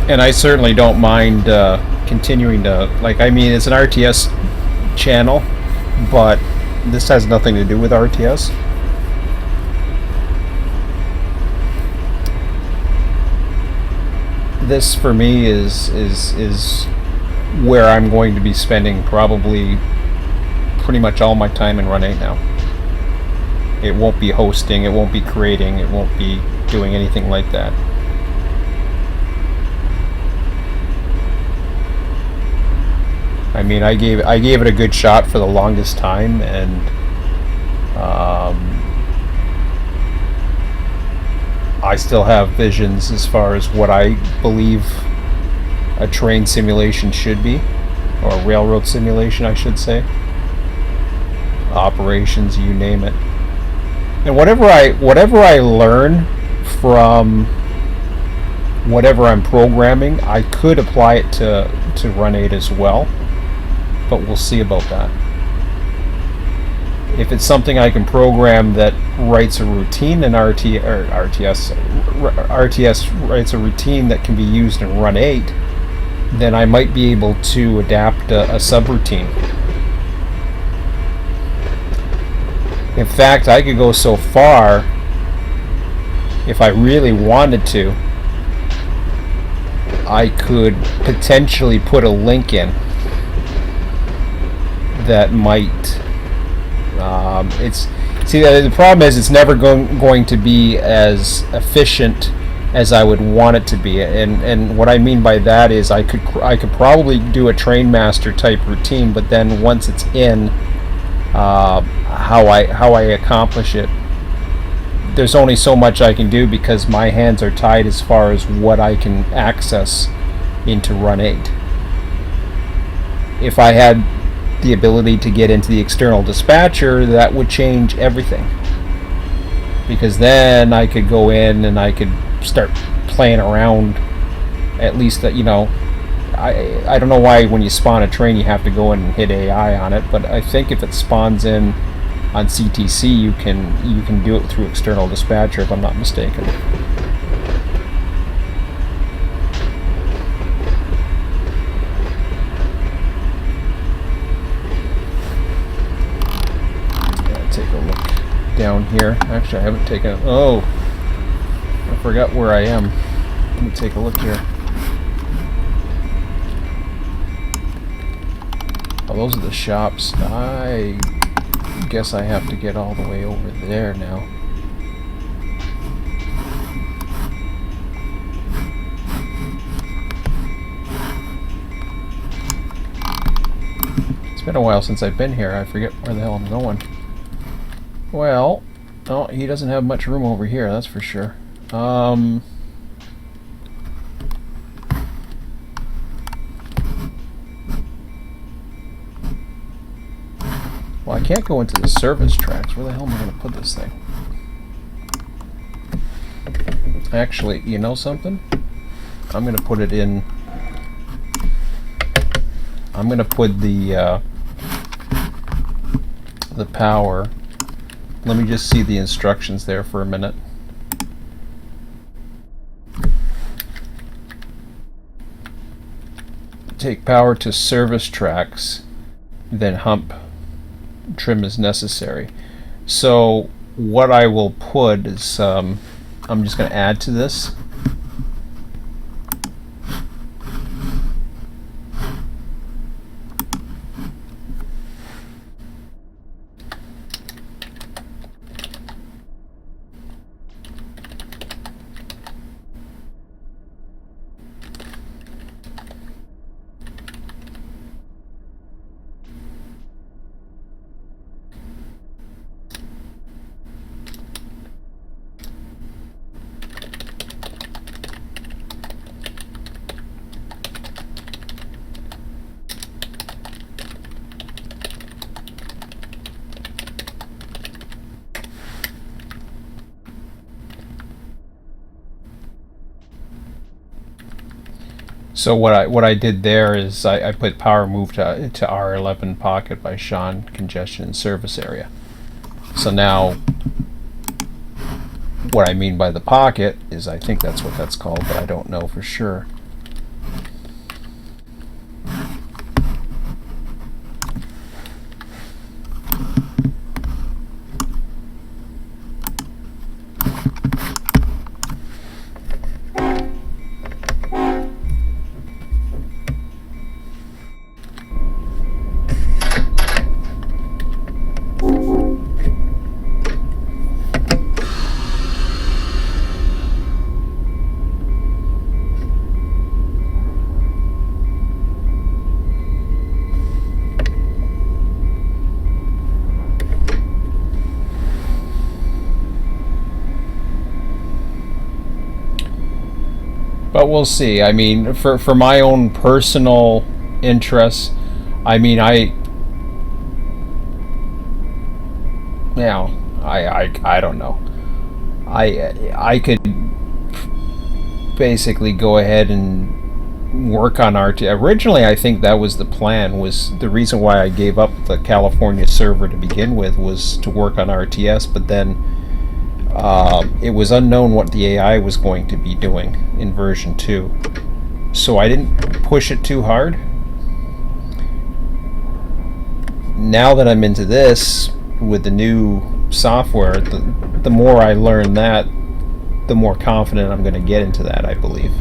A: And I certainly don't mind continuing to, like, I mean, it's an RTS channel, but this has nothing to do with RTS. This for me is where I'm going to be spending probably pretty much all my time in Run8 now. It won't be hosting, it won't be creating, it won't be doing anything like that. I mean, I gave it a good shot for the longest time, and I still have visions as far as what I believe a train simulation should be, or a railroad simulation, I should say. Operations, you name it. And whatever I learn from whatever I'm programming, I could apply it to Run8 as well. But we'll see about that. If it's something I can program that writes a routine in RTS writes a routine that can be used in Run8, then I might be able to adapt a subroutine. In fact, I could go so far, if I really wanted to, I could potentially put a link in that might the problem is it's never going to be as efficient as I would want it to be, and what I mean by that is I could probably do a train master type routine, but then once it's in, how I accomplish it, there's only so much I can do because my hands are tied as far as what I can access into Run8. If I had the ability to get into the external dispatcher, that would change everything, because then I could go in and I could start playing around. At least that, I don't know why when you spawn a train you have to go in and hit AI on it, but I think if it spawns in on CTC you can do it through external dispatcher, if I'm not mistaken. Down here. Actually, I haven't taken. Oh, I forgot where I am. Let me take a look here. Oh, those are the shops. I guess I have to get all the way over there now. It's been a while since I've been here. I forget where the hell I'm going. Well, oh, he doesn't have much room over here, that's for sure. can't go into the service tracks. Where the hell am I going to put this thing? Actually, you know something? I'm going to put it in... I'm going to put the power. Let me just see the instructions there for a minute. Take power to service tracks, then hump trim as necessary. So what I will put is, I'm just going to add to this. So what I did there is I put power move to R11 pocket by Sean, congestion and service area. So now what I mean by the pocket is, I think that's what that's called, but I don't know for sure. But we'll see. I mean, for my own personal interests, I mean, I don't know. I could basically go ahead and work on RT. Originally, I think that was the plan. Was the reason why I gave up the California server to begin with, was to work on RTS, but then it was unknown what the AI was going to be doing in version 2. So I didn't push it too hard. Now that I'm into this with the new software, the more I learn that, the more confident I'm going to get into that, I believe.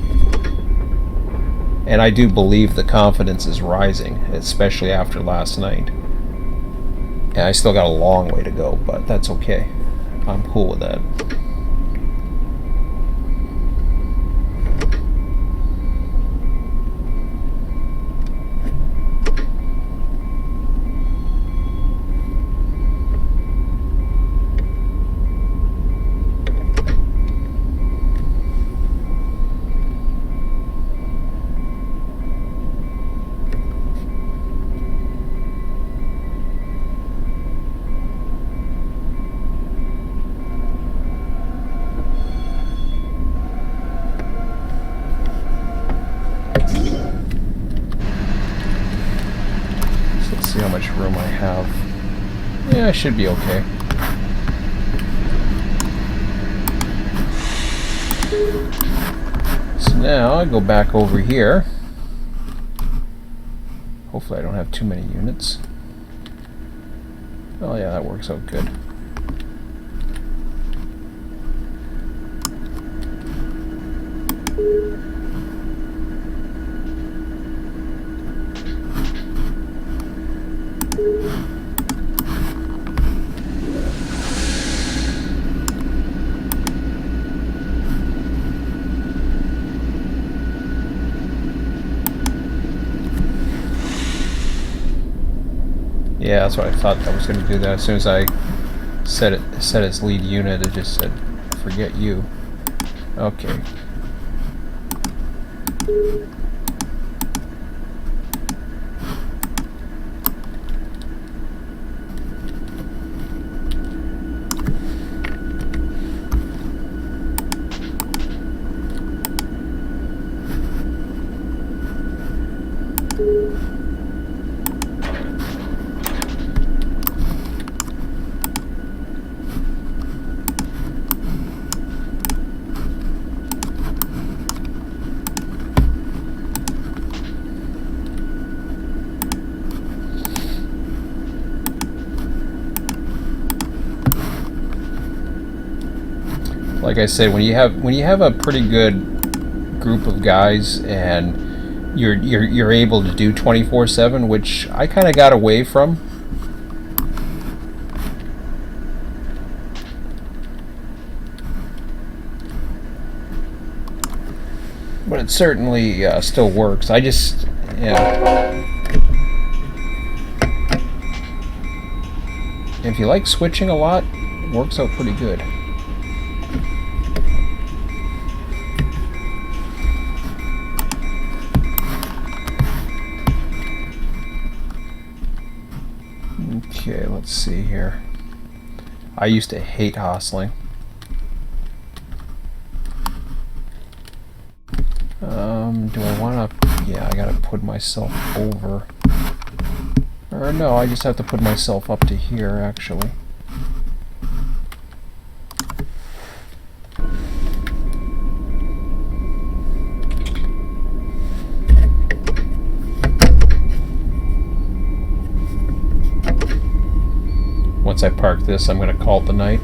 A: And I do believe the confidence is rising, especially after last night. And I still got a long way to go, but that's okay. I'm cool with that. See how much room I have. Yeah, I should be okay. So now I go back over here. Hopefully I don't have too many units. Oh yeah, that works out good. Yeah, that's what I thought I was going to do. That as soon as I set its lead unit, it just said, "Forget you." Okay. like I said, when you have a pretty good group of guys and you're able to do 24/7, which I kind of got away from. But it certainly still works. I just, if you like switching a lot, it works out pretty good. Okay, let's see here. I used to hate hostling. Do I want to... Yeah, I gotta put myself over. Or no, I just have to put myself up to here, actually. Once I park this, I'm going to call it the night.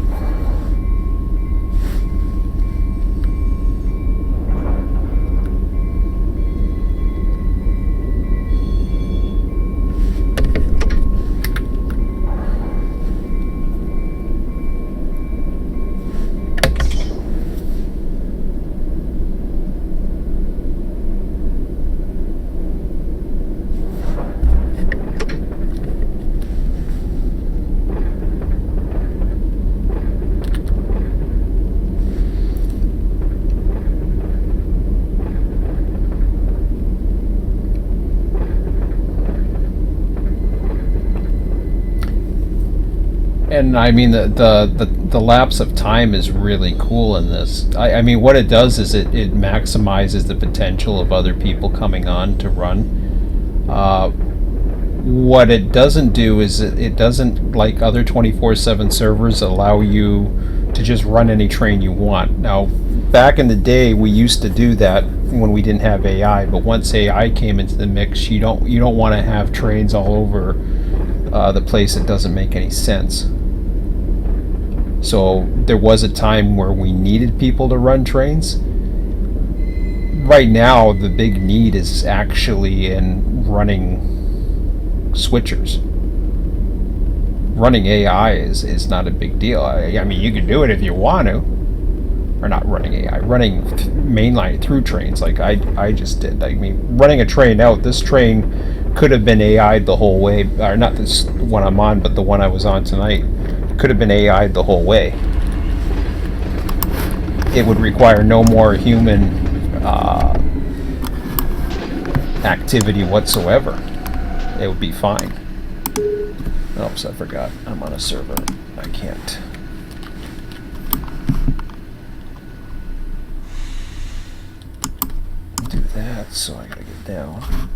A: And I mean the lapse of time is really cool in this. I mean what it does is it maximizes the potential of other people coming on to run. What it doesn't do is it doesn't, like other 24/7 servers, allow you to just run any train you want. Now, back in the day, we used to do that when we didn't have AI. But once AI came into the mix, you don't want to have trains all over the place. It doesn't make any sense. So there was a time where we needed people to run trains. Right now, the big need is actually in running switchers. Running AI is not a big deal. I mean, you can do it if you want to. Or not running AI, running mainline through trains like I just did. I mean, running a train out, this train could have been AI'd the whole way. Or not this one I'm on, but the one I was on tonight. Could have been AI'd the whole way. It would require no more human activity whatsoever. It would be fine. Oops, I forgot. I'm on a server. I can't. Do that, so I gotta get down.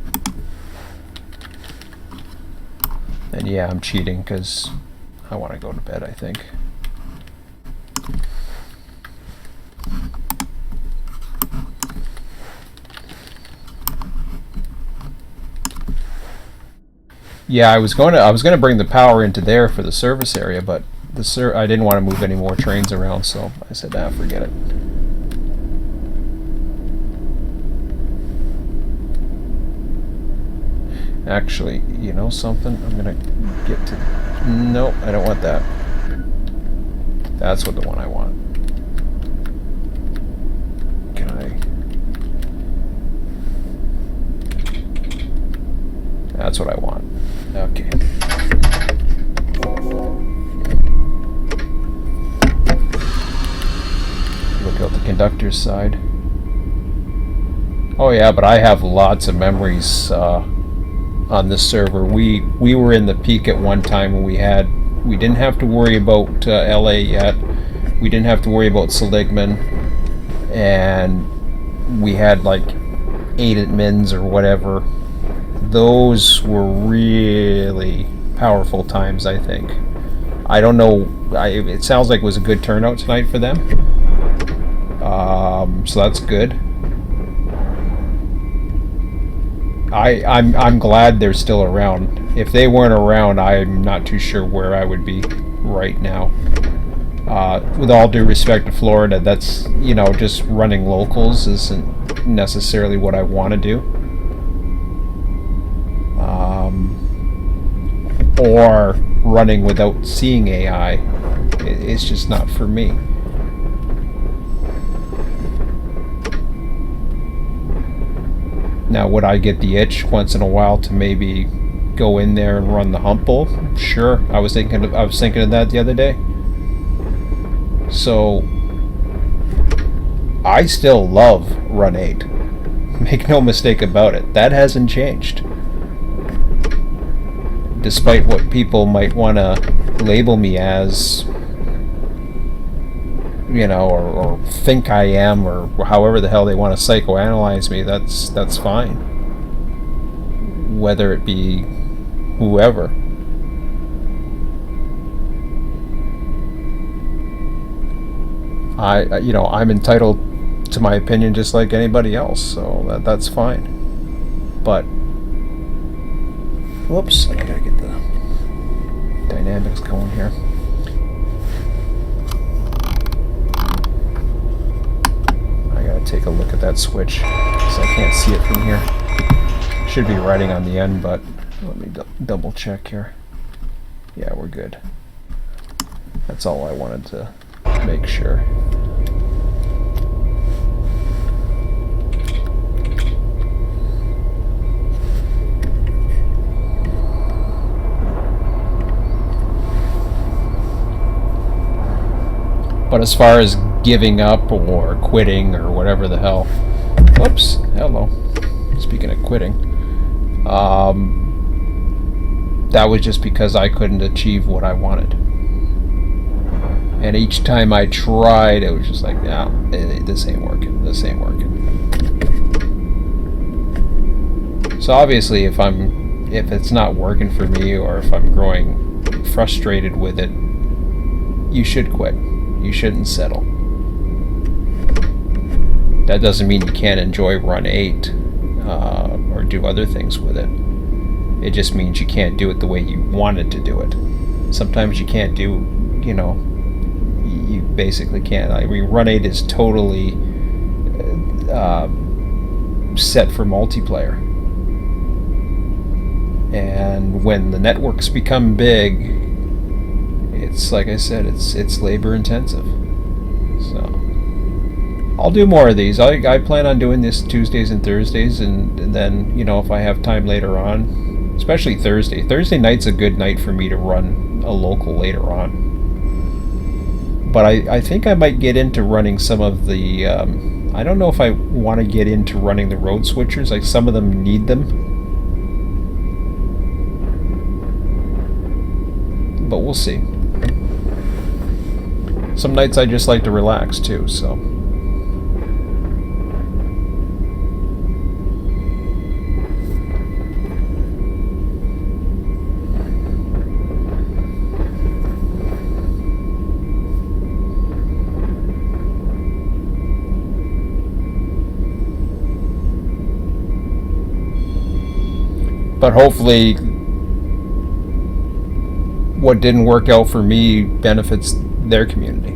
A: And yeah, I'm cheating because I want to go to bed, I think. Yeah, I was going to bring the power into there for the service area, but I didn't want to move any more trains around, so I said, ah, forget it. Actually, you know something? I'm gonna get to... Nope, I don't want that. That's what the one I want. Can I... That's what I want. Okay. Look out the conductor's side. Oh yeah, but I have lots of memories on this server. We were in the peak at one time when we didn't have to worry about LA yet. We didn't have to worry about Seligman, and we had like 8 admins or whatever. Those were really powerful times, I think. I don't know. It sounds like it was a good turnout tonight for them. So that's good. I'm glad they're still around. If they weren't around, I'm not too sure where I would be right now. With all due respect to Florida, that's, you know, just running locals isn't necessarily what I want to do. Or running without seeing AI. It's just not for me. Now, would I get the itch once in a while to maybe go in there and run the hump bull? Sure. I was thinking of that the other day. So I still love Run8. Make no mistake about it. That hasn't changed. Despite what people might want to label me as, you know, or think I am, or however the hell they want to psychoanalyze me, that's fine. Whether it be whoever. I'm entitled to my opinion just like anybody else, so that's fine. But whoops, I gotta get the dynamics going here. I gotta take a look at that switch because I can't see it from here. Should be writing on the end, but let me double check here. Yeah, we're good. That's all I wanted to make sure. But as far as giving up or quitting or whatever the hell, whoops, hello. Speaking of quitting, that was just because I couldn't achieve what I wanted. And each time I tried, it was just like, no, this ain't working. This ain't working. So obviously, if it's not working for me, or if I'm growing frustrated with it, you should quit. You shouldn't settle. That doesn't mean you can't enjoy Run8 or do other things with it. It just means you can't do it the way you wanted to do it. Sometimes you can't do, you know, you basically can't. I mean, Run8 is totally set for multiplayer. And when the networks become big, it's like I said, it's labor intensive. So I'll do more of these. I plan on doing this Tuesdays and Thursdays, and then, you know, if I have time later on, especially Thursday. Thursday night's a good night for me to run a local later on. But I think I might get into running some of the, I don't know if I want to get into running the road switchers. Like, some of them need them. But we'll see. Some nights I just like to relax too, so. But hopefully what didn't work out for me benefits their community,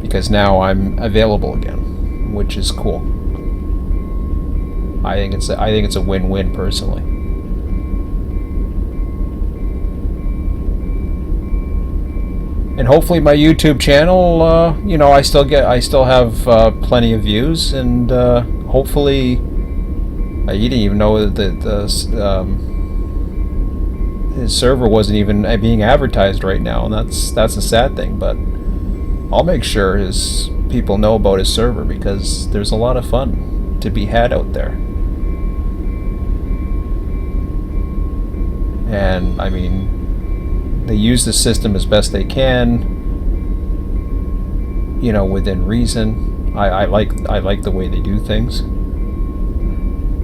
A: because now I'm available again, which is cool. I think it's a win-win personally. And hopefully my YouTube channel, you know, I still have plenty of views, and hopefully, you didn't even know that his server wasn't even being advertised right now, and that's a sad thing. But I'll make sure his people know about his server, because there's a lot of fun to be had out there. And I mean, they use the system as best they can, you know, within reason. I like the way they do things.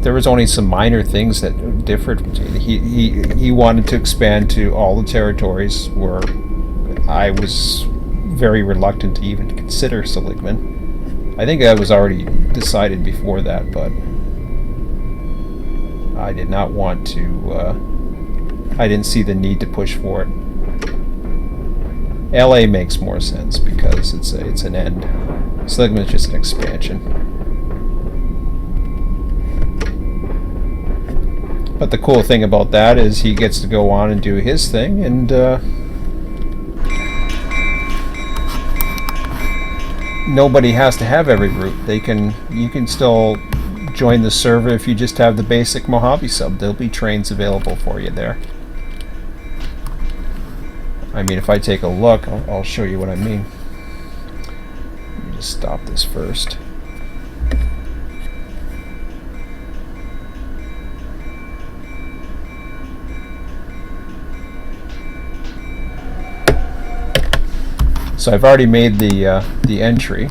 A: There was only some minor things that differed. He wanted to expand to all the territories, where I was very reluctant to even consider Seligman. I think that was already decided before that, but I did not want to. I didn't see the need to push for it. LA makes more sense because it's an end. Seligman is just an expansion. But the cool thing about that is he gets to go on and do his thing, and nobody has to have every route. You can still join the server if you just have the basic Mojave sub. There'll be trains available for you there. I mean, if I take a look, I'll show you what I mean. Let me just stop this first. So I've already made the entry.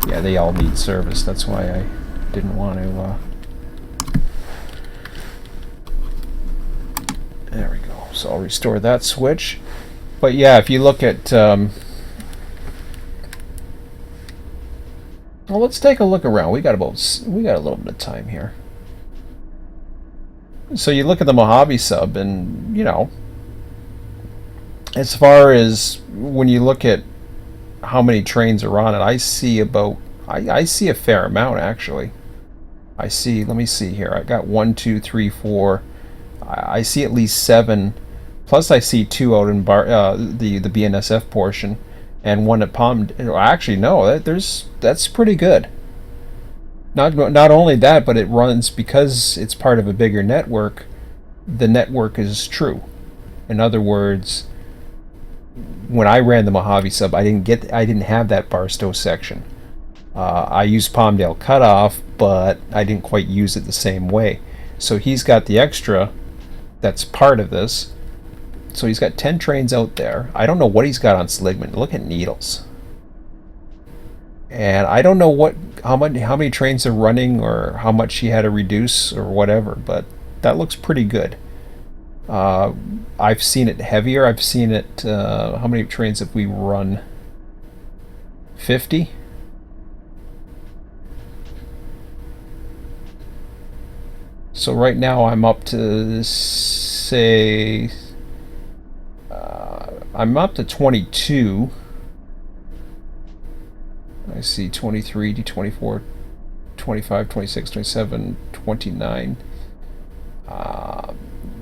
A: Yeah, they all need service. That's why I didn't want to. There we go. So I'll restore that switch. But yeah, if you look at, well, let's take a look around. We got a little bit of time here. So you look at the Mojave sub, and you know, as far as when you look at how many trains are on it, I see I see a fair amount actually. Let me see here. I got 1, 2, 3, 4. I see at least 7. Plus, I see 2 out in the BNSF portion, and 1 at Palm. Actually, no, that's pretty good. Not only that, but it runs because it's part of a bigger network. The network is true. In other words, when I ran the Mojave sub, I didn't have that Barstow section. I used Palmdale cutoff, but I didn't quite use it the same way. So he's got the extra that's part of this. So he's got 10 trains out there. I don't know what he's got on Seligman. Look at Needles. And I don't know how many trains are running or how much he had to reduce or whatever, but that looks pretty good. I've seen it heavier. I've seen it, how many trains have we run? 50? So right now I'm up to, say, I'm up to 22. I see 23 to 24, 25, 26, 27, 29,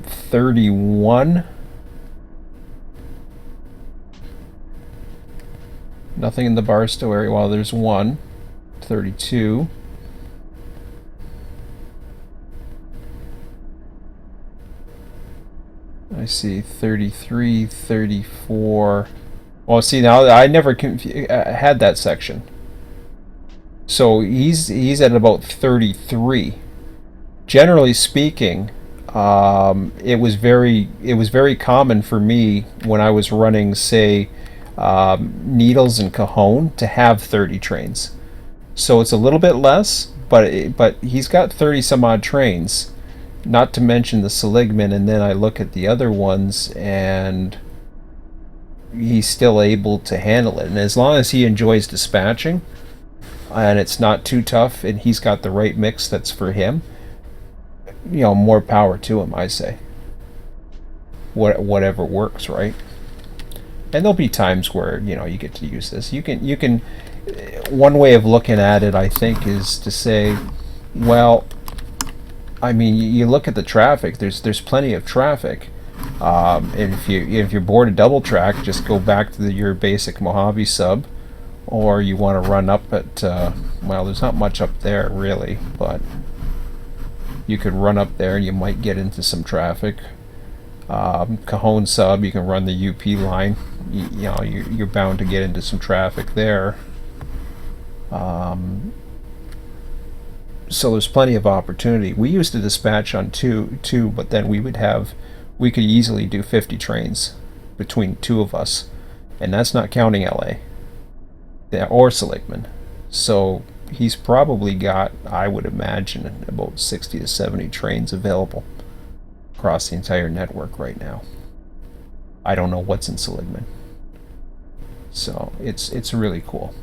A: 31. Nothing in the Barstow area. Well, there's 1. 32. I see 33, 34. Well, see, now I never had that section. So he's at about 33. Generally speaking, it was very common for me when I was running, say, Needles and Cajon to have 30 trains. So it's a little bit less, but he's got 30 some odd trains. Not to mention the Seligman, and then I look at the other ones, and he's still able to handle it. And as long as he enjoys dispatching, and it's not too tough, and he's got the right mix that's for him, you know, more power to him, I say. Whatever works, right? And there'll be times where, you know, you get to use this. You can. One way of looking at it, I think, is to say, well, I mean, you look at the traffic. There's plenty of traffic. And if you're bored of double track, just go back to your basic Mojave sub, or you want to run up at well, there's not much up there really, but you could run up there and you might get into some traffic. Cajon sub, you can run the UP line. You know, you're bound to get into some traffic there. So there's plenty of opportunity. We used to dispatch on two, but then we could easily do 50 trains between 2 of us, and that's not counting LA or Seligman. So he's probably got, I would imagine, about 60 to 70 trains available across the entire network right now. I don't know what's in Seligman. So it's really cool.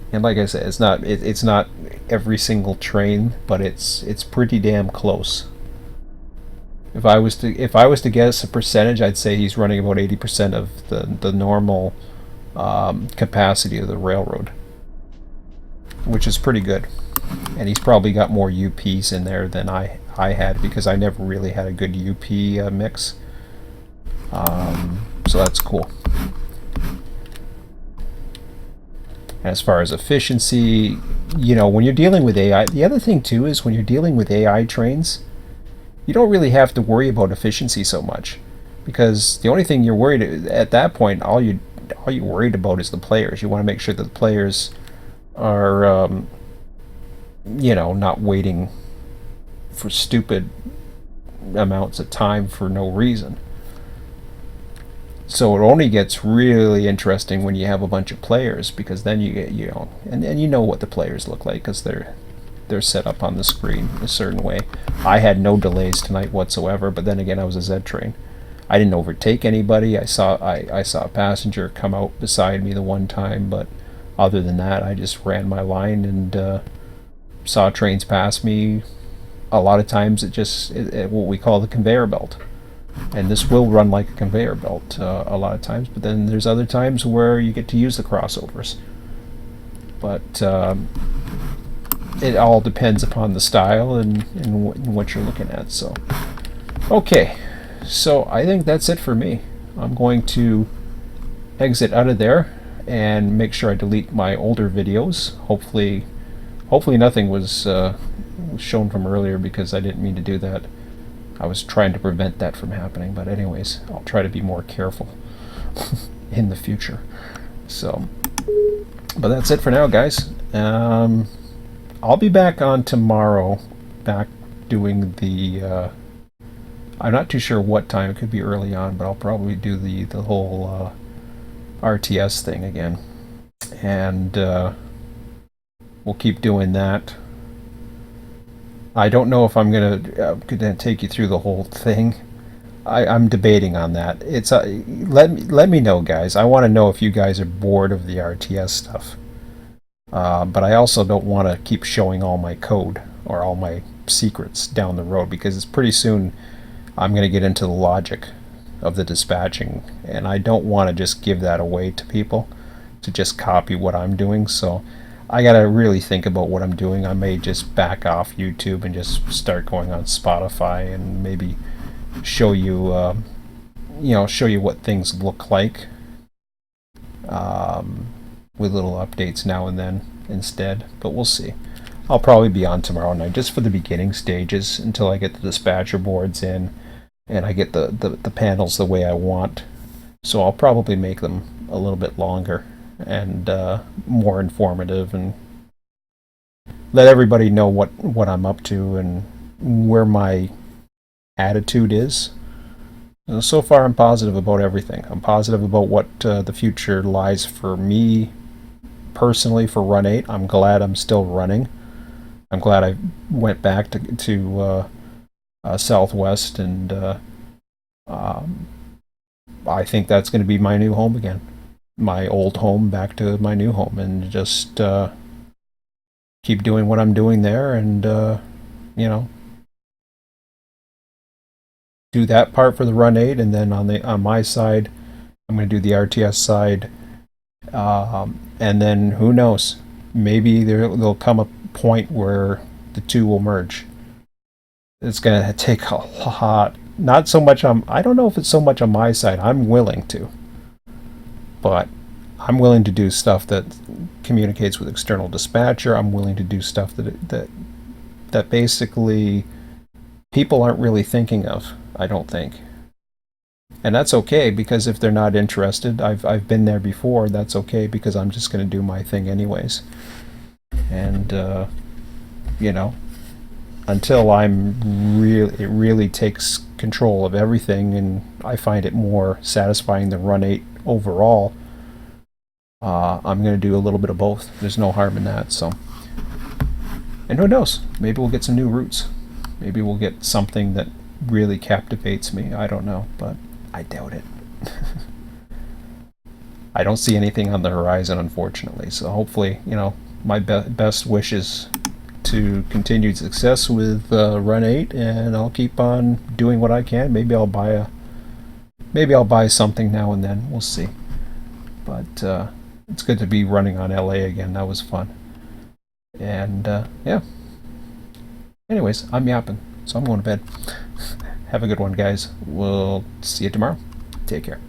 A: And like I said, it's not every single train, but it's pretty damn close. If I was to guess a percentage, I'd say he's running about 80% of the normal capacity of the railroad, which is pretty good. And he's probably got more UPs in there than I had, because I never really had a good UP mix. So that's cool. As far as efficiency, you know, when you're dealing with AI, the other thing too is when you're dealing with AI trains, you don't really have to worry about efficiency so much, because the only thing you're worried at that point, all you're worried about is the players. You want to make sure that the players are, you know, not waiting for stupid amounts of time for no reason. So it only gets really interesting when you have a bunch of players, because then you get, you know, and you know what the players look like, because they're set up on the screen a certain way. I had no delays tonight whatsoever, but then again, I was a Z train. I didn't overtake anybody. I saw a passenger come out beside me the one time, but other than that, I just ran my line and saw trains pass me. A lot of times what we call the conveyor belt. And this will run like a conveyor belt a lot of times, but then there's other times where you get to use the crossovers. But it all depends upon the style and what you're looking at. So, okay, so I think that's it for me. I'm going to exit out of there and make sure I delete my older videos. Hopefully nothing was shown from earlier, because I didn't mean to do that. I was trying to prevent that from happening, but anyways, I'll try to be more careful in the future. So, but that's it for now, guys. I'll be back on tomorrow, back doing the, I'm not too sure what time, it could be early on, but I'll probably do the whole RTS thing again. And we'll keep doing that. I don't know if I'm gonna take you through the whole thing. I'm debating on that. It's let me know, guys. I want to know if you guys are bored of the RTS stuff. But I also don't want to keep showing all my code or all my secrets down the road, because it's pretty soon I'm going to get into the logic of the dispatching, and I don't want to just give that away to people to just copy what I'm doing. So I gotta really think about what I'm doing. I may just back off YouTube and just start going on Spotify and maybe show you, show you what things look like, with little updates now and then instead. But we'll see. I'll probably be on tomorrow night just for the beginning stages until I get the dispatcher boards in and I get the panels the way I want. So I'll probably make them a little bit longer and more informative, and let everybody know what I'm up to and where my attitude is. So far I'm positive about everything. I'm positive about what the future lies for me personally for Run8. I'm glad I'm still running. I'm glad I went back to Southwest, and I think that's going to be my new home again. My old home back to my new home, and just keep doing what I'm doing there, and do that part for the Run8, and then on my side, I'm going to do the RTS side, and then who knows? Maybe there'll come a point where the two will merge. It's going to take a lot. Not so much on. I don't know if it's so much on my side. I'm willing to. But I'm willing to do stuff that communicates with external dispatcher. I'm willing to do stuff that basically people aren't really thinking of, I don't think. And that's okay, because if they're not interested, I've been there before, that's okay, because I'm just going to do my thing anyways. And, until it really takes control of everything, and I find it more satisfying than Run8 overall, I'm going to do a little bit of both. There's no harm in that. So, and who knows? Maybe we'll get some new routes. Maybe we'll get something that really captivates me. I don't know, but I doubt it. I don't see anything on the horizon, unfortunately. So hopefully, my best wishes to continued success with Run8, and I'll keep on doing what I can. Maybe I'll buy something now and then. We'll see. But it's good to be running on LA again. That was fun. And yeah. Anyways, I'm yapping, so I'm going to bed. Have a good one, guys. We'll see you tomorrow. Take care.